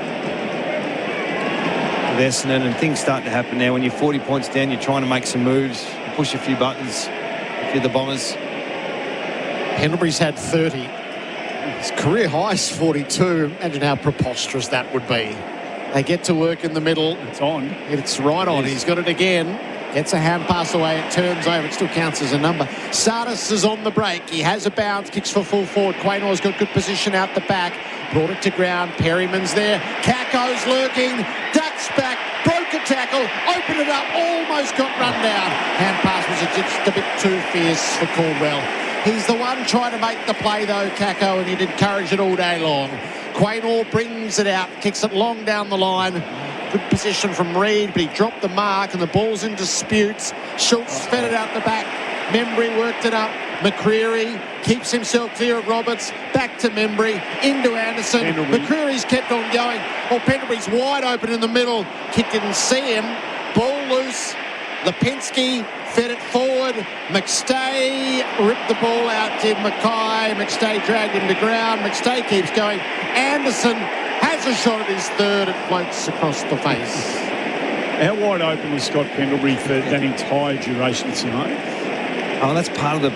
with Essendon, and things start to happen now. When you're 40 points down, you're trying to make some moves, push a few buttons if you're the Bombers. Pendlebury's had 30. His career high is 42. Imagine how preposterous that would be. They get to work in the middle. It's on. It's right on. He's got it again. Gets a hand pass away. It turns over. It still counts as a number. Sardis is on the break. He has a bounce. Kicks for full forward. Quaynor's got good position out the back. Brought it to ground. Perryman's there. Caco's lurking. Ducks back. Broke a tackle. Opened it up. Almost got run down. Hand pass was just a bit too fierce for Caldwell. He's the one trying to make the play, though, Caco, and he'd encourage it all day long. Quaynor brings it out, kicks it long down the line. Good position from Reid, but he dropped the mark and the ball's in disputes. Schultz fed it out the back. Membry worked it up. McCreery keeps himself clear of Roberts. Back to Membry, into Anderson. McCreery's kept on going. Well, Pendlebury's wide open in the middle. Kid didn't see him. Ball loose. Lipinski fed it forward. McStay ripped the ball out to Mackay. McStay dragged him to ground. McStay keeps going. Anderson has a shot at his third. It floats across the face. How wide open was Scott Pendlebury for that entire duration, Simone? Oh, that's part of the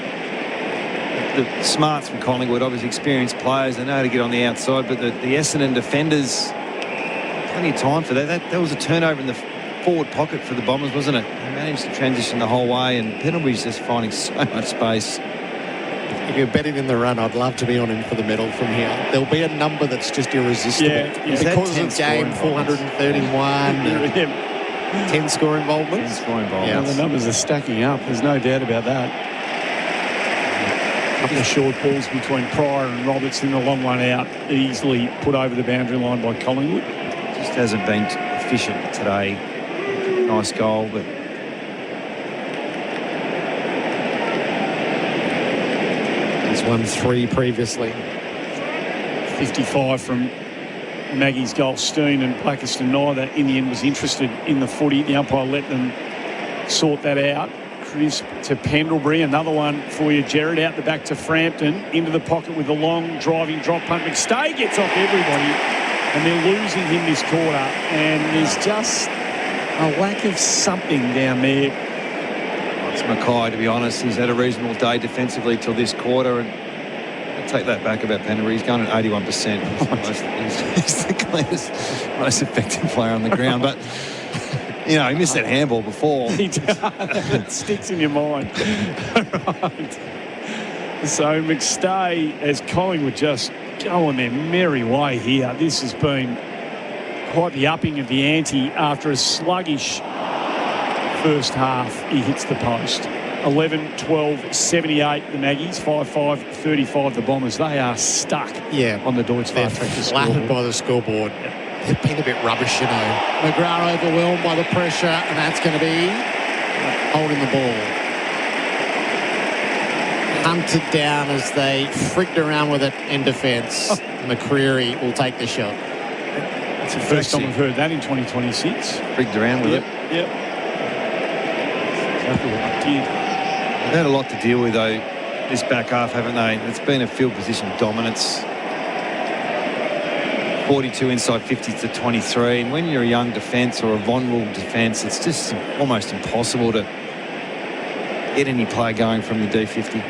smarts from Collingwood. Obviously experienced players. They know how to get on the outside, but the Essendon defenders, plenty of time for that. That was a turnover in the forward pocket for the Bombers, wasn't it? They managed to transition the whole way, and Pendlebury's just finding so much space. If you're betting in the run, I'd love to be on him for the medal from here. There'll be a number that's just irresistible. Yeah, because of game 431, 10 score involvements. 10 score involvements. Yeah, the numbers are stacking up. There's no doubt about that. A couple of short balls between Pryor and Roberts, then the long one out, easily put over the boundary line by Collingwood. Just hasn't been efficient today. Nice goal, but he's won 3 previously. 55 from Maggie's Goldstein, and Blackiston neither in the end was interested in the footy. The umpire let them sort that out. Crisp to Pendlebury, another one for you, Jared, out the back to Frampton, into the pocket with the long driving drop punt. McStay gets off everybody, and they're losing him this quarter, and there's just a lack of something down there. It's Mackay, to be honest. He's had a reasonable day defensively till this quarter, and I take that back about Pendlebury. He's going at 81%. He's the cleanest, most effective player on the ground, but you know, he missed that handball before. He does. It sticks in your mind. Right. So McStay, as Collingwood just go on their merry way here. This has been quite the upping of the ante after a sluggish first half. He hits the post. 11-12-78 the Maggies, 5-5-35 the Bombers. They are stuck on the Deutsche Fahrt-Tractor flattered by the scoreboard. They've been a bit rubbish, you know. McGrath overwhelmed by the pressure, and that's going to be holding the ball. Hunted down as they frigged around with it in defence. McCreery will take the shot. That's the first time we've heard that in 2026. Frigged around with it. Yep. Exactly what I did. They've had a lot to deal with, though, this back half, haven't they? It's been a field position dominance. 42 inside 50 to 23. And when you're a young defence or a vulnerable defence, it's just almost impossible to get any play going from your D50.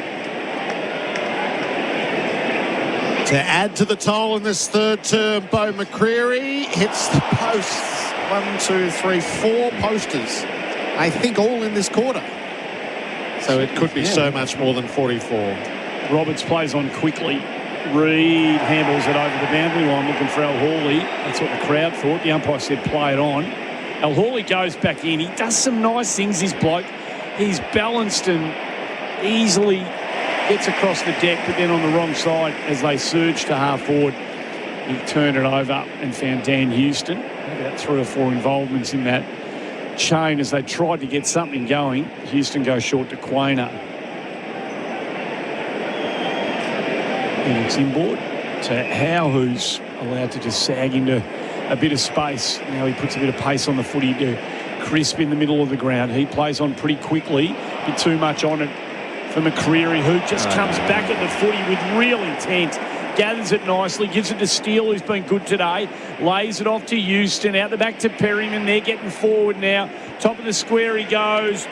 To add to the toll in this third term, Beau McCreery hits the posts. 1, 2, 3, 4 posters. I think all in this quarter. So it could be so much more than 44. Roberts plays on quickly. Reid handles it over the boundary line, looking for Al Hawley. That's what the crowd thought. The umpire said play it on. Al Hawley goes back in. He does some nice things, this bloke. He's balanced and easily gets across the deck, but then on the wrong side as they surge to half forward, he turned it over and found Dan Houston. About 3 or 4 involvements in that chain as they tried to get something going. Houston goes short to Quaynor. And it's inboard to Howe, who's allowed to just sag into a bit of space. Now he puts a bit of pace on the footy to crisp in the middle of the ground. He plays on pretty quickly. A bit too much on it for McCreary, who just comes back at the footy with real intent. Gathers it nicely, gives it to Steele, who's been good today. Lays it off to Houston, out the back to Perryman. They're getting forward now. Top of the square he goes.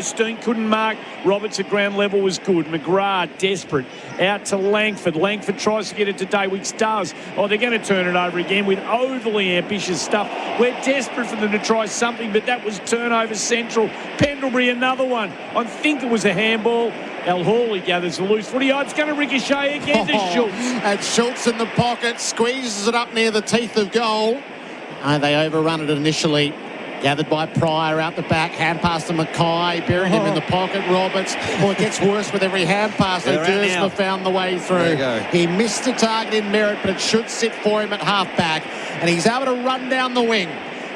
Steen couldn't mark. Roberts at ground level was good. McGrath desperate. Out to Langford. Langford tries to get it to Daywicks. Does. Oh, they're going to turn it over again with overly ambitious stuff. We're desperate for them to try something, but that was turnover central. Pendlebury, another one. I think it was a handball. El Hawley gathers the loose footy. Oh, it's going to ricochet again to Schultz. And Schultz in the pocket, squeezes it up near the teeth of goal. They overrun it initially. Gathered by Pryor out the back. Hand pass to Mackay. Buried him in the pocket. Roberts. Well, it gets worse with every hand pass. Duursma found the way through. He missed the target in merit, but it should sit for him at half back. And he's able to run down the wing.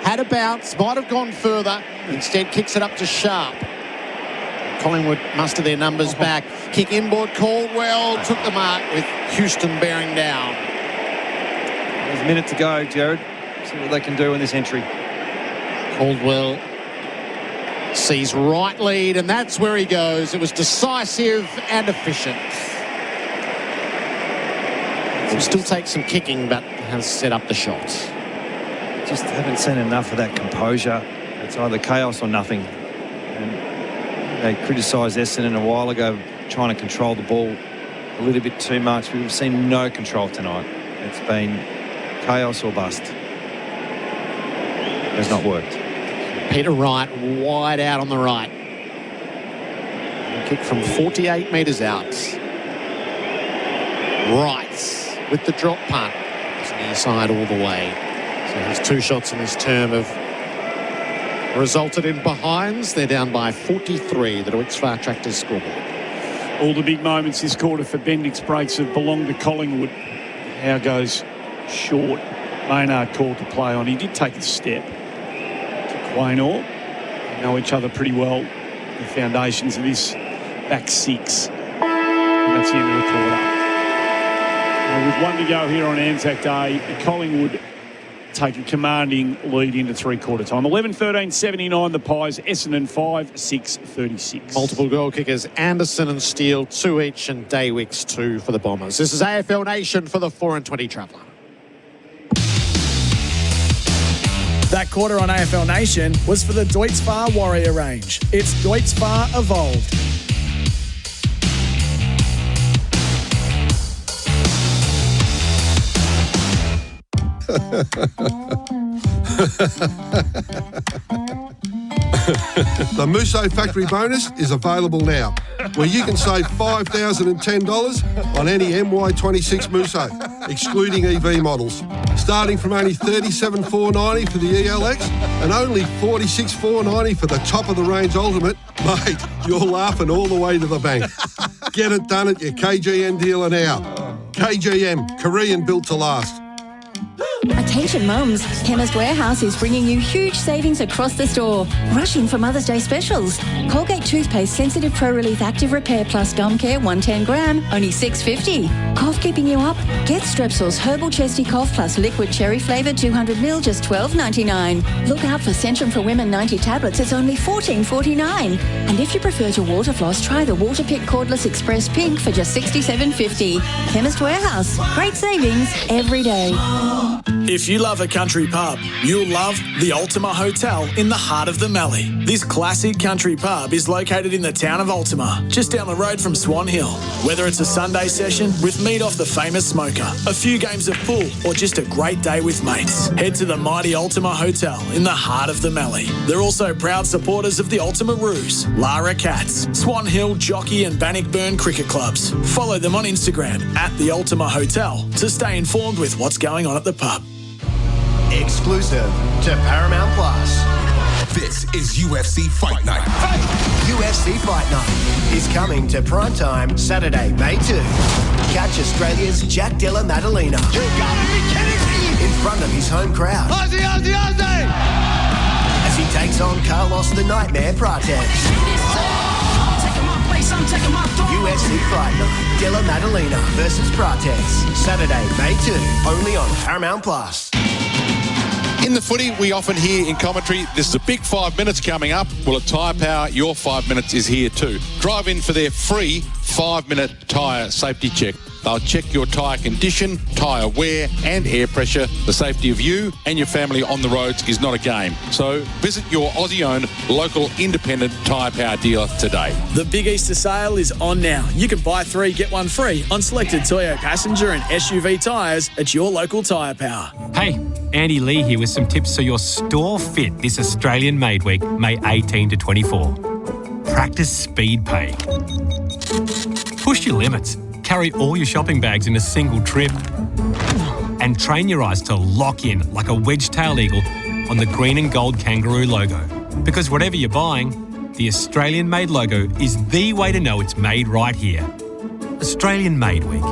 Had a bounce. Might have gone further. Instead, kicks it up to Sharp. Collingwood muster their numbers back. Kick inboard. Caldwell took the mark with Houston bearing down. There's a minute to go, Jared. See what they can do in this entry. Caldwell sees right lead, and that's where he goes. It was decisive and efficient. Will still take some kicking, but has set up the shots. Just haven't seen enough of that composure. It's either chaos or nothing. And they criticised Essendon a while ago, trying to control the ball a little bit too much. We've seen no control tonight. It's been chaos or bust. It has not worked. Peter Wright wide out on the right. Kick from 48 metres out. Wright with the drop punt. It's near side all the way. So his 2 shots in this term have resulted in behinds. They're down by 43. The Dwix Far Tractors scoreboard. All the big moments this quarter for Bendix breaks have belonged to Collingwood. How goes short. Maynard called to play on. He did take a step. Quaynor. They know each other pretty well. The foundations of this back 6. And that's the end of the quarter. With 1 to go here on Anzac Day, Collingwood take a commanding lead into 3/4 time. 11-13-79 the Pies. Essendon 5-6-36. Multiple goal kickers, Anderson and Steele, 2 each, and Daywicks 2 for the Bombers. This is AFL Nation for the 4 and 20 Traveller. That quarter on AFL Nation was for the Dwix Far Warrior range. It's Dwix Far Evolved. The Musso Factory Bonus is available now, where you can save $5,010 on any MY26 Musso, excluding EV models, starting from only $37,490 for the ELX and only $46,490 for the top-of-the-range Ultimate. Mate, you're laughing all the way to the bank. Get it done at your KGM dealer now. KGM, Korean built to last. Attention mums, Chemist Warehouse is bringing you huge savings across the store. Rushing for Mother's Day specials. Colgate Toothpaste Sensitive Pro Relief Active Repair Plus Gum Care 110 gram, only $6.50. Cough keeping you up? Get Strepsils Herbal Chesty Cough Plus Liquid Cherry Flavour 200ml, just $12.99. Look out for Centrum for Women 90 tablets, it's only $14.49. And if you prefer to water floss, try the Waterpik Cordless Express Pink for just $67.50. Chemist Warehouse, great savings every day. If you love a country pub, you'll love the Ultima Hotel in the heart of the Mallee. This classic country pub is located in the town of Ultima, just down the road from Swan Hill. Whether it's a Sunday session with meat off the famous smoker, a few games of pool, or just a great day with mates, head to the mighty Ultima Hotel in the heart of the Mallee. They're also proud supporters of the Ultima Roos, Lara Cats, Swan Hill, Jockey and Bannockburn cricket clubs. Follow them on Instagram at the Ultima Hotel to stay informed with what's going on at the pub. Exclusive to Paramount Plus. This is UFC Fight Night. UFC Fight Night is coming to primetime Saturday, May 2. Catch Australia's Jack Della Maddalena. You gotta be kidding me! In front of his home crowd. Aussie, Aussie, Aussie! As he takes on Carlos the Nightmare Prates. UFC Fight Night. Della Maddalena versus Prates. Saturday, May 2. Only on Paramount Plus. In the footy, we often hear in commentary, this is a big 5 minutes coming up. Well, at Tyre Power, your 5 minutes is here too. Drive in for their free 5-minute tyre safety check. They'll check your tyre condition, tyre wear and air pressure. The safety of you and your family on the roads is not a game. So visit your Aussie-owned local independent Tyre Power dealer today. The Big Easter sale is on now. You can buy 3, get 1 free on selected Toyota passenger and SUV tyres at your local Tyre Power. Hey, Andy Lee here with some tips so you're store fit this Australian Made Week, May 18 to 24. Practice speed pay. Push your limits. Carry all your shopping bags in a single trip. And train your eyes to lock in like a wedge-tailed eagle on the green and gold kangaroo logo. Because whatever you're buying, the Australian Made logo is the way to know it's made right here. Australian Made Week.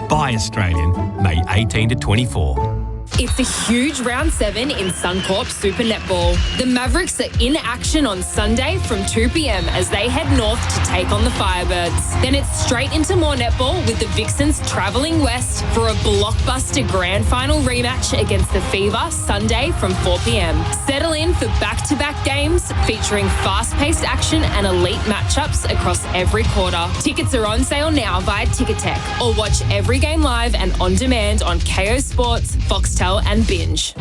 Buy Australian, May 18 to 24. It's a huge round 7 in Suncorp Super Netball. The Mavericks are in action on Sunday from 2 p.m. as they head north to take on the Firebirds. Then it's straight into more netball with the Vixens travelling west for a blockbuster grand final rematch against the Fever Sunday from 4 p.m. Settle in for back-to-back games featuring fast-paced action and elite matchups across every quarter. Tickets are on sale now via Ticketek or watch every game live and on demand on KO Sports, Foxtel and Binge.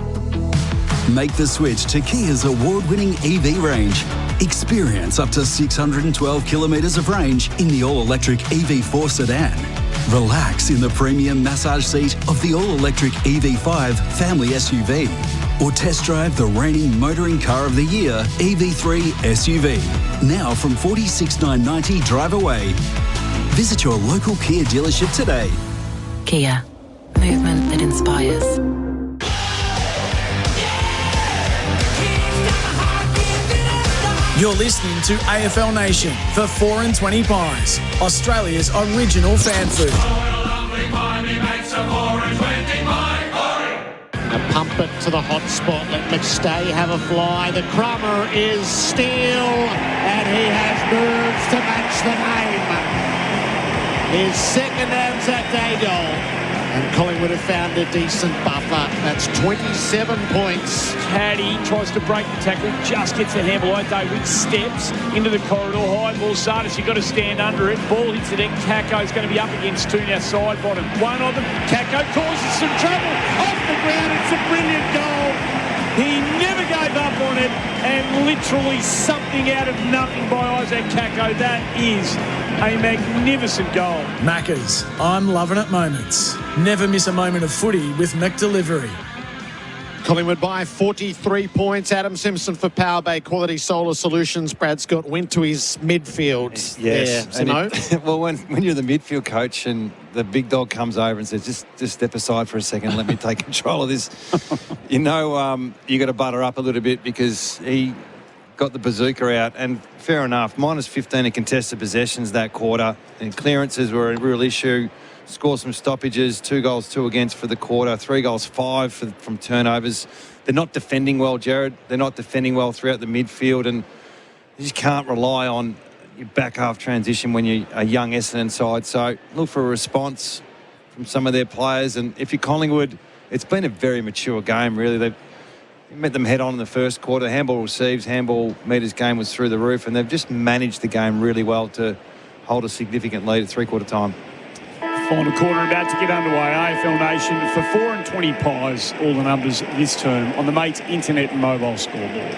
Make the switch to Kia's award-winning EV range. Experience up to 612 kilometres of range in the all-electric EV4 sedan. Relax in the premium massage seat of the all-electric EV5 family SUV. Or test drive the reigning Motoring Car of the Year EV3 SUV. Now from $46,990 drive away. Visit your local Kia dealership today. Kia. Movement that inspires. You're listening to AFL Nation for 4 and 20 Pies, Australia's original fan food. Now pump it to the hot spot. Let McStay have a fly. The crummer is Steele, and he has nerves to match the name. His second Anzac Day goal. And Collingwood have found a decent buffer. That's 27 points. Caddy tries to break the tackle, just gets the handball. David steps into the corridor. High ball, Sardis, you've got to stand under it. Ball hits the deck. Caco's going to be up against 2 now, side bottom. One of them. Caco causes some trouble. Off the ground, it's a brilliant goal. He never gave up on it, and literally something out of nothing by Isaac Caco. That is a magnificent goal. Maccas, I'm loving it moments. Never miss a moment of footy with McDelivery. Collingwood by 43 points. Adam Simpson for Power Bay Quality Solar Solutions. Brad Scott went to his midfield. Yes. Well, when you're the midfield coach and the big dog comes over and says, just step aside for a second, let me take control of this, you know you got to butter up a little bit because he got the bazooka out. And fair enough, minus 15 in contested possessions that quarter. And clearances were a real issue. Score some stoppages, 2 goals, 2 against for the quarter, 3 goals, 5 from turnovers. They're not defending well, Jared. They're not defending well throughout the midfield, and you just can't rely on your back half transition when you're a young Essendon side. So look for a response from some of their players. And if you're Collingwood, it's been a very mature game, really. They've met them head on in the first quarter. Handball receives, handball meters game was through the roof, and they've just managed the game really well to hold a significant lead at 3-quarter time. Final quarter about to get underway. AFL Nation for 4 and 20 Pies. All the numbers this term on the Mates Internet and Mobile scoreboard.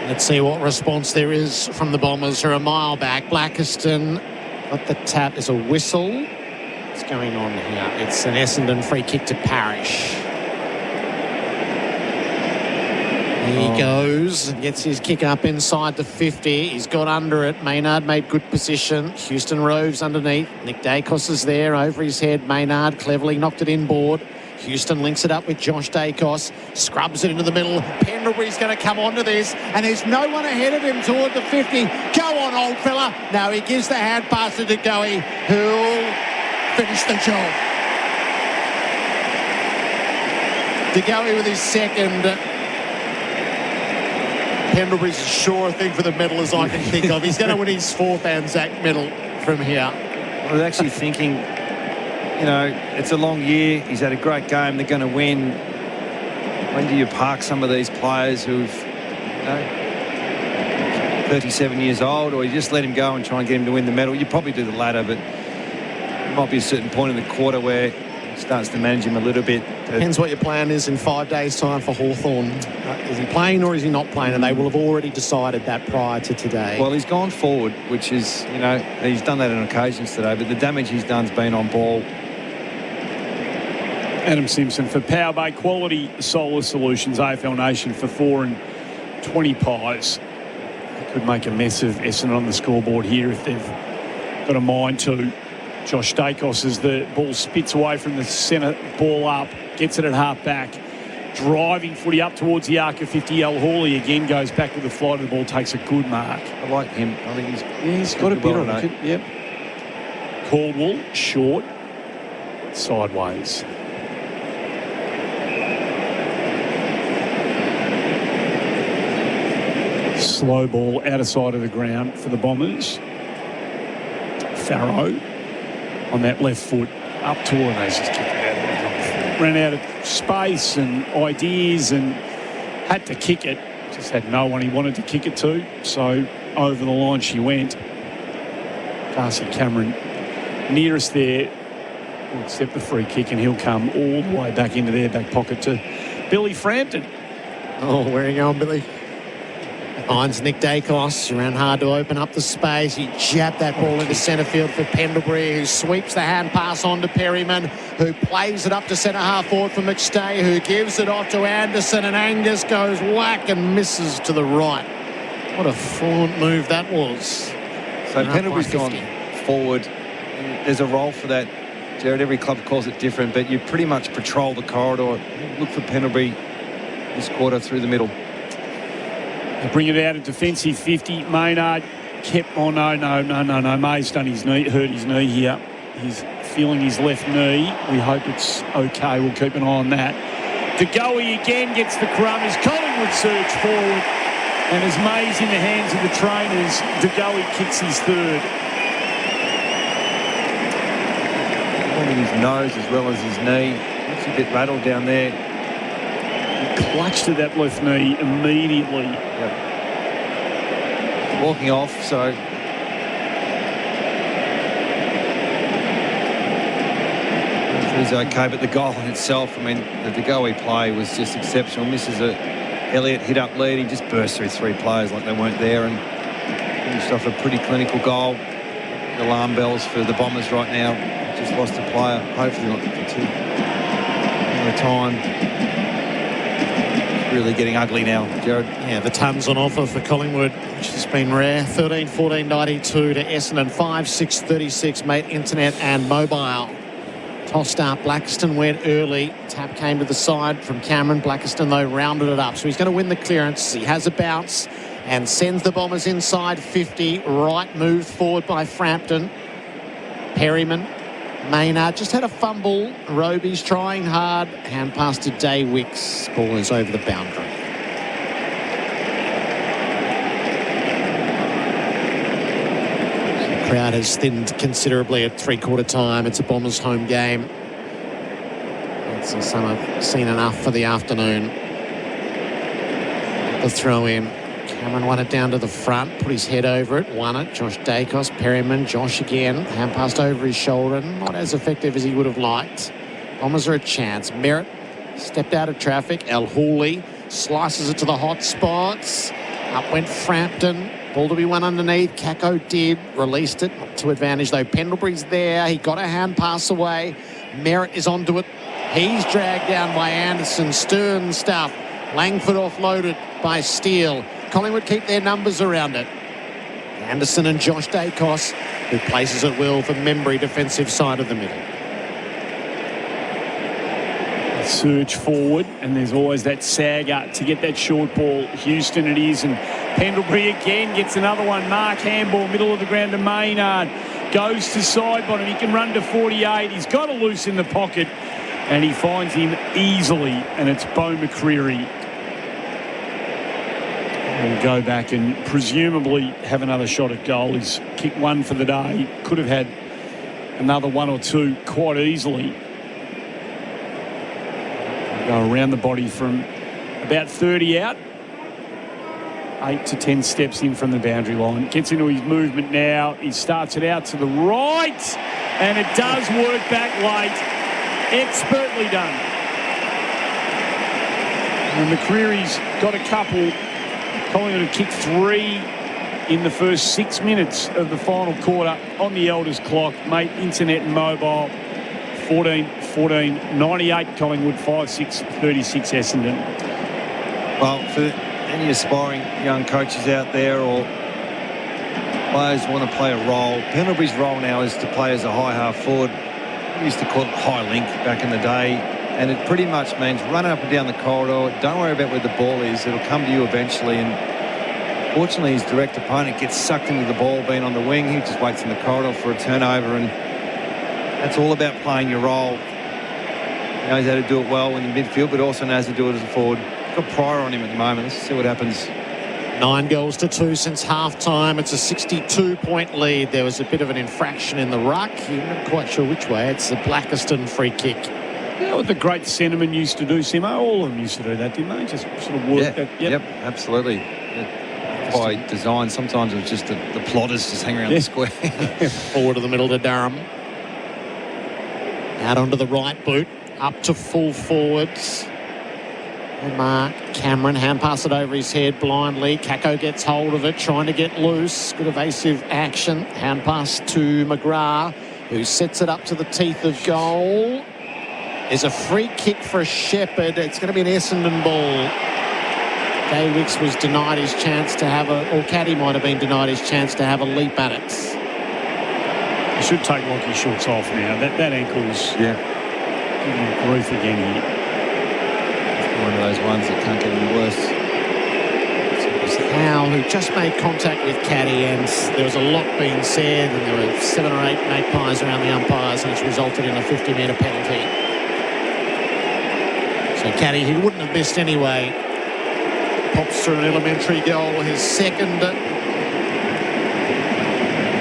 Let's see what response there is from the Bombers, who are a mile back. Blackiston got the tap. There's a whistle. What's going on here? It's an Essendon free kick to Parrish. He goes and gets his kick up inside the 50. He's got under it. Maynard made good position. Houston Roves underneath. Nick Dacos is there over his head. Maynard cleverly knocked it inboard. Houston links it up with Josh Dacos. Scrubs it into the middle. Pendlebury's going to come onto this. And there's no one ahead of him toward the 50. Go on, old fella. No, he gives the hand pass to Goey, who'll finish the job. DeGoey with his second. Pendlebury's a sure thing for the medal as I can think of. He's going to win his 4th Anzac medal from here. I was actually thinking, you know, it's a long year. He's had a great game. They're going to win. when do you park some of these players who've, 37 years old, or you just let him go and try and get him to win the medal? You probably do the latter, but there might be a certain point in the quarter where it starts to manage him a little bit. Depends what your plan is in 5 days' time for Hawthorn. Is he playing or is he not playing? And they will have already decided that prior to today. Well, he's gone forward, which is, he's done that on occasions today, but the damage he's done's been on ball. Adam Simpson for Power Bay Quality Solar Solutions, AFL Nation for 4 and 20 pies. Could make a mess of Essendon on the scoreboard here if they've got a mind to. Josh Dacos as the ball spits away from the centre, ball up, gets it at half back. Driving footy up towards the arc of 50. El Hawley again goes back with the flight of the ball, takes a good mark. I like him. I think he's got a bit on it. Yep. Caldwell, short, sideways. Slow ball out of sight of the ground for the Bombers. Farrow on that left foot up toward those, just kicked it out. Ran out of space and ideas and had to kick it. Just had no one he wanted to kick it to. So over the line she went. Darcy Cameron nearest there will accept the free kick and he'll come all the way back into their back pocket to Billy Frampton. Oh, where are you going, Billy? Finds Nick Dacos, ran hard to open up the space. He jabbed that ball into centre field for Pendlebury, who sweeps the hand pass on to Perryman, who plays it up to centre half forward for McStay, who gives it off to Anderson, and Angus goes whack and misses to the right. What a fluent move that was. So Pendlebury's gone forward. There's a role for that, Jared. Every club calls it different, but you pretty much patrol the corridor. Look for Pendlebury this quarter through the middle. They bring it out of defensive 50. Maynard kept... Oh, no. May's done his knee, hurt his knee here. He's feeling his left knee. We hope it's okay. We'll keep an eye on that. DeGoey again gets the crumb as Collingwood surge forward. And as May's in the hands of the trainers, DeGoey kicks his third. Holding his nose as well as his knee. Looks a bit rattled down there. Clutched to that left knee immediately. Yep. Walking off, so he's okay, but the goal in itself, I mean, the DeGoey play was just exceptional. Misses a Elliott hit up lead. He just burst through 3 players like they weren't there and finished off a pretty clinical goal. Alarm bells for the Bombers right now. Just lost a player. Hopefully not for 2 at a time. Really getting ugly now, Jared. Yeah, the tons on offer for Collingwood, which has been rare. 13-14-92 to Essendon. 5-6-36, mate, internet and mobile. Tossed up. Blackiston went early. Tap came to the side from Cameron. Blackiston, though, rounded it up. So he's going to win the clearance. He has a bounce and sends the Bombers inside 50. Right moved forward by Frampton. Perryman. Maynard just had a fumble. Roby's trying hard. Hand pass to Day Wicks. Ball is over the boundary. The crowd has thinned considerably at three-quarter time. It's a Bombers home game. Some have seen enough for the afternoon. The throw in. Cameron won it down to the front, put his head over it, won it. Josh Dacos, Perryman, Josh again. Hand passed over his shoulder, not as effective as he would have liked. Bombers are a chance. Merritt stepped out of traffic. El Hawley slices it to the hot spots. Up went Frampton. Ball to be won underneath. Kako did. Released it. Not to advantage, though. Pendlebury's there. He got a hand pass away. Merritt is onto it. He's dragged down by Anderson. Stern stuff. Langford offloaded by Steele. Collingwood keep their numbers around it. Anderson and Josh Dacos, who places it well for Membry, defensive side of the middle. A surge forward, and there's always that sagger to get that short ball. Houston it is, and Pendlebury again gets another one. Mark handball, middle of the ground to Maynard. Goes to side bottom. He can run to 48. He's got a loose in the pocket, and he finds him easily, and it's Beau McCreary. Will go back and presumably have another shot at goal. He's kicked one for the day. Could have had another one or two quite easily. Go around the body from about 30 out. 8 to 10 steps in from the boundary line. Gets into his movement now. He starts it out to the right. And it does work back late. Expertly done. And McCreary's got a couple. Collingwood have kicked 3 in the first 6 minutes of the final quarter on the Elders clock. Mate, internet and mobile. 14-14, 98 Collingwood, 5-6, 36 Essendon. Well, for any aspiring young coaches out there or players who want to play a role, Pendlebury's role now is to play as a high half forward. We used to call it high link back in the day, and it pretty much means run up and down the corridor. Don't worry about where the ball is. It'll come to you eventually. And fortunately, his direct opponent gets sucked into the ball being on the wing. He just waits in the corridor for a turnover, and that's all about playing your role. He knows how to do it well in the midfield, but also knows how to do it as a forward. Got Pryor on him at the moment. Let's see what happens. 9 goals to 2 since half-time. It's a 62-point lead. There was a bit of an infraction in the ruck. You're not quite sure which way. It's the Blackiston free kick. You know what the great centremen used to do, Simo? All of them used to do that, didn't they? Just sort of work that. Yep, absolutely. By design, sometimes it was just the plotters just hang around the square. Forward to the middle to Durham. Out onto the right boot. Up to full forwards. And Mark Cameron hand pass it over his head blindly. Kako gets hold of it, trying to get loose. Good evasive action. Hand pass to McGrath, who sets it up to the teeth of goal. There's a free kick for Shepherd. It's going to be an Essendon ball. Gay Wicks was denied his chance to have or Caddy might have been denied his chance to have a leap at it. He should take Lockie shorts off now. That ankle's giving him grief again here. One of those ones that can't get any worse. Howe, who just made contact with Caddy, and there was a lot being said, and there were 7 or 8 magpies around the umpires, and it's resulted in a 50-metre penalty. So Caddy, he wouldn't have missed anyway, pops through an elementary goal, his second.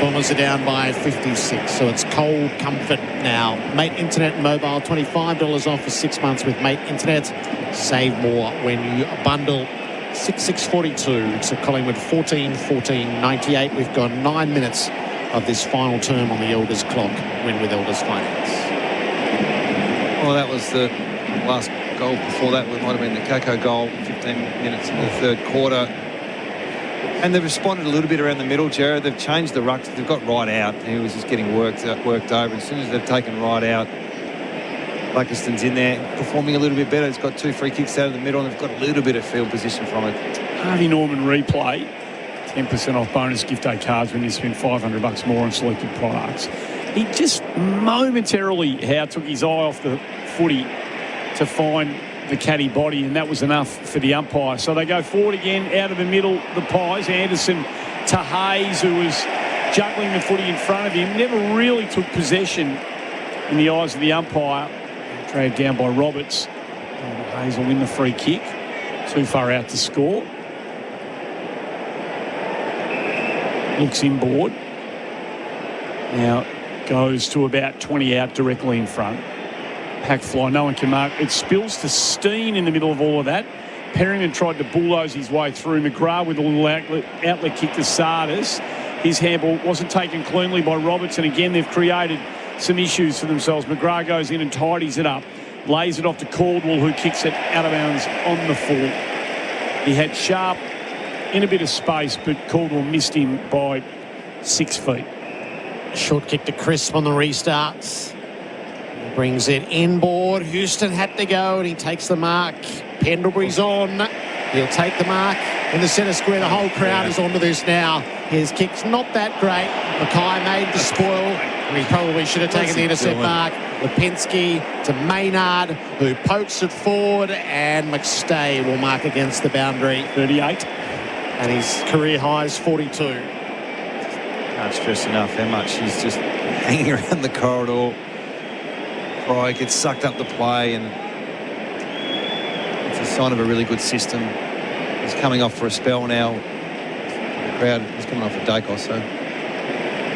Bombers are down by 56, so it's cold comfort now. Mate Internet and Mobile, $25 off for 6 months with Mate Internet. Save more when you bundle 6642. It's at Collingwood 14-14-98. We've got 9 minutes of this final term on the Elders clock. Win with Elders Finance. Well, that was the last goal. Before that, it might have been the Kako goal, 15 minutes in the third quarter. And they've responded a little bit around the middle, Jared. They've changed the ruck. They've got right out. He was just getting worked over. As soon as they've taken right out, Blackiston's in there, performing a little bit better. It's got 2 free kicks out of the middle, and they've got a little bit of field position from it. Harvey Norman replay, 10% off bonus gift day cards when you spend $500 more on selected products. He just momentarily, took his eye off the footy to find the caddy body, and that was enough for the umpire. So they go forward again, out of the middle, the Pies. Anderson to Hayes, who was juggling the footy in front of him, never really took possession in the eyes of the umpire. Dragged down by Roberts. Hayes will win the free kick. Too far out to score. Looks inboard. Now goes to about 20 out directly in front. Pack fly, no one can mark. It spills to Steen in the middle of all of that. Perryman tried to bulldoze his way through. McGrath with a little outlet kick to Sardis. His handball wasn't taken cleanly by Roberts, and again they've created some issues for themselves. McGrath goes in and tidies it up. Lays it off to Caldwell, who kicks it out of bounds on the full. He had Sharp in a bit of space, but Caldwell missed him by 6 feet. Short kick to Crisp on the restarts. He brings it inboard. Houston had to go, and he takes the mark. Pendlebury's on. He'll take the mark in the centre square. The whole crowd is onto this now. His kick's not that great. Mackay made the spoil, and he probably should have taken the intercept mark. Lipinski to Maynard, who pokes it forward, and McStay will mark against the boundary. 38. And his career high is 42. Can't stress enough how much he's just hanging around the corridor. Fry gets sucked up the play, and it's a sign of a really good system. He's coming off for a spell now. The crowd is coming off for Dacos, so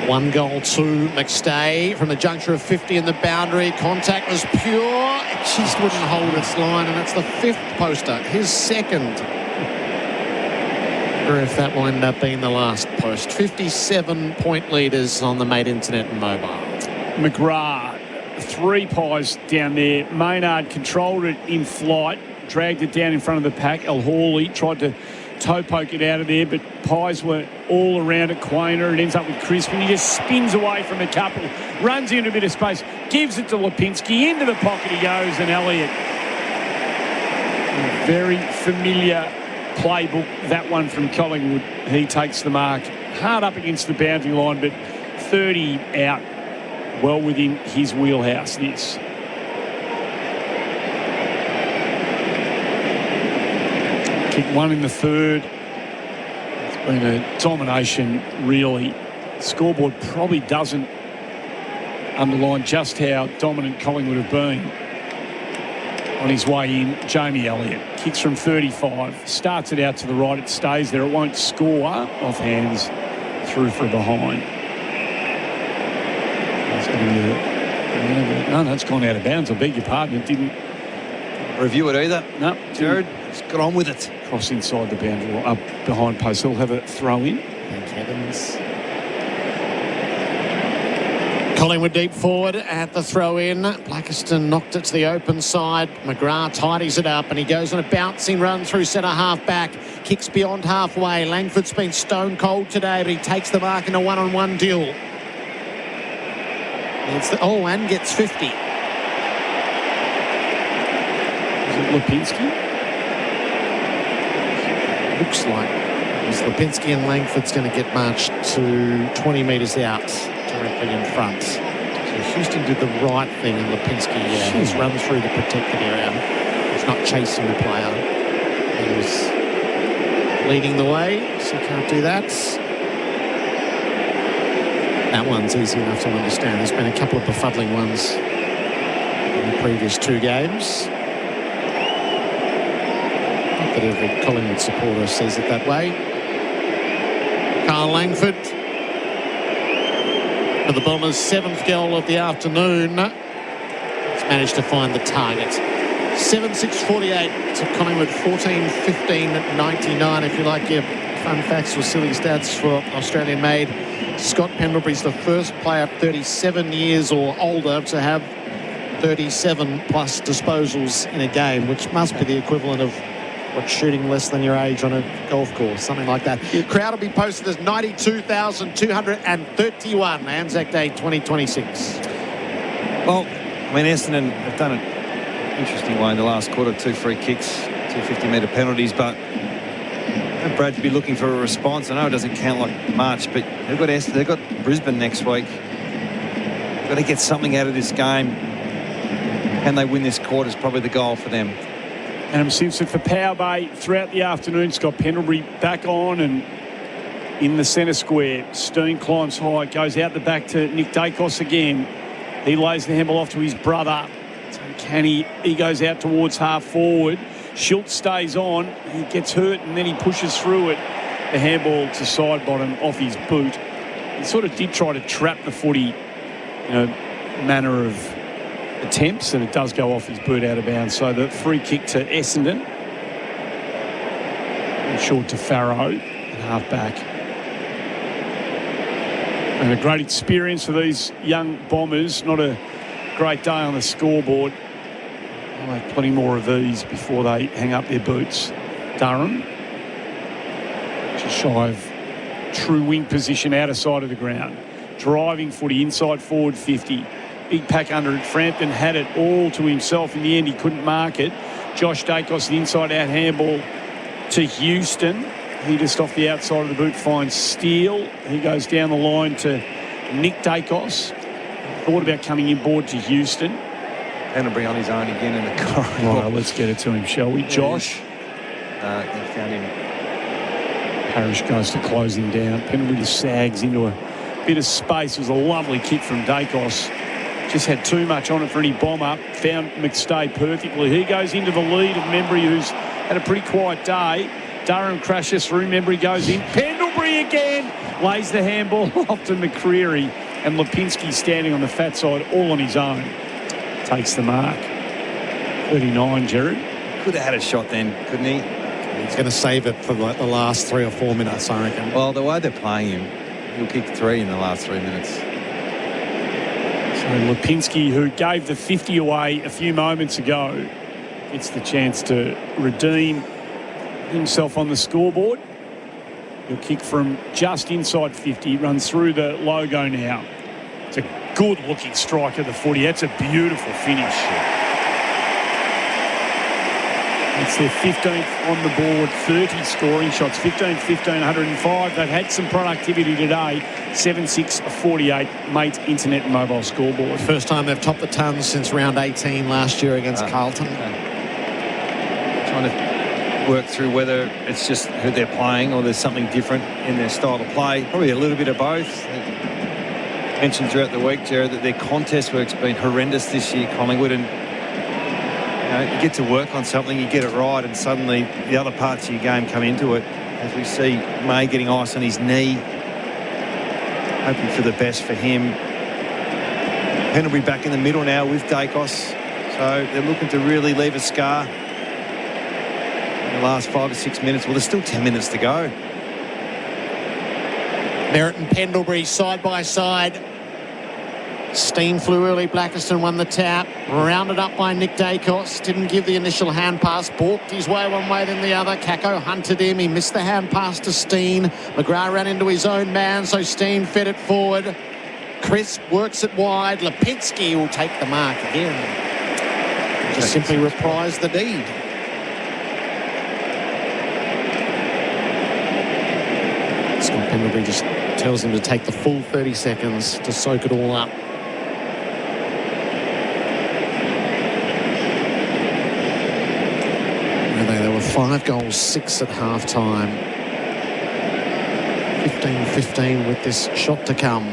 1 goal to McStay from the juncture of 50 in the boundary. Contact was pure. It just wouldn't hold its line, and that's the 5th poster, his 2nd. Or if that will end up being the last post. 57-point leaders on the Made Internet and Mobile. McGrath, 3 pies down there. Maynard controlled it in flight, dragged it down in front of the pack. El Hawley tried to toe poke it out of there, but pies were all around it. Quainer, it ends up with Crispin. He just spins away from a couple, runs into a bit of space, gives it to Lipinski. Into the pocket he goes, and Elliott. A very familiar playbook, that one from Collingwood. He takes the mark. Hard up against the boundary line, but 30 out. Well within his wheelhouse, this. Kick 1 in the 3rd. It's been a domination, really. Scoreboard probably doesn't underline just how dominant Collingwood have been. On his way in, Jamie Elliott kicks from 35, starts it out to the right, it stays there, it won't score, off hands, through from behind. No, it's gone out of bounds, I beg your pardon, it didn't review it either. No, Jared, just got on with it. Cross inside the boundary, up behind post, he'll have a throw in. Thank Evans. Collingwood deep forward at the throw-in. Blackiston knocked it to the open side. McGrath tidies it up and he goes on a bouncing run through centre half back. Kicks beyond halfway. Langford's been stone cold today, but he takes the mark in a one-on-one duel. And gets 50. Is it Lipinski? Looks like it's Lipinski, and Langford's going to get marched to 20 metres out. Directly in front. So Houston did the right thing, and Lipinski has run through the protected area. He's not chasing the player. He was leading the way, so he can't do that. That one's easy enough to understand. There's been a couple of befuddling ones in the previous 2 games. Not that every Collingwood supporter sees it that way. Carl Langford, for the Bombers' 7th goal of the afternoon. It's managed to find the target. 7-6-48 to Collingwood, 14-15-99. If you like your fun facts or silly stats for Australian-made, Scott Pendlebury's the first player 37 years or older to have 37-plus disposals in a game, which must be the equivalent of shooting less than your age on a golf course, something like that. Crowd will be posted as 92,231, Anzac Day 2026. Well, I mean, Essendon have done it interesting way in the last quarter. 2 free kicks, 2 50-metre penalties, but Brad to be looking for a response. I know it doesn't count like much, but they've got Brisbane next week. They've got to get something out of this game. Can they win this quarter is probably the goal for them. Adam Simpson for Power Bay throughout the afternoon. Scott Pendlebury back on and in the centre square. Steen climbs high, goes out the back to Nick Dacos again. He lays the handball off to his brother. It's uncanny. He goes out towards half forward. Schultz stays on. He gets hurt and then he pushes through it. The handball to side bottom off his boot. He sort of did try to trap the footy, manner of attempts, and it does go off his boot out of bounds. So the free kick to Essendon. And short to Farrow and half back. And a great experience for these young Bombers. Not a great day on the scoreboard. They'll have plenty more of these before they hang up their boots. Durham, just shy of true wing position, outer side of the ground. Driving footy inside forward 50. Big pack under it. Frampton had it all to himself. In the end, he couldn't mark it. Josh Dacos, the inside-out handball to Houston. He just off the outside of the boot finds Steele. He goes down the line to Nick Dacos. Thought about coming in board to Houston. Pendlebury on his own again in the corridor. Right, let's get it to him, shall we? Josh. They found him. Parrish goes to close him down. Pendlebury just sags into a bit of space. It was a lovely kick from Dacos. Just had too much on it for any bomb up. Found McStay perfectly. He goes into the lead of Membry, who's had a pretty quiet day. Durham crashes through. Membry goes in. Pendlebury again. Lays the handball off to McCreery, and Lipinski standing on the fat side all on his own. Takes the mark. 39, Jared. Could have had a shot then, couldn't he? He's going to save it for like the last 3 or 4 minutes, I reckon. Well, the way they're playing him, he'll kick 3 in the last 3 minutes. So Lipinski, who gave the 50 away a few moments ago, gets the chance to redeem himself on the scoreboard. He'll kick from just inside 50, runs through the logo now. It's a good-looking strike of the footy. That's a beautiful finish. It's their 15th on the board, 30 scoring shots, 15, 105. They've had some productivity today, 7-6-48, Mate Internet and Mobile scoreboard. First time they've topped the tons since round 18 last year against Carlton. Trying to work through whether it's just who they're playing or there's something different in their style of play. Probably a little bit of both. I mentioned throughout the week, Jared, that their contest work's been horrendous this year, Collingwood, and you get to work on something, you get it right, and suddenly the other parts of your game come into it. As we see May getting ice on his knee, hoping for the best for him. Pendlebury back in the middle now with Dacos, so they're looking to really leave a scar in the last 5 or 6 minutes. Well, there's still 10 minutes to go. Merritt and Pendlebury side by side. Steen flew early. Blackiston won the tap. Rounded up by Nick Dacos. Didn't give the initial hand pass. Balked his way one way then the other. Kako hunted him. He missed the hand pass to Steen. McGrath ran into his own man, so Steen fed it forward. Chris works it wide. Lipinski will take the mark again. Just simply reprise the deed. Scott Pendlebury just tells him to take the full 30 seconds to soak it all up. There were 5 goals, 6 at half-time. 15-15 with this shot to come.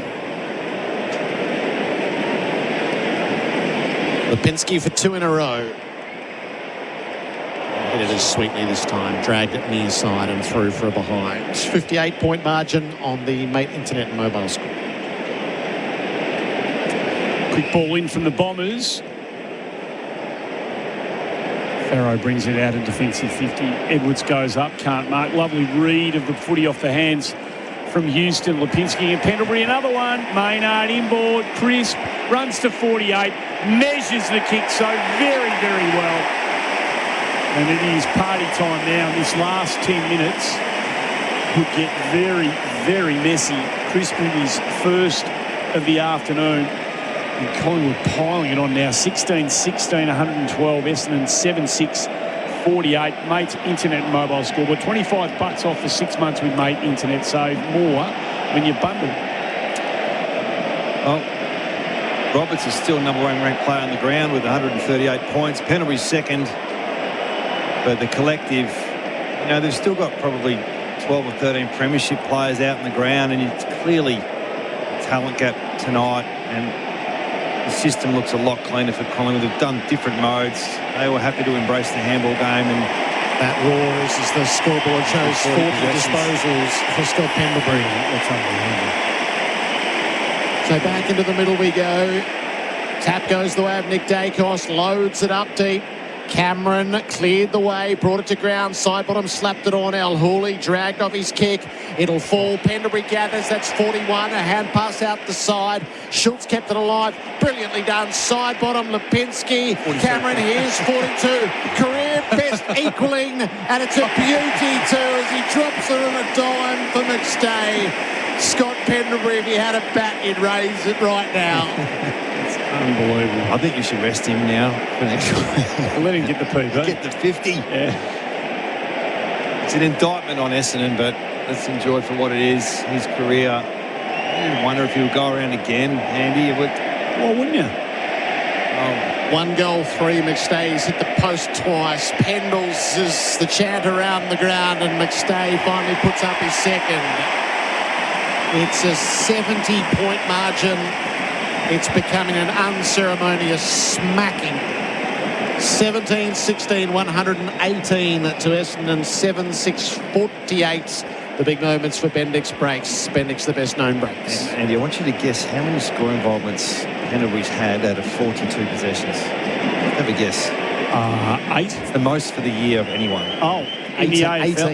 Lipinski for 2 in a row. Hit it as sweetly this time. Dragged it near side and through for a behind. 58-point margin on the Mate Internet and Mobile score. Quick ball in from the Bombers. Farrow brings it out in defensive 50. Edwards goes up, can't mark. Lovely read of the footy off the hands from Houston. Lipinski and Pendlebury. Another one. Maynard inboard. Crisp runs to 48. Measures the kick so very, very well. And it is party time now. This last 10 minutes could get very, very messy. Crisp in his first of the afternoon. And Collingwood piling it on now. 16-16, 112. Essendon 7-6-48. Mate's Internet and Mobile scoreboard. $25 off for 6 months with Mate Internet. Save more when you bundle. Well, Roberts is still number 1 ranked player on the ground with 138 points. Pendlebury's second. But the collective, you know, they've still got probably 12 or 13 premiership players out in the ground, and it's clearly a talent gap tonight. And the system looks a lot cleaner for Collingwood. They've done different modes. They were happy to embrace the handball game. And that roars as the scoreboard shows 40 disposals for Scott Pendlebury. So back into the middle we go. Tap goes the way of Nick Dacos. Loads it up deep. Cameron cleared the way, brought it to ground, side bottom, slapped it on. El Hooley dragged off his kick. It'll fall. Pendlebury gathers. That's 41. A hand pass out the side. Schultz kept it alive. Brilliantly done. Side bottom, Lipinski. Cameron, here's 42. Career best equaling, and it's a beauty too as he drops it on a dime for McStay. Scott Pendlebury, if he had a bat, he'd raise it right now. Unbelievable. I think you should rest him now for next week. Let him get the PB. Get the 50. Yeah. It's an indictment on Essendon, but let's enjoy it for what it is. His career. I wonder if he'll go around again, Andy. Well, wouldn't you? Oh. 1 goal, 3. McStay's hit the post twice. Pendles is the chant around the ground, and McStay finally puts up his second. It's a 70-point margin. It's becoming an unceremonious smacking. 17-16, 118 to Essendon, 7-6-48 the big moments for Bendix breaks. Bendix the best known breaks. Andy, I want you to guess how many score involvements Pendlebury's had out of 42 possessions. Have a guess. 8. It's the most for the year of anyone. Oh, in the AFL.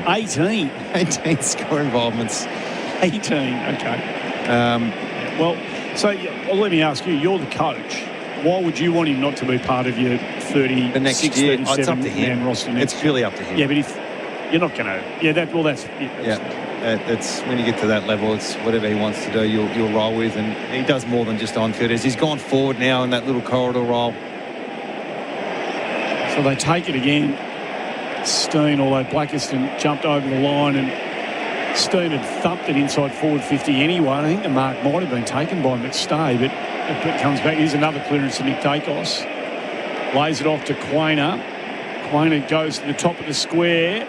18 score involvements. 18, okay. Well, let me ask you, you're the coach. Why would you want him not to be part of your 36, the next year? It's up to him. Man roster It's purely up to him. Yeah, but if you're not going to... That's when you get to that level, it's whatever he wants to do, you'll roll with. And he does more than just on-field. He's gone forward now in that little corridor roll. So they take it again. Steen, although Blackiston jumped over the line and Steen had thumped it inside forward 50 anyway. I think the mark might have been taken by McStay, but it comes back. Here's another clearance to Nick Dacos. Lays it off to Quainer. Quainer goes to the top of the square.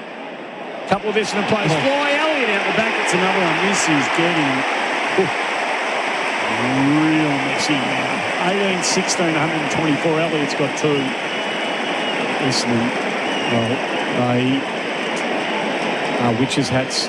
Couple of Essendon players. Fly Elliott out the back. It's another one. This is getting real messy now. 18-16, 124. Elliott's got 2. Essendon, well, they are witches' hats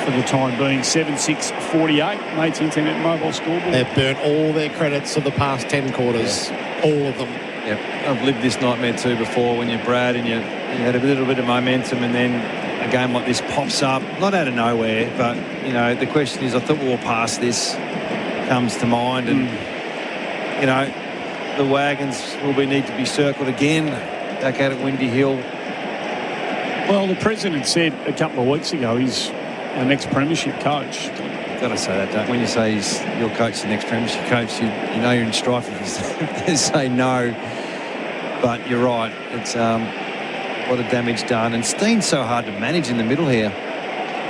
for the time being. 7-6-48. Mate's Internet mobile scoreboard. They've burnt all their credits of the past 10 quarters. Yeah. All of them. Yep. I've lived this nightmare too before when you're Brad and you had a little bit of momentum and then a game like this pops up, not out of nowhere, but, you know, the question is, I thought we were past this, comes to mind, and, you know, the wagons will need to be circled again back out at Windy Hill. Well, the president said a couple of weeks ago he's our next premiership coach. You've got to say that, don't you? When you say he's your coach, the next premiership coach, you know you're in strife if you say no. But you're right. It's a lot of damage done. And Steen's so hard to manage in the middle here.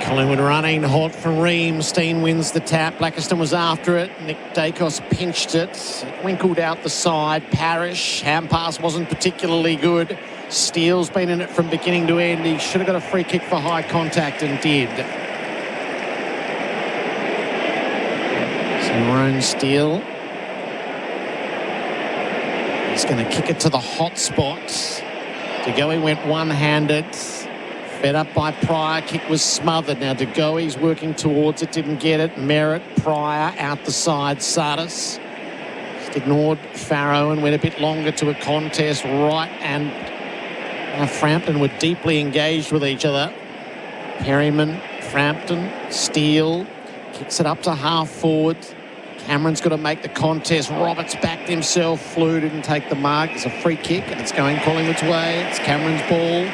Collingwood running hot for Ream. Steen wins the tap. Blackiston was after it. Nick Dacos pinched it. It winkled out the side. Parrish. Hand pass wasn't particularly good. Steele's been in it from beginning to end. He should have got a free kick for high contact and did. Tyrone Steele. He's going to kick it to the hot spot. De Goey went one-handed. Fed up by Pryor. Kick was smothered. Now De Goey's working towards it. Didn't get it. Merritt, Pryor out the side. Sardis just ignored Farrow and went a bit longer to a contest. Wright and Frampton were deeply engaged with each other. Perryman, Frampton, Steele. Kicks it up to half forward. Cameron's got to make the contest. Roberts backed himself. Flew, didn't take the mark. It's a free kick and it's going Collingwood's way. It's Cameron's ball.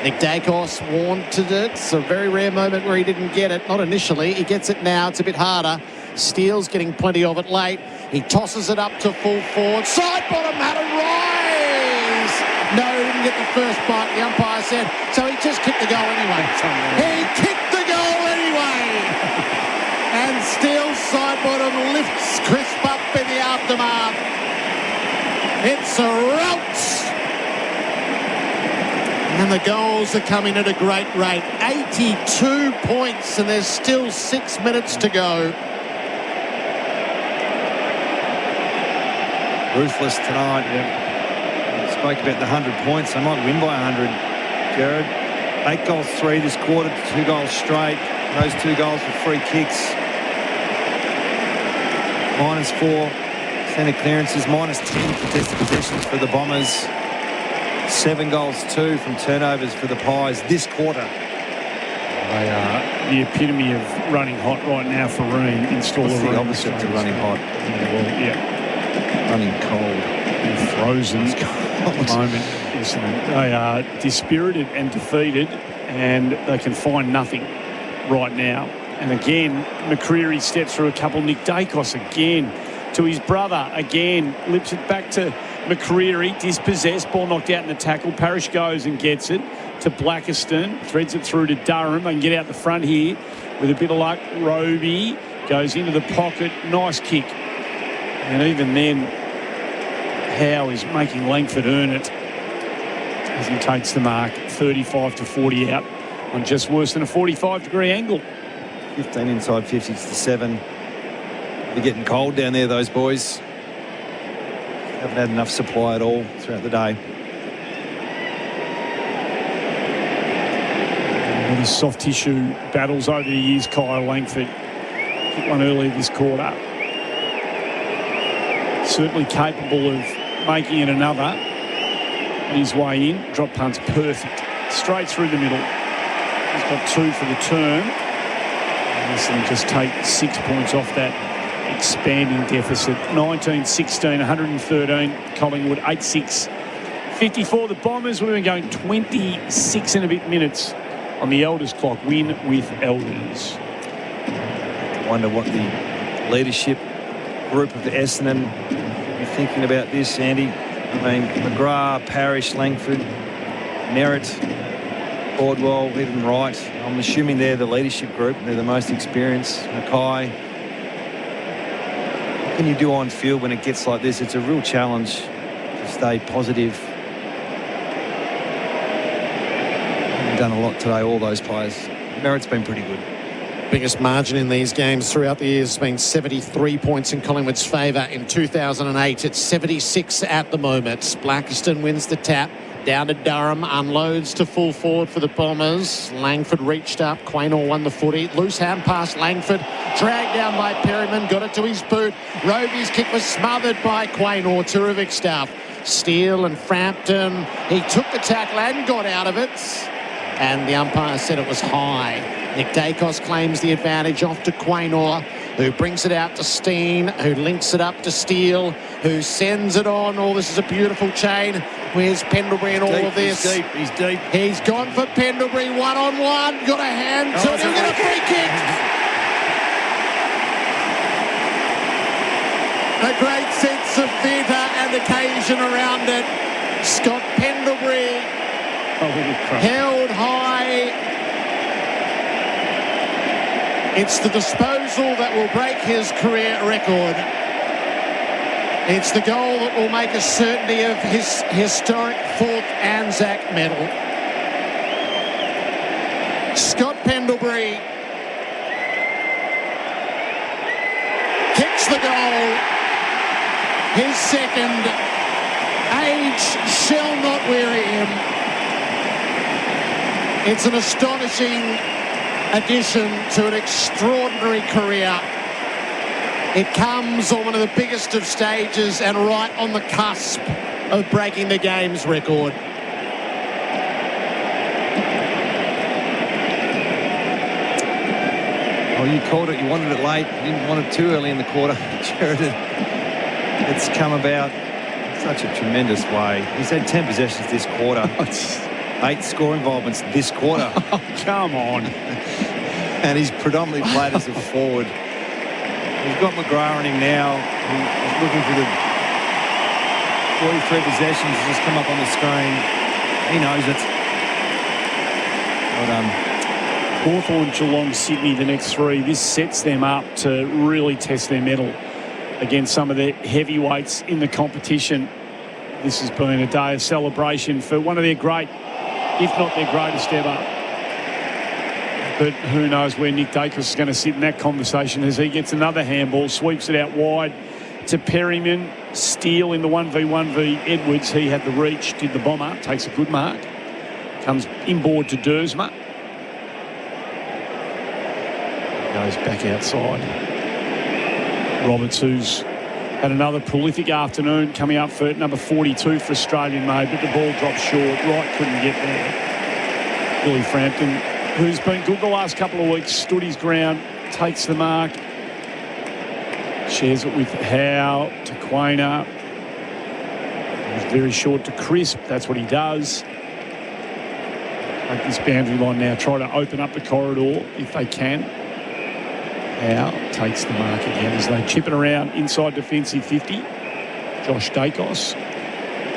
Nick Dacos wanted it. It's a very rare moment where he didn't get it. Not initially. He gets it now. It's a bit harder. Steele's getting plenty of it late. He tosses it up to full forward. Side bottom had a rise. No, he didn't get the first bite, the umpire said. So he just kicked the goal anyway. He kicked the goal anyway. And Steele's side bottom lifts Crisp up in the aftermath. It's a rout. And the goals are coming at a great rate. 82 points, and there's still 6 minutes to go. Ruthless tonight. Yeah. Spoke about the 100 points. They might win by 100. Jared, 8 goals, 3 this quarter, 2 goals straight. Those 2 goals were free kicks. -4 centre clearances, -10 contested possessions for the Bombers. 7 goals, 2 from turnovers for the Pies this quarter. They are the epitome of running hot right now for Ream. Install What's the the opposite to running hot? Yeah. Running cold. And frozen at the moment. They are dispirited and defeated, and they can find nothing right now. And again, McCreery steps through a couple. Nick Dacos again to his brother again. Lips it back to McCreery. Dispossessed. Ball knocked out in the tackle. Parrish goes and gets it to Blackiston. Threads it through to Durham. They can get out the front here with a bit of luck. Roby goes into the pocket. Nice kick. And even then, Howe is making Langford earn it as he takes the mark. 35-40 out on just worse than a 45-degree angle. 15 inside 50s to 7. They're getting cold down there, those boys. Haven't had enough supply at all throughout the day. the soft tissue battles over the years. Kyle Langford hit one earlier this quarter. Certainly capable of making it another on his way in. Drop punt's perfect. Straight through the middle. He's got 2 for the term. Essendon just take 6 points off that expanding deficit. 19-16, 113. Collingwood 8-6. 54. The Bombers, we've been going 26 and a bit minutes on the Elders clock. Win with Elders. I wonder what the leadership group of Essendon are thinking about this, Andy. I mean, McGrath, Parrish, Langford, Merritt, Cordwell, even Wright. I'm assuming they're the leadership group. They're the most experienced. Mackay. What can you do on field when it gets like this? It's a real challenge to stay positive. They've done a lot today, all those players. Merritt's been pretty good. Biggest margin in these games throughout the years has been 73 points in Collingwood's favour. In 2008, it's 76 at the moment. Blackiston wins the tap. Down to Durham, unloads to full forward for the Bombers. Langford reached up. Quaynor won the footy. Loose hand past Langford. Dragged down by Perryman. Got it to his boot. Roby's kick was smothered by Quaynor. Terrific stuff. Steele and Frampton. He took the tackle and got out of it. And the umpire said it was high. Nick Dacos claims the advantage off to Quaynor, who brings it out to Steen, who links it up to Steele, who sends it on. Oh, this is a beautiful chain. Where's Pendlebury in all of this? He's deep. He's deep. He's gone for Pendlebury one-on-one. Got a hand to it. He'll get a free kick. A great sense of theatre and occasion around it. Scott Pendlebury held high. It's the disposal that will break his career record. It's the goal that will make a certainty of his historic 4th Anzac medal. Scott Pendlebury kicks the goal. His second. Age shall not weary him. It's an astonishing addition to an extraordinary career. It comes on one of the biggest of stages and right on the cusp of breaking the game's record. Oh, you called it. You wanted it late. You didn't want it too early in the quarter. Sheridan, it's come about in such a tremendous way. He's had 10 possessions this quarter. 8 score involvements this quarter. Oh, come on. And he's predominantly played as a forward. He's got McGrath in him now. He's looking for the 43 possessions just come up on the screen. He knows it. Well done. Hawthorn, Geelong, Sydney, the next 3. This sets them up to really test their mettle against some of the heavyweights in the competition. This has been a day of celebration for one of their great, if not their greatest ever. But who knows where Nick Dacos is going to sit in that conversation as he gets another handball, sweeps it out wide to Perryman. Steele in the 1v1 v Edwards. He had the reach, did the bomber, takes a good mark. Comes inboard to Dersma. Goes back outside. Roberts, who's had another prolific afternoon, coming up for number 42 for Australian made, but the ball dropped short. Wright couldn't get there. Billy Frampton, who's been good the last couple of weeks, stood his ground, takes the mark, shares it with Howe to Quaynor. He's very short to Crisp. That's what he does. Take this boundary line now, try to open up the corridor if they can. Howe takes the mark again as they chip it around inside defensive 50. Josh Dacos.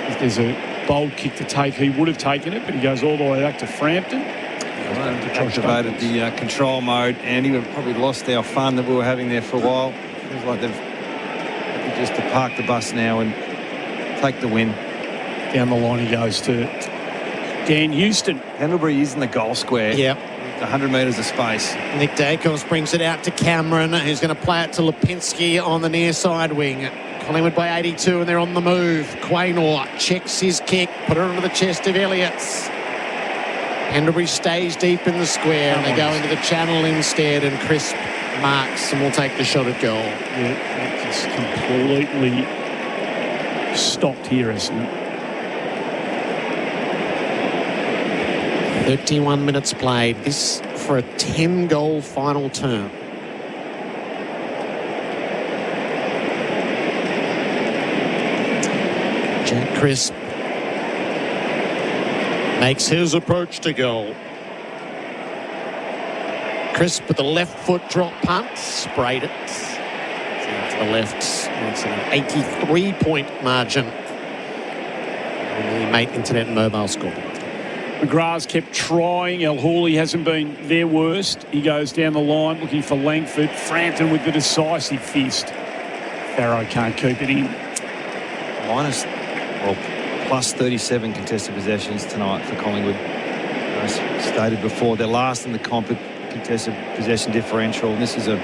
If there's a bold kick to take, he would have taken it, but he goes all the way back to Frampton. Activated the control mode, and we've probably lost our fun that we were having there for a while. Feels like they've just to park the bus now and take the win. Down the line he goes to Dan Houston. Pendlebury is in the goal square. Yep. 100 metres of space. Nick Dacos brings it out to Cameron, who's going to play it to Lipinski on the near side wing. Collingwood by 82 and they're on the move. Quaynor checks his kick, put it onto the chest of Elliott's. Pendlebury stays deep in the square and they go into the channel instead, and Crisp marks and will take the shot at goal. Yeah, that just completely stopped here, Essendon. 31 minutes played. This for a 10-goal final term. Jack Crisp makes his approach to goal. Crisp with the left foot drop punt, sprayed it to the left. It's an 83-point margin on the Mate Internet and Mobile scoreboard. McGrath's kept trying. El Hawley hasn't been their worst. He goes down the line looking for Langford. Frampton with the decisive fist. Farrow can't keep it in. Plus 37 contested possessions tonight for Collingwood. As stated before, they're last in the comp at contested possession differential, and this is a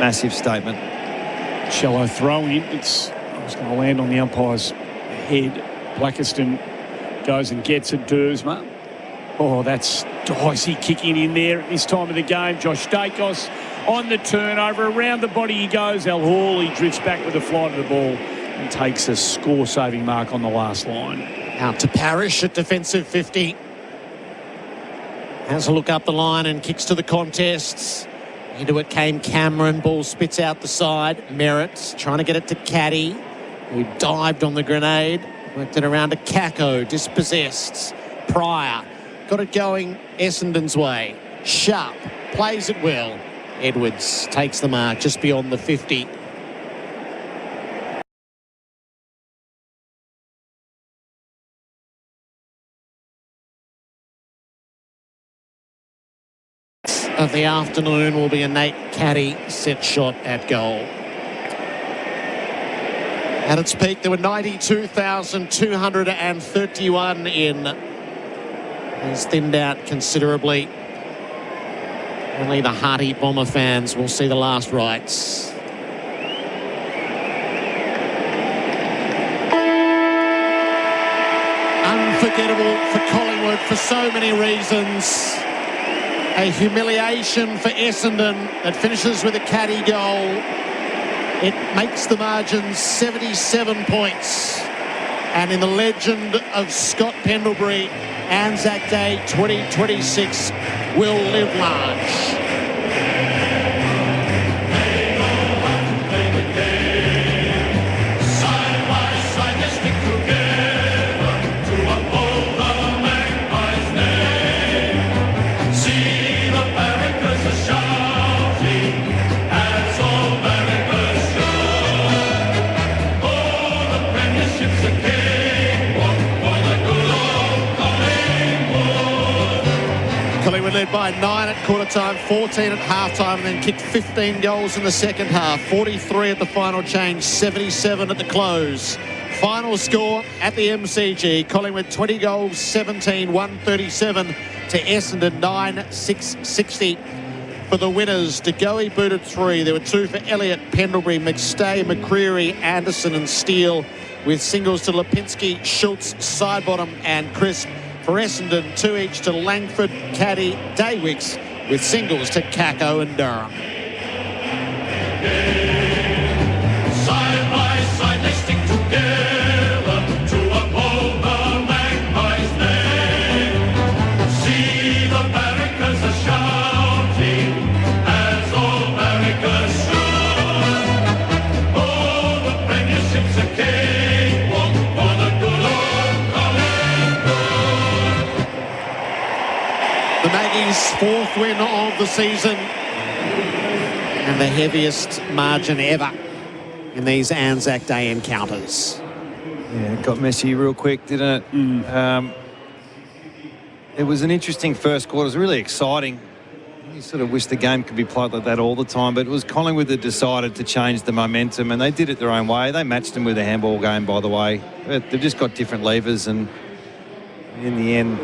massive statement. Shallow throw in. It's going to land on the umpire's head. Blackiston goes and gets it. Dersma. Oh, that's Dicey kicking in there at this time of the game. Josh Dacos on the turnover. Around the body he goes. El Hawley drifts back with the flight of the ball and takes a score-saving mark on the last line. Out to Parrish at defensive 50. Has a look up the line and kicks to the contests. Into it came Cameron. Ball spits out the side. Merritt trying to get it to Caddy, who dived on the grenade. Worked it around to Kako. Dispossessed. Pryor got it going Essendon's way. Sharp plays it well. Edwards takes the mark just beyond the 50. Of the afternoon will be a Nate Caddy set shot at goal. At its peak, there were 92,231 in. It's thinned out considerably. Only the hearty Bomber fans will see the last rites. Unforgettable for Collingwood for so many reasons. A humiliation for Essendon that finishes with a Caddy goal. It makes the margin 77 points. And in the legend of Scott Pendlebury, Anzac Day 2026 will live large. Led by 9 at quarter time, 14 at half time, and then kicked 15 goals in the second half. 43 at the final change, 77 at the close. Final score at the MCG, Collingwood 20 goals, 17, 137 to Essendon 9, 660 for the winners. De Goey booted 3. There were 2 for Elliott, Pendlebury, McStay, McCreery, Anderson and Steele, with singles to Lipinski, Schultz, Sidebottom and Crisp. For Essendon, 2 each to Langford, Caddy, Daywicks, with singles to Kako and Durham. Side by side, they stick together to uphold the Magpies' name. See the barricades are shouting as all barricades should. Oh, the premiership's a cakewalk for the good old Collingwood. The Maggies' 4th win of the season and the heaviest margin ever in these Anzac Day encounters. Yeah, it got messy real quick, didn't it? It was an interesting first quarter. It was really exciting. You sort of wish the game could be played like that all the time, but it was Collingwood that decided to change the momentum, and they did it their own way. They matched them with a handball game, by the way. They've just got different levers, and in the end,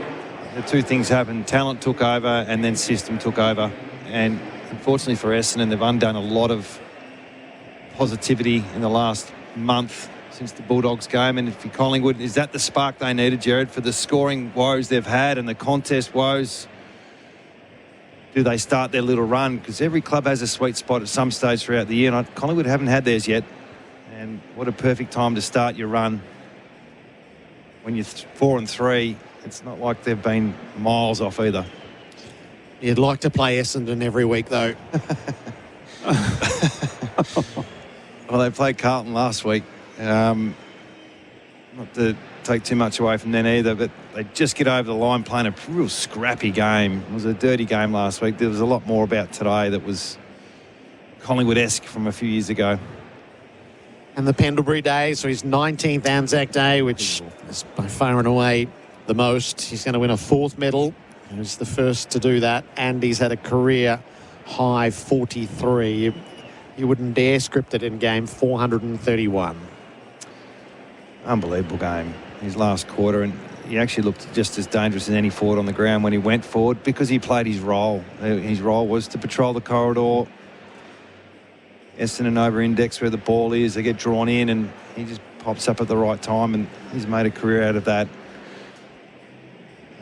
the two things happened. Talent took over, and then system took over. And unfortunately for Essendon, they've undone a lot of positivity in the last month since the Bulldogs game. And for Collingwood, is that the spark they needed, Jared, for the scoring woes they've had and the contest woes? Do they start their little run? Because every club has a sweet spot at some stage throughout the year, and Collingwood haven't had theirs yet. And what a perfect time to start your run. When you're 4-3, it's not like they've been miles off either. You'd like to play Essendon every week, though. Well, they played Carlton last week. Not to take too much away from them either, but they just get over the line playing a real scrappy game. It was a dirty game last week. There was a lot more about today that was Collingwood-esque from a few years ago. And the Pendlebury Day, so his 19th Anzac Day, which is by far and away the most. He's going to win a 4th medal. He was the first to do that, and he's had a career high 43. You wouldn't dare script it in game 431. Unbelievable game, his last quarter, and he actually looked just as dangerous as any forward on the ground when he went forward because he played his role. His role was to patrol the corridor. Essendon over-index where the ball is. They get drawn in, and he just pops up at the right time, and he's made a career out of that.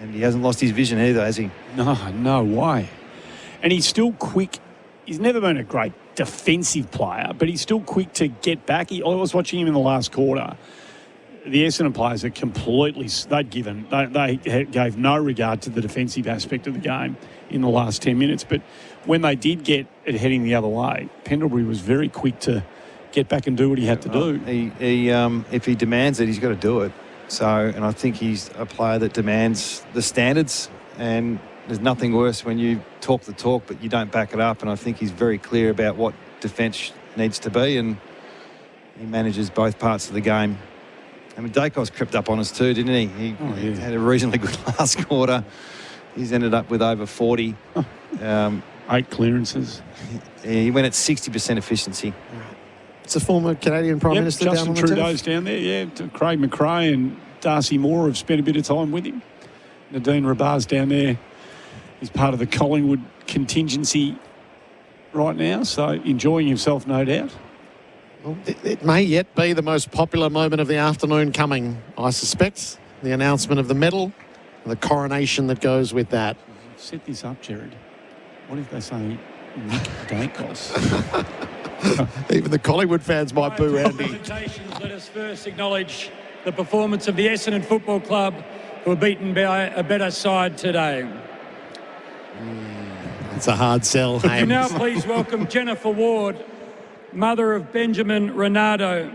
And he hasn't lost his vision either, has he? No way. And he's still quick. He's never been a great defensive player, but he's still quick to get back. I was watching him in the last quarter. The Essendon players are completely, they gave no regard to the defensive aspect of the game in the last 10 minutes. But when they did get it heading the other way, Pendlebury was very quick to get back and do what he had to do. If he demands it, he's got to do it. So, and I think he's a player that demands the standards, and there's nothing worse when you talk the talk but you don't back it up, and I think he's very clear about what defence needs to be, and he manages both parts of the game. I mean, Dacos crept up on us too, didn't he? He had a reasonably good last quarter. He's ended up with over 40. 8 clearances. He went at 60% efficiency. It's a former Canadian Prime Minister Justin down on the Trudeau's down there, yeah. Craig McRae and Darcy Moore have spent a bit of time with him. Nadine Rabar's down there. He's part of the Collingwood contingency right now, so enjoying himself, no doubt. Well, it may yet be the most popular moment of the afternoon coming, I suspect. The announcement of the medal and the coronation that goes with that. Set this up, Jared. What if they say Nick Dacos? Even the Collingwood fans might boo Andy. Let us first acknowledge the performance of the Essendon Football Club, who were beaten by a better side today. It's a hard sell. Would you now please welcome Jennifer Ward, mother of Benjamin Renato,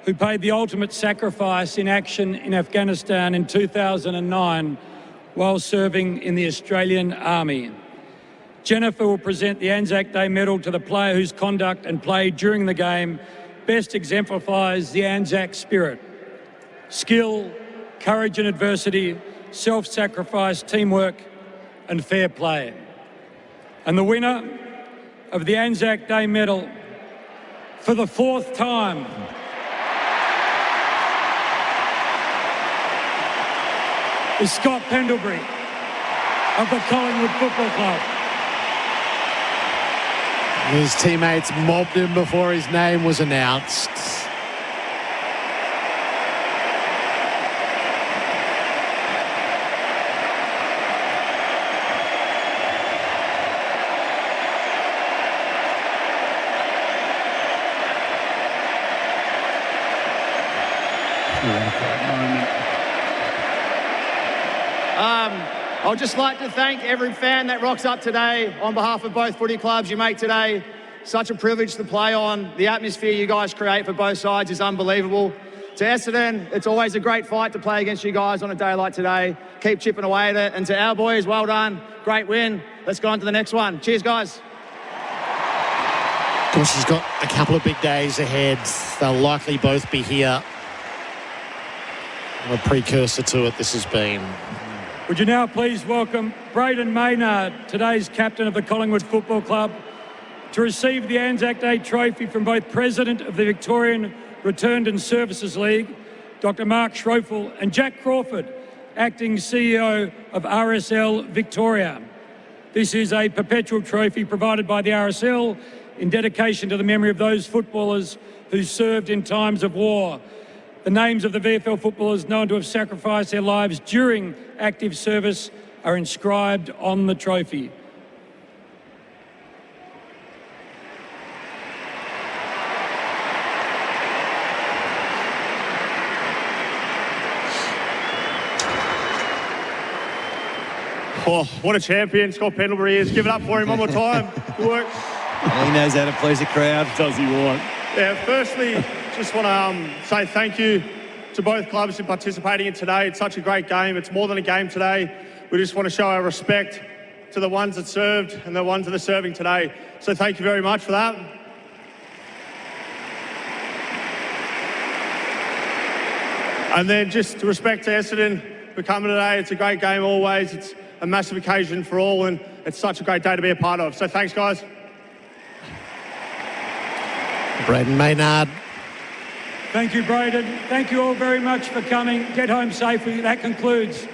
who paid the ultimate sacrifice in action in Afghanistan in 2009 while serving in the Australian Army. Jennifer will present the Anzac Day medal to the player whose conduct and play during the game best exemplifies the Anzac spirit. Skill, courage in adversity, self-sacrifice, teamwork and fair play. And the winner of the Anzac Day medal for the 4th time is Scott Pendlebury of the Collingwood Football Club. His teammates mobbed him before his name was announced. I'd just like to thank every fan that rocks up today on behalf of both footy clubs. You make today such a privilege to play on. The atmosphere you guys create for both sides is unbelievable. To Essendon, it's always a great fight to play against you guys on a day like today. Keep chipping away at it. And to our boys, well done. Great win. Let's go on to the next one. Cheers, guys. Of course, he's got a couple of big days ahead. They'll likely both be here. What a precursor to it this has been. Would you now please welcome Braden Maynard, today's captain of the Collingwood Football Club, to receive the Anzac Day trophy from both President of the Victorian Returned and Services League, Dr. Mark Schroeffel, and Jack Crawford, acting CEO of RSL Victoria. This is a perpetual trophy provided by the RSL in dedication to the memory of those footballers who served in times of war. The names of the VFL footballers known to have sacrificed their lives during active service are inscribed on the trophy. Oh, what a champion Scott Pendlebury is. Give it up for him one more time. Good work. He knows how to please a crowd. Does he want? Yeah, firstly, just want to say thank you to both clubs for participating in today. It's such a great game. It's more than a game today. We just want to show our respect to the ones that served and the ones that are serving today. So thank you very much for that. And then just to respect to Essendon for coming today. It's a great game always. It's a massive occasion for all, and it's such a great day to be a part of. So thanks, guys. Braden Maynard. Thank you, Braden. Thank you all very much for coming. Get home safely. That concludes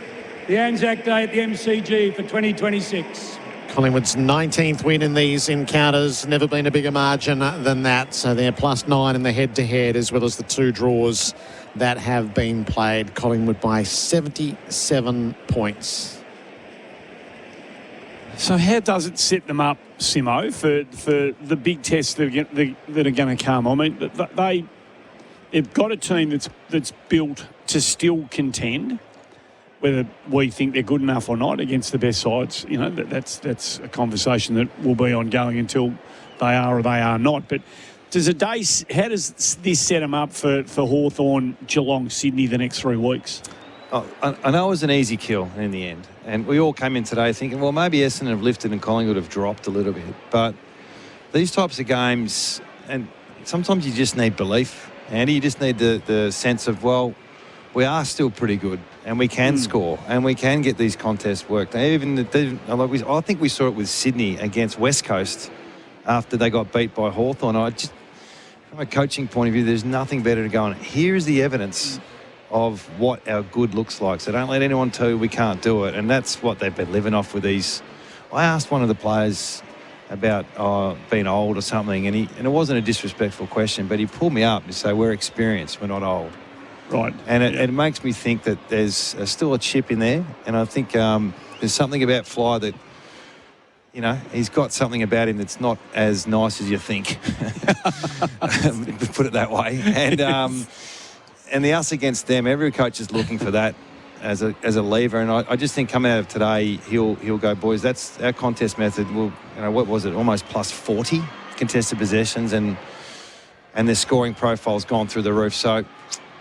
the Anzac Day at the MCG for 2026. Collingwood's 19th win in these encounters. Never been a bigger margin than that. So they're +9 in the head-to-head, as well as the 2 draws that have been played. Collingwood by 77 points. So how does it set them up, Simo, for the big tests that are going to come? I mean, they've got a team that's built to still contend, whether we think they're good enough or not against the best sides. You know, that's a conversation that will be ongoing until they are or they are not. But how does this set them up for Hawthorn, Geelong, Sydney the next 3 weeks? Oh, I know it was an easy kill in the end. And we all came in today thinking, well, maybe Essendon have lifted and Collingwood have dropped a little bit. But these types of games, and sometimes you just need belief, Andy. You just need the sense of, well, we are still pretty good and we can score and we can get these contests worked. I think we saw it with Sydney against West Coast after they got beat by Hawthorn. From a coaching point of view, there's nothing better to go on. Here is the evidence of what our good looks like. So don't let anyone tell you we can't do it. And that's what they've been living off with these. I asked one of the players about being old or something, and it wasn't a disrespectful question, but he pulled me up and said, we're experienced, we're not old. Right. And it makes me think that there's still a chip in there. And I think there's something about Fly that, you know, he's got something about him that's not as nice as you think. Put it that way. And the us against them, every coach is looking for that as a lever. And I just think coming out of today, he'll go, boys, that's our contest method. Well, you know, what was it? Almost +40 contested possessions, and their scoring profile's gone through the roof. So,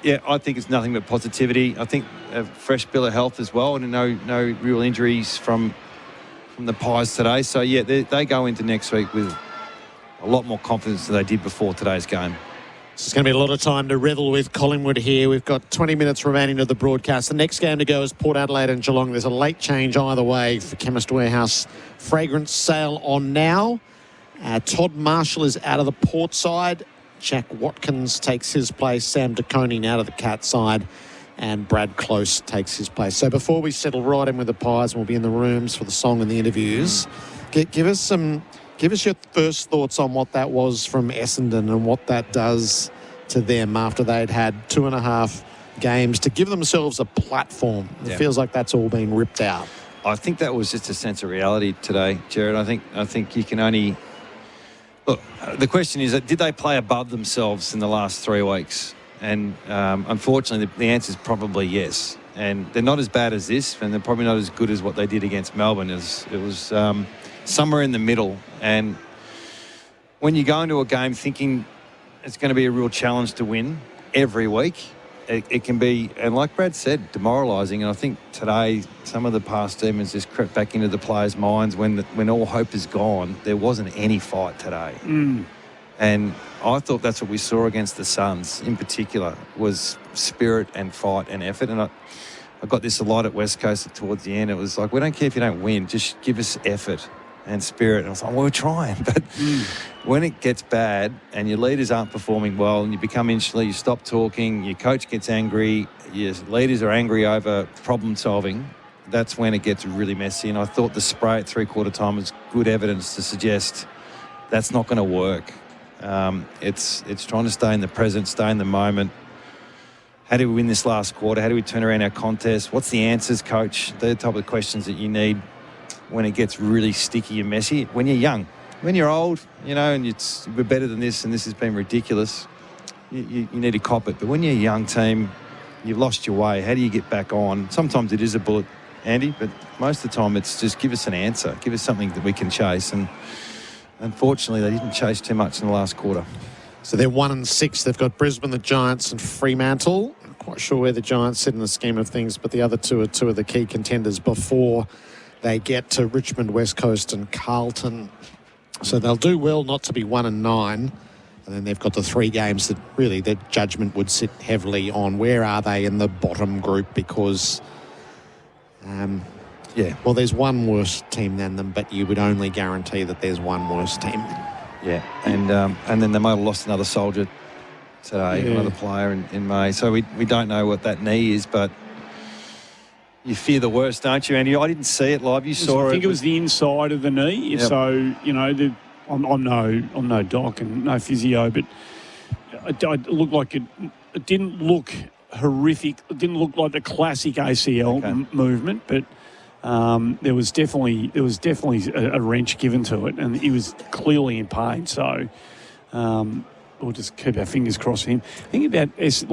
yeah, I think it's nothing but positivity. I think a fresh bill of health as well, and no real injuries from the Pies today. So, yeah, they go into next week with a lot more confidence than they did before today's game. It's going to be a lot of time to revel with Collingwood here. We've got 20 minutes remaining to the broadcast. The next game to go is Port Adelaide and Geelong. There's a late change either way for Chemist Warehouse. Fragrance sale on now. Todd Marshall is out of the Port side. Jack Watkins takes his place. Sam DeConing out of the Cat side. And Brad Close takes his place. So before we settle right in with the Pies, and we'll be in the rooms for the song and the interviews, give us your first thoughts on what that was from Essendon and what that does to them after they'd had 2.5 games to give themselves a platform. It feels like that's all been ripped out. I think that was just a sense of reality today, Jared. I think you can only... Look, the question is, did they play above themselves in the last 3 weeks? And unfortunately, the answer is probably yes. And they're not as bad as this, and they're probably not as good as what they did against Melbourne. It was somewhere in the middle. And when you go into a game thinking it's going to be a real challenge to win every week, it can be, and like Brad said, demoralising. And I think today some of the past demons just crept back into the players' minds when all hope is gone. There wasn't any fight today. And I thought that's what we saw against the Suns in particular, was spirit and fight and effort. And I got this a lot at West Coast towards the end. It was like, we don't care if you don't win, just give us effort and spirit. And I was like, well, we're trying. But when it gets bad and your leaders aren't performing well and you become insular, you stop talking, your coach gets angry, your leaders are angry over problem solving, that's when it gets really messy. And I thought the spray at 3/4 time was good evidence to suggest that's not going to work. It's trying to stay in the present, stay in the moment. How do we win this last quarter? How do we turn around our contest? What's the answers, coach? They're the type of questions that you need when it gets really sticky and messy. When you're young, when you're old, and we're better than this, and this has been ridiculous, you need to cop it. But when you're a young team, you've lost your way. How do you get back on? Sometimes it is a bullet, Andy, but most of the time it's just give us an answer. Give us something that we can chase. And unfortunately, they didn't chase too much in the last quarter. So they're 1-6. They've got Brisbane, the Giants and Fremantle. Not quite sure where the Giants sit in the scheme of things, but the other two are two of the key contenders before they get to Richmond, West Coast and Carlton. So they'll do well not to be 1-9. And then they've got the 3 games that really their judgment would sit heavily on. Where are they in the bottom group? Because, well, there's one worse team than them, but you would only guarantee that there's one worse team. Yeah, and then they might have lost another soldier today, another player in May. So we don't know what that knee is, but you fear the worst, don't you, Andy? I didn't see it live. You saw it. I think it was the inside of the knee. Yep. So, I'm no doc and no physio, but it looked like it didn't look horrific. It didn't look like the classic ACL movement, but there was definitely a wrench given to it, and he was clearly in pain. So we'll just keep our fingers crossed for him. Think about this.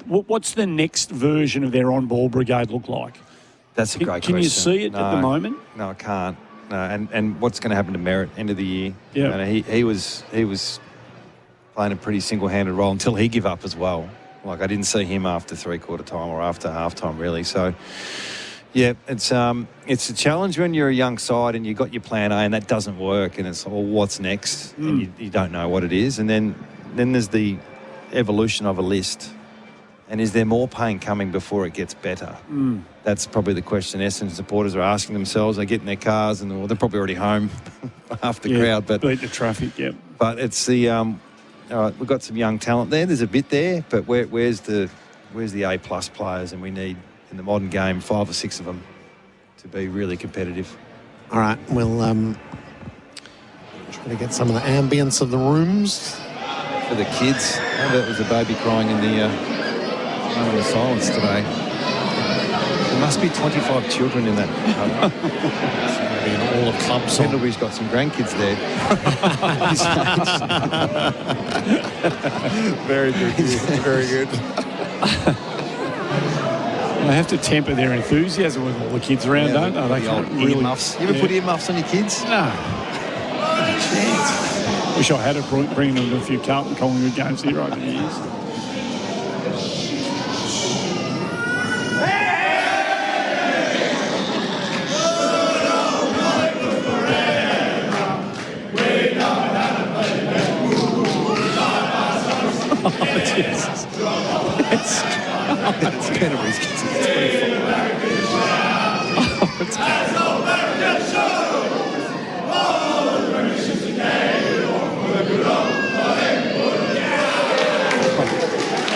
What's the next version of their on-ball brigade look like? That's a great question. Can you see it at the moment? No, I can't. No, and what's going to happen to Merritt end of the year? Yeah, he was playing a pretty single-handed role until he gave up as well. Like I didn't see him after three-quarter time or after half-time really. So yeah, it's a challenge when you're a young side and you've got your plan A and that doesn't work, and it's what's next, and you don't know what it is, and then there's the evolution of a list. And is there more pain coming before it gets better? That's probably the question Essendon supporters are asking themselves. They get in their cars and they're probably already home after the crowd. But beat the traffic, yeah. But it's the all right, we've got some young talent there. There's a bit there, but where's the A+ players? And we need in the modern game 5 or 6 of them to be really competitive. All right, we'll try to get some of the ambience of the rooms for the kids. I bet it was a baby crying in the moment of silence today. There must be 25 children in that pub. Maybe in all of clubs. Pendlebury's got some grandkids there. Very good. Very good. They have to temper their enthusiasm with all the kids around, don't they? The old earmuffs. You ever put earmuffs on your kids? No. Not a chance. Wish I had it bringing them to a few Carlton Collingwood games here over the years. Oh, Jesus. It's Canterbury's kids. It's 25.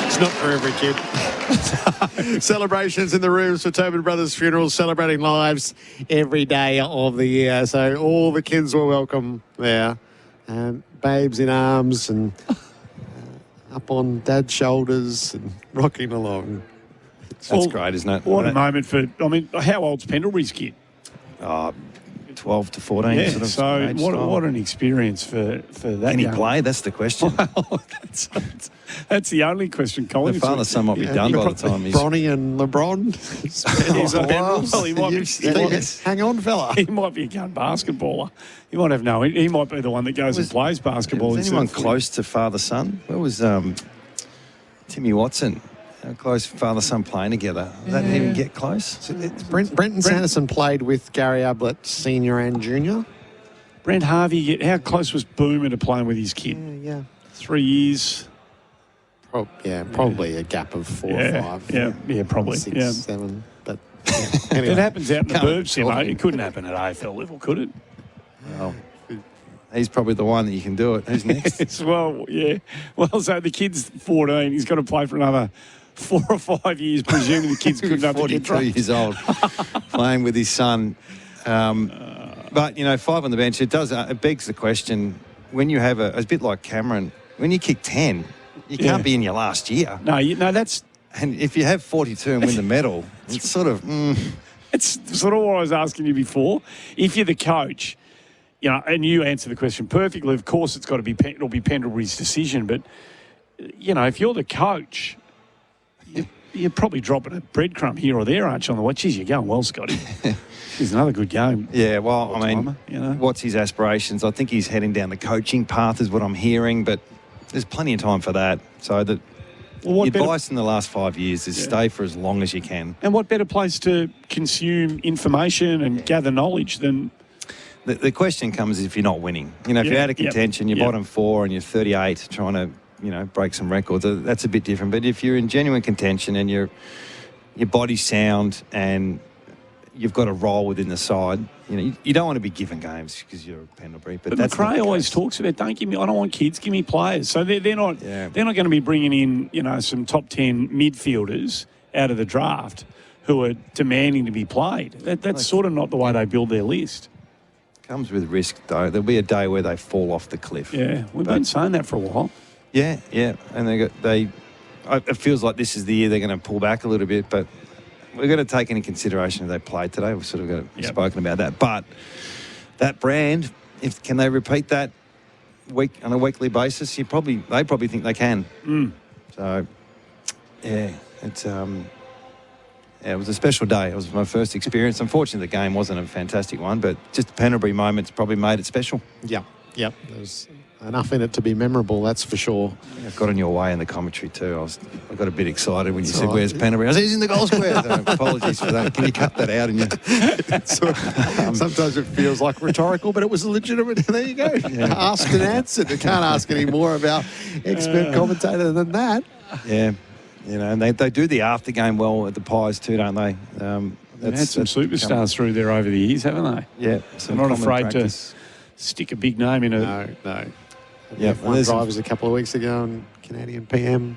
It's not for every kid. Celebrations in the rooms for Tobin Brothers Funerals, celebrating lives every day of the year. So all the kids were welcome there. Babes in arms and up on Dad's shoulders and rocking along. That's great, isn't it? What a moment for... I mean, how old's Pendlebury's kid? 12 to 14. Yeah, sort of so age what an experience for that. Can he play? That's the question. Well, that's the only question, Colin. The father-son might be done by the time he's... Bronny and LeBron. Well, he might be, hang on, fella. He might be a gun basketballer. He might have he might be the one that goes and plays basketball. Was anyone close to father-son? Where was Timmy Watson? How close father-son playing together? They didn't even get close. Brenton Sanderson played with Gary Ablett Senior and Junior. Brent Harvey, how close was Boomer to playing with his kid? Yeah. 3 years. Probably a gap of 4 or 5. Yeah, probably. 6, 7. But anyway. It happens out in the burbs, It couldn't happen at AFL level, could it? Well, he's probably the one that you can do it. Who's next? Well, yeah. Well, so the kid's 14. He's got to play for another 4 or 5 years, presuming the kid's good enough to get 42 years old, playing with his son. But, 5 on the bench, it begs the question, when you have it's a bit like Cameron, when you kick 10, you can't be in your last year. No, that's... And if you have 42 and win the medal, it's sort of... It's sort of what I was asking you before. If you're the coach, you know, and you answer the question perfectly, of course it'll be Pendlebury's decision, but, you know, if you're the coach, you're probably dropping a breadcrumb here or there, aren't you, on the watch? Geez, you're going well, Scotty. It's another good game. Yeah, well, I mean, what's his aspirations? I think he's heading down the coaching path is what I'm hearing, but there's plenty of time for that. So the advice in the last 5 years is stay for as long as you can. And what better place to consume information and gather knowledge than... The question comes if you're not winning. You know, if you're out of contention, you're bottom 4 and you're 38 trying to, you know, break some records, that's a bit different. But if you're in genuine contention and your body's sound and you've got a role within the side, you know, you don't want to be given games because you're a Pendlebury. But that's McRae always talks about, I don't want kids, give me players. So they're not going to be bringing in, you know, some top 10 midfielders out of the draft who are demanding to be played. That's sort of not the way they build their list. Comes with risk, though. There'll be a day where they fall off the cliff. Yeah, we've been saying that for a while. Yeah, and it feels like this is the year they're going to pull back a little bit, but we're going to take into consideration who they played today. We've sort of spoken about that. But that brand, can they repeat that on a weekly basis? They probably think they can. So, yeah, it was a special day. It was my first experience. Unfortunately, the game wasn't a fantastic one, but just the Pendlebury moments probably made it special. Yeah. There's enough in it to be memorable, that's for sure. I got in your way in the commentary too. I got a bit excited when you said, "Where's Pendlebury?" I said, "He's in the goal square." So apologies for that. Can you cut that out? Sometimes it feels like rhetorical, but it was legitimate. There you go. Yeah. Asked and answered. You can't ask any more of our expert commentator than that. Yeah. You know, and they do the after game well at the Pies too, don't they? They've had some superstars through there over the years, haven't they? Yeah. They're not afraid to stick a big name in it. No. Yeah, F1 drivers a couple of weeks ago and Canadian PM.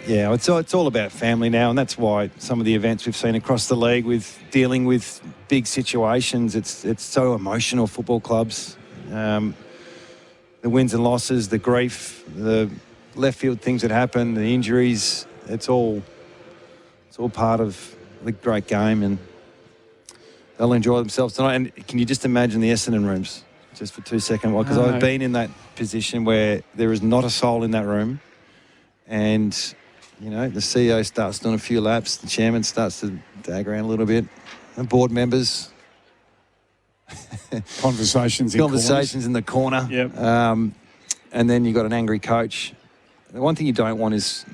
Yeah, it's all about family now, and that's why some of the events we've seen across the league with dealing with big situations, it's so emotional, football clubs. The wins and losses, the grief, the left field things that happen, the injuries, it's all part of the great game, and they'll enjoy themselves tonight. And can you just imagine the Essendon rooms? Just for 2 seconds, because I've been in that position where there is not a soul in that room, and you know the CEO starts doing a few laps, the chairman starts to dag around a little bit, and board members conversations in the corner. Yep. And then you've got an angry coach. The one thing you don't want is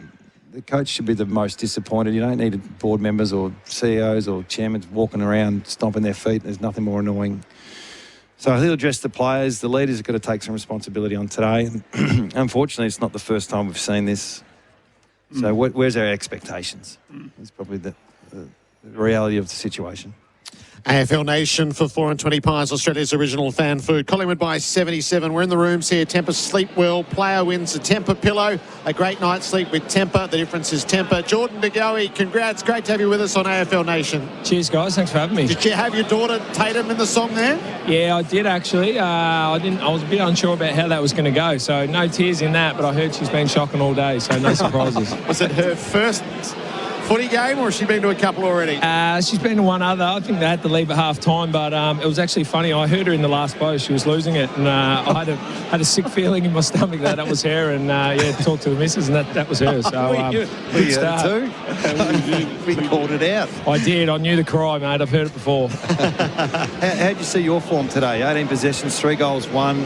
the coach should be the most disappointed. You don't need board members or CEOs or chairmen walking around stomping their feet. There's nothing more annoying. So he'll address the players. The leaders have got to take some responsibility on today. Unfortunately, it's not the first time we've seen this. So where's our expectations? It's probably the reality of the situation. AFL Nation for 4 and 20 Pies, Australia's original fan food. Collingwood by 77. We're in the rooms here. Tempur sleep well. Player wins a Tempur pillow. A great night's sleep with Tempur. The difference is Tempur. Jordan De Goey, congrats. Great to have you with us on AFL Nation. Cheers, guys. Thanks for having me. Did you have your daughter Tatum in the song there? Yeah, I did actually. I was a bit unsure about how that was going to go. So no tears in that, but I heard she's been shocking all day. So no surprises. Was it her first footy game, or has she been to a couple already? She's been to one other. I think they had to leave at half time, but it was actually funny. I heard her in the last post. She was losing it, and I had a sick feeling in my stomach that was her. And talked to the missus, and that was her. So we start too. We called it out. I did. I knew the cry, mate. I've heard it before. How'd you see your form today? 18 possessions, 3 goals, 1.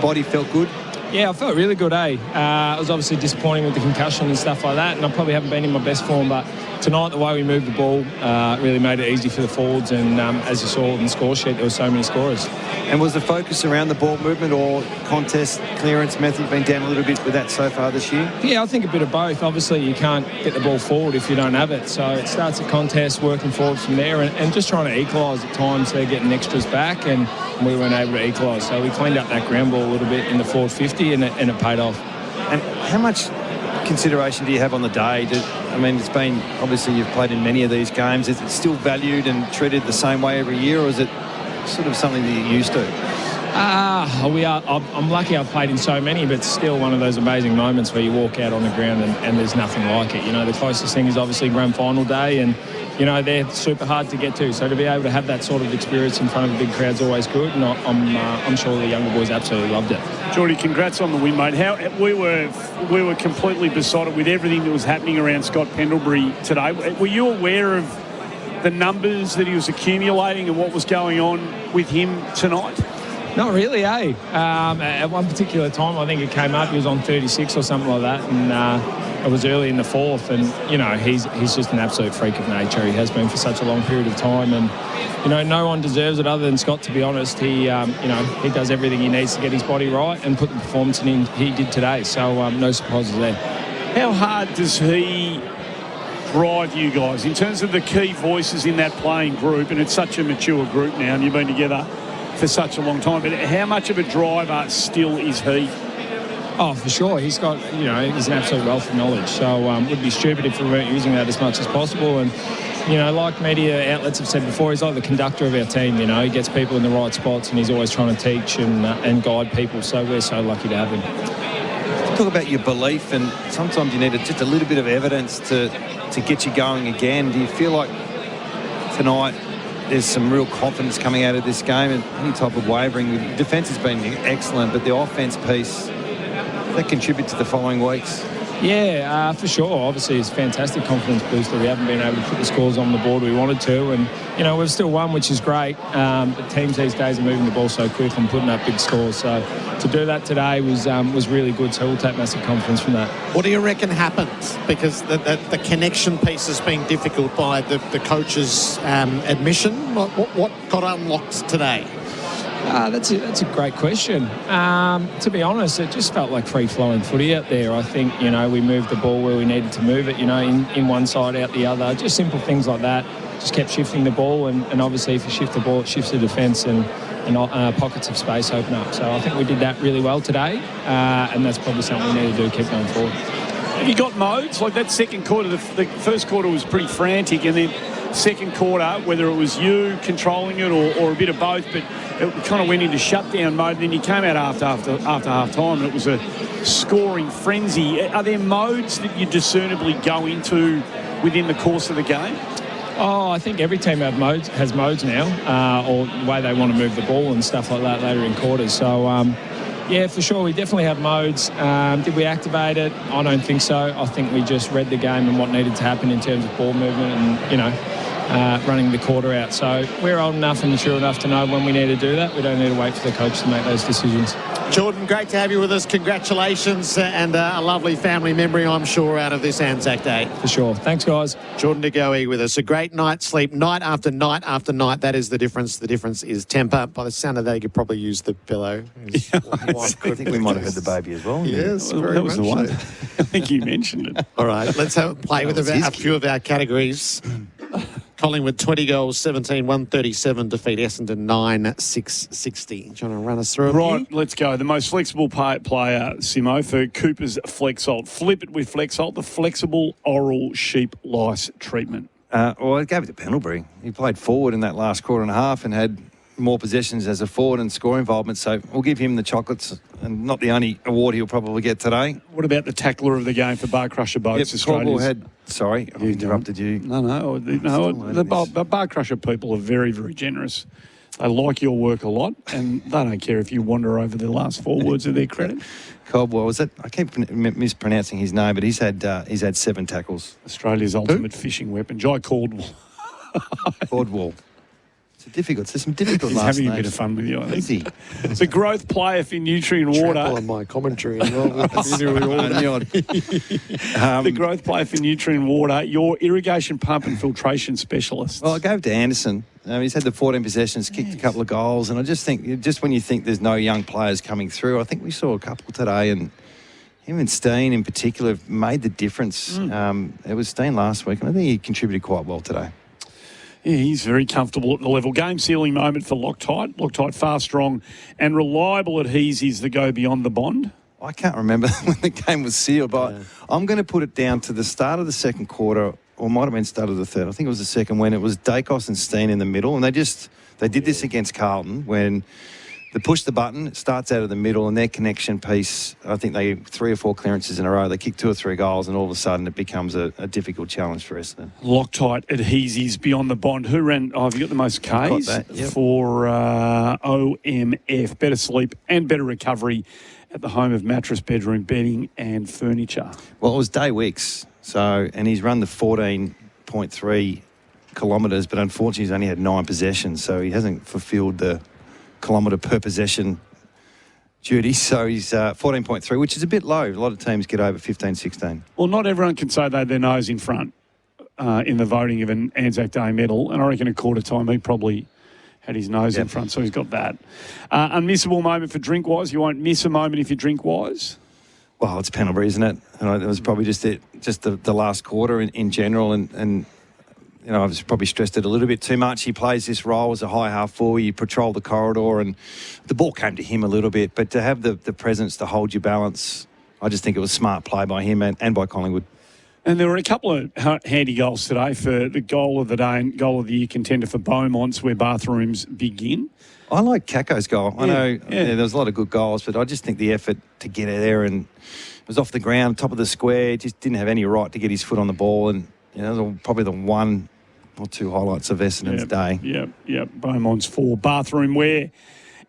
Body felt good. Yeah, I felt really good, It was obviously disappointing with the concussion and stuff like that, and I probably haven't been in my best form, but tonight the way we moved the ball really made it easy for the forwards, and as you saw in the score sheet, there were so many scorers. And was the focus around the ball movement or contest clearance method been down a little bit with that so far this year? Yeah, I think a bit of both. Obviously, you can't get the ball forward if you don't have it, so it starts at contest, working forward from there, and just trying to equalise at times. They're getting extras back, and we weren't able to equalise, so we cleaned up that ground ball a little bit in the forward 50, and it paid off. And how much consideration do you have on the day? I mean, it's been, obviously you've played in many of these games. Is it still valued and treated the same way every year, or is it sort of something that you're used to? I'm lucky I've played in so many, but still one of those amazing moments where you walk out on the ground and there's nothing like it. You know, the closest thing is obviously grand final day, and, you know, they're super hard to get to. So to be able to have that sort of experience in front of a big crowd is always good, and I'm sure the younger boys absolutely loved it. Geordie, congrats on the win, mate. We were completely besotted with everything that was happening around Scott Pendlebury today. Were you aware of the numbers that he was accumulating and what was going on with him tonight? Not really, eh? At one particular time, I think it came up, he was on 36 or something like that, and it was early in the fourth, and, you know, he's just an absolute freak of nature. He has been for such a long period of time, and, you know, no one deserves it other than Scott, to be honest. He, you know, he does everything he needs to get his body right and put the performance in he did today, so no surprises there. How hard does he drive you guys in terms of the key voices in that playing group? And it's such a mature group now, and you've been together for such a long time, but how much of a driver still is he? Oh, for sure. He's got, you know, he's an absolute wealth of knowledge. So it would be stupid if we weren't using that as much as possible. And, you know, like media outlets have said before, he's like the conductor of our team. You know, he gets people in the right spots, and he's always trying to teach and guide people. So we're so lucky to have him. Talk about your belief, and sometimes you need just a little bit of evidence to get you going again. Do you feel like tonight there's some real confidence coming out of this game, and any type of wavering? The defence has been excellent, but the offence piece, that contribute to the following weeks? Yeah, for sure. Obviously, it's a fantastic confidence booster. We haven't been able to put the scores on the board we wanted to, and, you know, we've still won, which is great. But teams these days are moving the ball so quick and putting up big scores. So to do that today was really good. So we'll take massive confidence from that. What do you reckon happened? Because the connection piece has been difficult by the coach's admission. What got unlocked today? That's a great question. To be honest, it just felt like free-flowing footy out there. I think, you know, we moved the ball where we needed to move it, you know, in one side, out the other. Just simple things like that. Just kept shifting the ball, and obviously if you shift the ball, it shifts the defence, and pockets of space open up. So I think we did that really well today, and that's probably something we need to do, keep going forward. Have you got modes? Like that second quarter, the first quarter was pretty frantic, and then second quarter, whether it was you controlling it or a bit of both, but it kind of went into shutdown mode, and then you came out after half-time, and it was a scoring frenzy. Are there modes that you discernibly go into within the course of the game? Oh, I think every team has modes now, or the way they want to move the ball and stuff like that later in quarters. So, yeah, for sure, we definitely have modes. Did we activate it? I don't think so. I think we just read the game and what needed to happen in terms of ball movement and, you know, running the quarter out. So we're old enough and mature enough to know when we need to do that. We don't need to wait for the coach to make those decisions. Jordan, great to have you with us. Congratulations, and a lovely family memory, I'm sure, out of this Anzac Day. For sure. Thanks, guys. Jordan De Goey with us. A great night's sleep, night after night after night. That is the difference. The difference is temper. By the sound of that, you could probably use the pillow. I think we might have heard the baby as well. Yes, that was the one. I think you mentioned it. All right, let's have a play with a few of our categories. Collingwood 20 goals, 17, 137, defeat Essendon 9-6-60. Do you want to run us through it? Right, let's go. The most flexible player, Simo, for Cooper's Flexalt. Flip it with Flexalt, the flexible oral sheep lice treatment. Well, I gave it to Pendlebury. He played forward in that last quarter and a half and had more possessions as a forward and score involvement, so we'll give him the chocolates, and not the only award he'll probably get today. What about the tackler of the game for Bar Crusher Boats? Sorry, I interrupted you. No, the Bar Crusher people are very, very generous. They like your work a lot, and they don't care if you wander over the last four words of their credit. Caldwell, was it? I keep mispronouncing his name, but he's had 7 tackles. Australia's ultimate fishing weapon, Jai Caldwell. Caldwell. There's some difficult He's last having names. a bit of fun with you, I think. Is he? It's a growth player for nutrient water. On my commentary as well. The growth player for nutrient water, your irrigation pump and filtration specialist. Well, I gave it to Anderson. He's had the 14 possessions, kicked a couple of goals, and I just think, just when you think there's no young players coming through, I think we saw a couple today, and him and Steen in particular have made the difference. It was Steen last week, and I think he contributed quite well today. Yeah, he's very comfortable at the level. Game sealing moment for Loctite. Loctite, fast, strong and reliable adhesives that go beyond the bond. I can't remember when the game was sealed, but I'm going to put it down to the start of the second quarter, or might have been start of the third. I think it was the second, when it was Dacos and Steen in the middle, and they did this against Carlton when the push the button, it starts out of the middle, and their connection piece, I think they 3 or 4 clearances in a row. They kick 2 or 3 goals, and all of a sudden it becomes a difficult challenge for Essendon. Loctite adhesives beyond the bond. Who ran? Oh, have you got the most Ks for OMF? Better sleep and better recovery at the home of mattress, bedroom, bedding and furniture. Well, it was Day Wicks, and he's run the 14.3 kilometres, but unfortunately he's only had 9 possessions, so he hasn't fulfilled the kilometre per possession duty. So he's 14.3, which is a bit low. A lot of teams get over 15, 16. Well, not everyone can say they had their nose in front in the voting of an Anzac Day medal, and I reckon at quarter time he probably had his nose in front, so he's got that. Unmissable moment for Drinkwise. You won't miss a moment if you drink wise. Well, it's Pendlebury, isn't it? And it was probably just the last quarter in general, and you know, I've probably stressed it a little bit too much. He plays this role as a high half forward. You patrol the corridor, and the ball came to him a little bit. But to have the presence to hold your balance, I just think it was smart play by him and by Collingwood. And there were a couple of handy goals today for the goal of the day and goal of the year contender for Beaumont's, where bathrooms begin. I like Caco's goal. I know there was a lot of good goals, but I just think the effort to get there, and it was off the ground, top of the square, just didn't have any right to get his foot on the ball. And you know, probably the 1 or 2 highlights of Essendon's day. Yep. Beaumont's 4. Bathroom wear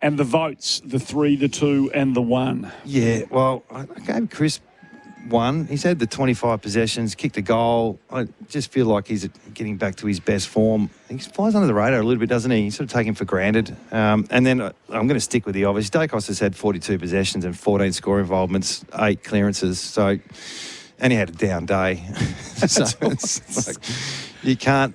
and the votes, the 3, the 2 and the 1. Yeah, well, I gave Chris 1. He's had the 25 possessions, kicked a goal. I just feel like he's getting back to his best form. He flies under the radar a little bit, doesn't he? He's sort of taken for granted. And then I'm going to stick with the obvious. Dacos has had 42 possessions and 14 score involvements, 8 clearances. So, and he had a down day. So it's like, you can't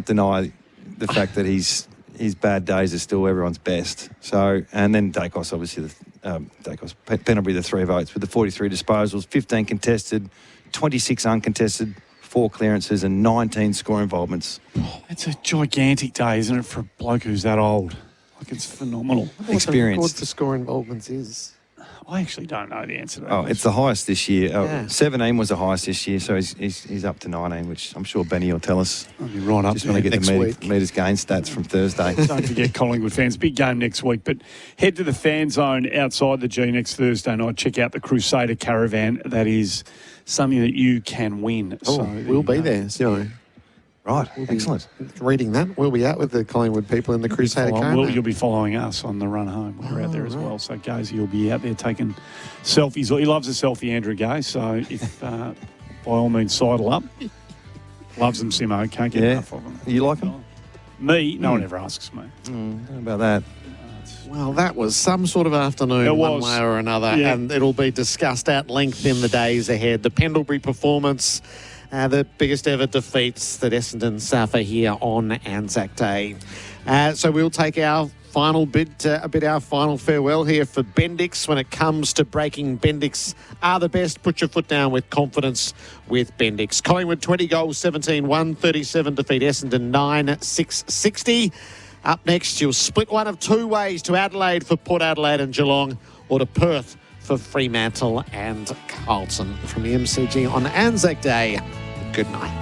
deny the fact that his bad days are still everyone's best. So, and then Dacos, obviously, Pendlebury, the 3 votes with the 43 disposals, 15 contested, 26 uncontested, 4 clearances and 19 score involvements. Oh, that's a gigantic day, isn't it, for a bloke who's that old? Like, it's phenomenal. Experienced. What the record for score involvements is? I actually don't know the answer to that. Oh, it's the highest this year. 17 was the highest this year, so he's up to 19, which I'm sure Benny will tell us. I'll be right up just when I get the metres gain stats from Thursday. Don't forget, Collingwood fans, big game next week, but head to the fan zone outside the G next Thursday night. Check out the Crusader Caravan. That is something that you can win. Oh, so we'll be there. So. Right, excellent. Reading that, we'll be out with the Collingwood people in the Crusader Caravan. You'll be following us on the run home. We're out there as well. So, Gazy, you'll be out there taking selfies. He loves a selfie, Andrew Gay. So, if by all means, sidle up. Loves them, Simo. Can't get enough of them. You like them? Me? No one ever asks me. How about that? Well, that was some sort of afternoon, one way or another, and it'll be discussed at length in the days ahead. The Pendlebury performance, the biggest ever defeats that Essendon suffer here on Anzac Day. So we'll take our final bid, our final farewell here for Bendix. When it comes to breaking, Bendix are the best. Put your foot down with confidence with Bendix. Collingwood 20 goals, 17-137 defeat Essendon 9-6-60. Up next, you'll split one of 2 ways to Adelaide for Port Adelaide and Geelong, or to Perth for Fremantle and Carlton. From the MCG on Anzac Day, good night.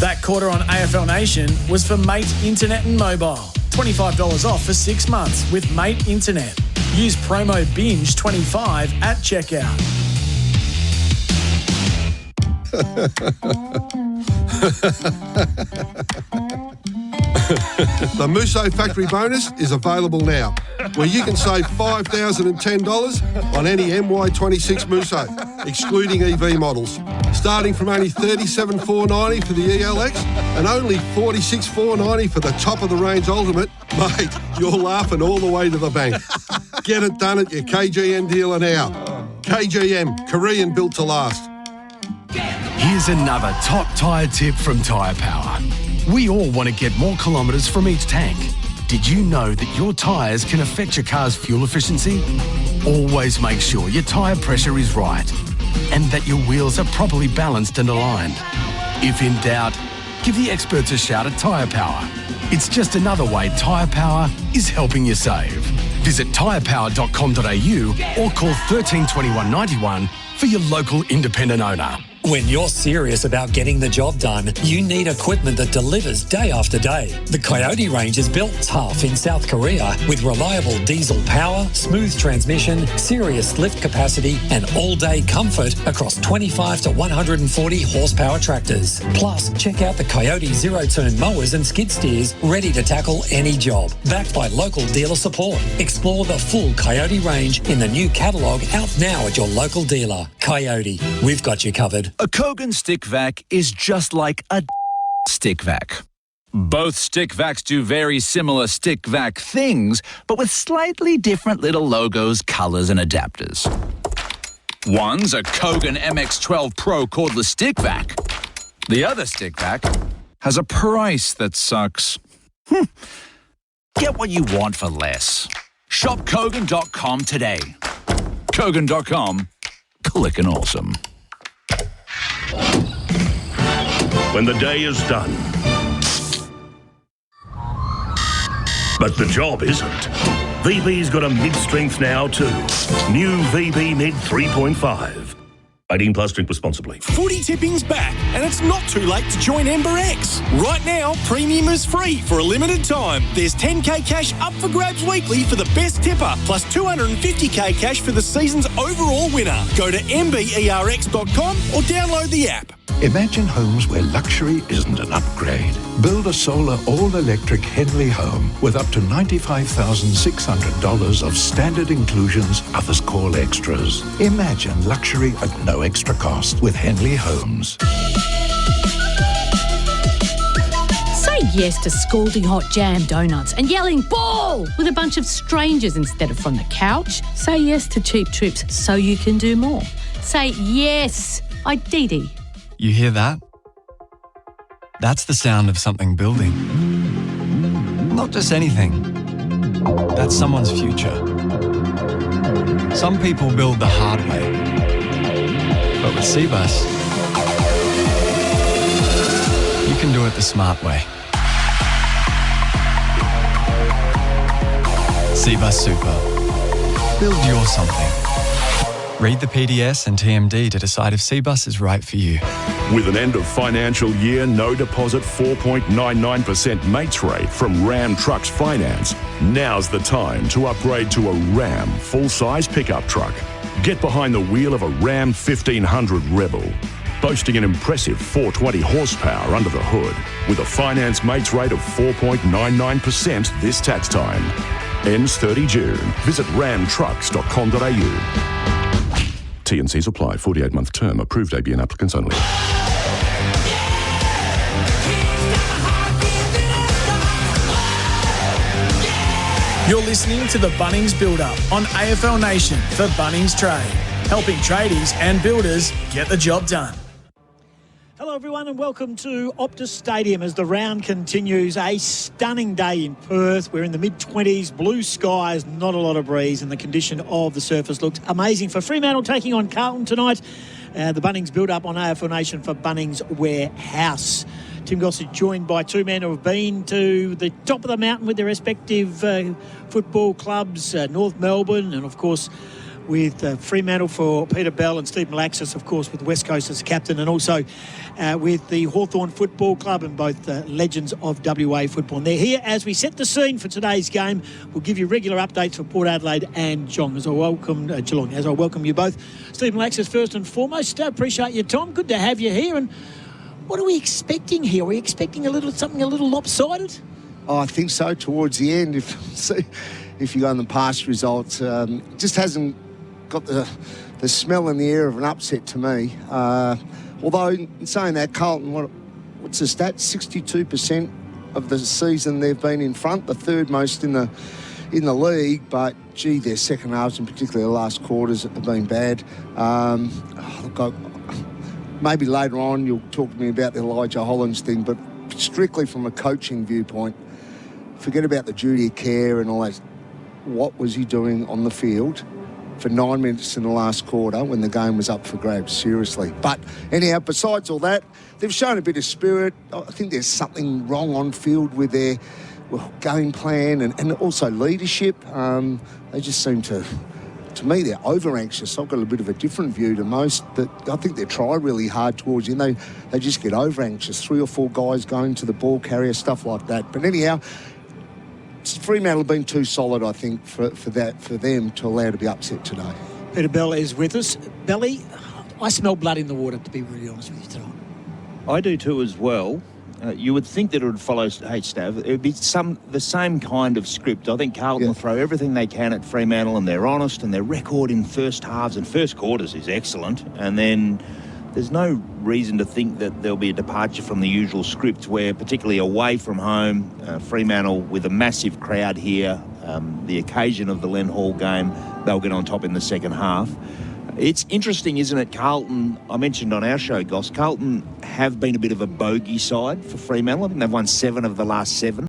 That quarter on AFL Nation was for Mate Internet and Mobile. $25 off for 6 months with Mate Internet. Use promo BINGE25 at checkout. The Musso Factory Bonus is available now, where you can save $5,010 on any MY26 Musso, excluding EV models, starting from only $37,490 for the ELX and only $46,490 for the top-of-the-range Ultimate. Mate, you're laughing all the way to the bank. Get it done at your KGM dealer now. KGM, Korean built to last. Here's another top tyre tip from Tyre Power. We all want to get more kilometres from each tank. Did you know that your tyres can affect your car's fuel efficiency? Always make sure your tyre pressure is right and that your wheels are properly balanced and aligned. If in doubt, give the experts a shout at Tyre Power. It's just another way Tyre Power is helping you save. Visit tyrepower.com.au or call 13 21 91 for your local independent owner. When you're serious about getting the job done, you need equipment that delivers day after day. The Coyote range is built tough in South Korea with reliable diesel power, smooth transmission, serious lift capacity and all-day comfort across 25 to 140 horsepower tractors. Plus, check out the Coyote zero-turn mowers and skid steers ready to tackle any job. Backed by local dealer support. Explore the full Coyote range in the new catalogue out now at your local dealer. Coyote, we've got you covered. A Kogan stick vac is just like a stick vac. Both stick vacs do very similar stick vac things, but with slightly different little logos, colours and adapters. One's a Kogan MX12 Pro cordless stick vac. The other stick vac has a price that sucks. Get what you want for less. Shop Kogan.com today. Kogan.com. Clickin' awesome. When the day is done. But the job isn't. VB's got a mid-strength now too. New VB Mid 3.5. 18 plus, drink responsibly. Footy tipping's back, and it's not too late to join Ember X. Right now, premium is free for a limited time. There's 10k cash up for grabs weekly for the best tipper, plus 250k cash for the season's overall winner. Go to mberx.com or download the app. Imagine homes where luxury isn't an upgrade. Build a solar all-electric Henley home with up to $95,600 of standard inclusions, others call extras. Imagine luxury at no extra cost with Henley Homes. Say yes to scalding hot jam donuts and yelling ball with a bunch of strangers instead of from the couch. Say yes to cheap trips so you can do more. Say yes, Didi. You hear that? That's the sound of something building. Not just anything. That's someone's future. Some people build the hard way. But with Cbus, you can do it the smart way. Cbus Super. Build your something. Read the PDS and TMD to decide if Cbus is right for you. With an end of financial year, no deposit 4.99% mates rate from Ram Trucks Finance, now's the time to upgrade to a Ram full-size pickup truck. Get behind the wheel of a Ram 1500 Rebel, boasting an impressive 420 horsepower under the hood, with a finance mates rate of 4.99% this tax time. Ends 30 June. Visit ramtrucks.com.au. T&Cs apply. 48-month term. Approved ABN applicants only. You're listening to the Bunnings Build-Up on AFL Nation for Bunnings Trade, helping tradies and builders get the job done. Hello everyone and welcome to Optus Stadium as the round continues. A stunning day in Perth. We're in the mid-20s, blue skies, not a lot of breeze, and the condition of the surface looks amazing for Fremantle taking on Carlton tonight. The Bunnings build-up on AFL Nation for Bunnings Warehouse. Tim Gossett joined by two men who have been to the top of the mountain with their respective football clubs, North Melbourne and of course with Fremantle for Peter Bell and Steve Malaxis, of course, with West Coast as captain, and also with the Hawthorn Football Club and both legends of WA football. And they're here as we set the scene for today's game. We'll give you regular updates for Port Adelaide and Geelong as I welcome you both. Steve Malaxis, first and foremost, appreciate your time. Good to have you here. And what are we expecting here? Are we expecting something a little lopsided? Oh, I think so towards the end. If you go on the past results, just hasn't got the smell in the air of an upset to me. Although, in saying that, Carlton, what's the stat? 62% of the season they've been in front, the third most in the league. But, gee, their second halves, and particularly the last quarters, have been bad. Maybe later on you'll talk to me about the Elijah Hollands thing, but strictly from a coaching viewpoint, forget about the duty of care and all that. What was he doing on the field for 9 minutes in the last quarter when the game was up for grabs? Seriously. But anyhow, besides all that, they've shown a bit of spirit. I think there's something wrong on field with their game plan and also leadership. They just seem to to me, they're over-anxious. I've got a bit of a different view to most. That I think they try really hard towards the end. They just get over-anxious. 3 or 4 guys going to the ball carrier, stuff like that. But anyhow, Fremantle have been too solid, I think, for them to allow to be upset today. Peter Bell is with us. Belly, I smell blood in the water, to be really honest with you tonight. I do too as well. You would think that it would follow H-Stav. It would be the same kind of script. I think Carlton will throw everything they can at Fremantle, and they're honest, and their record in first halves and first quarters is excellent. And then there's no reason to think that there'll be a departure from the usual script where, particularly away from home, Fremantle with a massive crowd here, the occasion of the Len Hall game, they'll get on top in the second half. It's interesting, isn't it? Carlton, I mentioned on our show, Goss, Carlton have been a bit of a bogey side for Fremantle. I think they've won 7 of the last 7.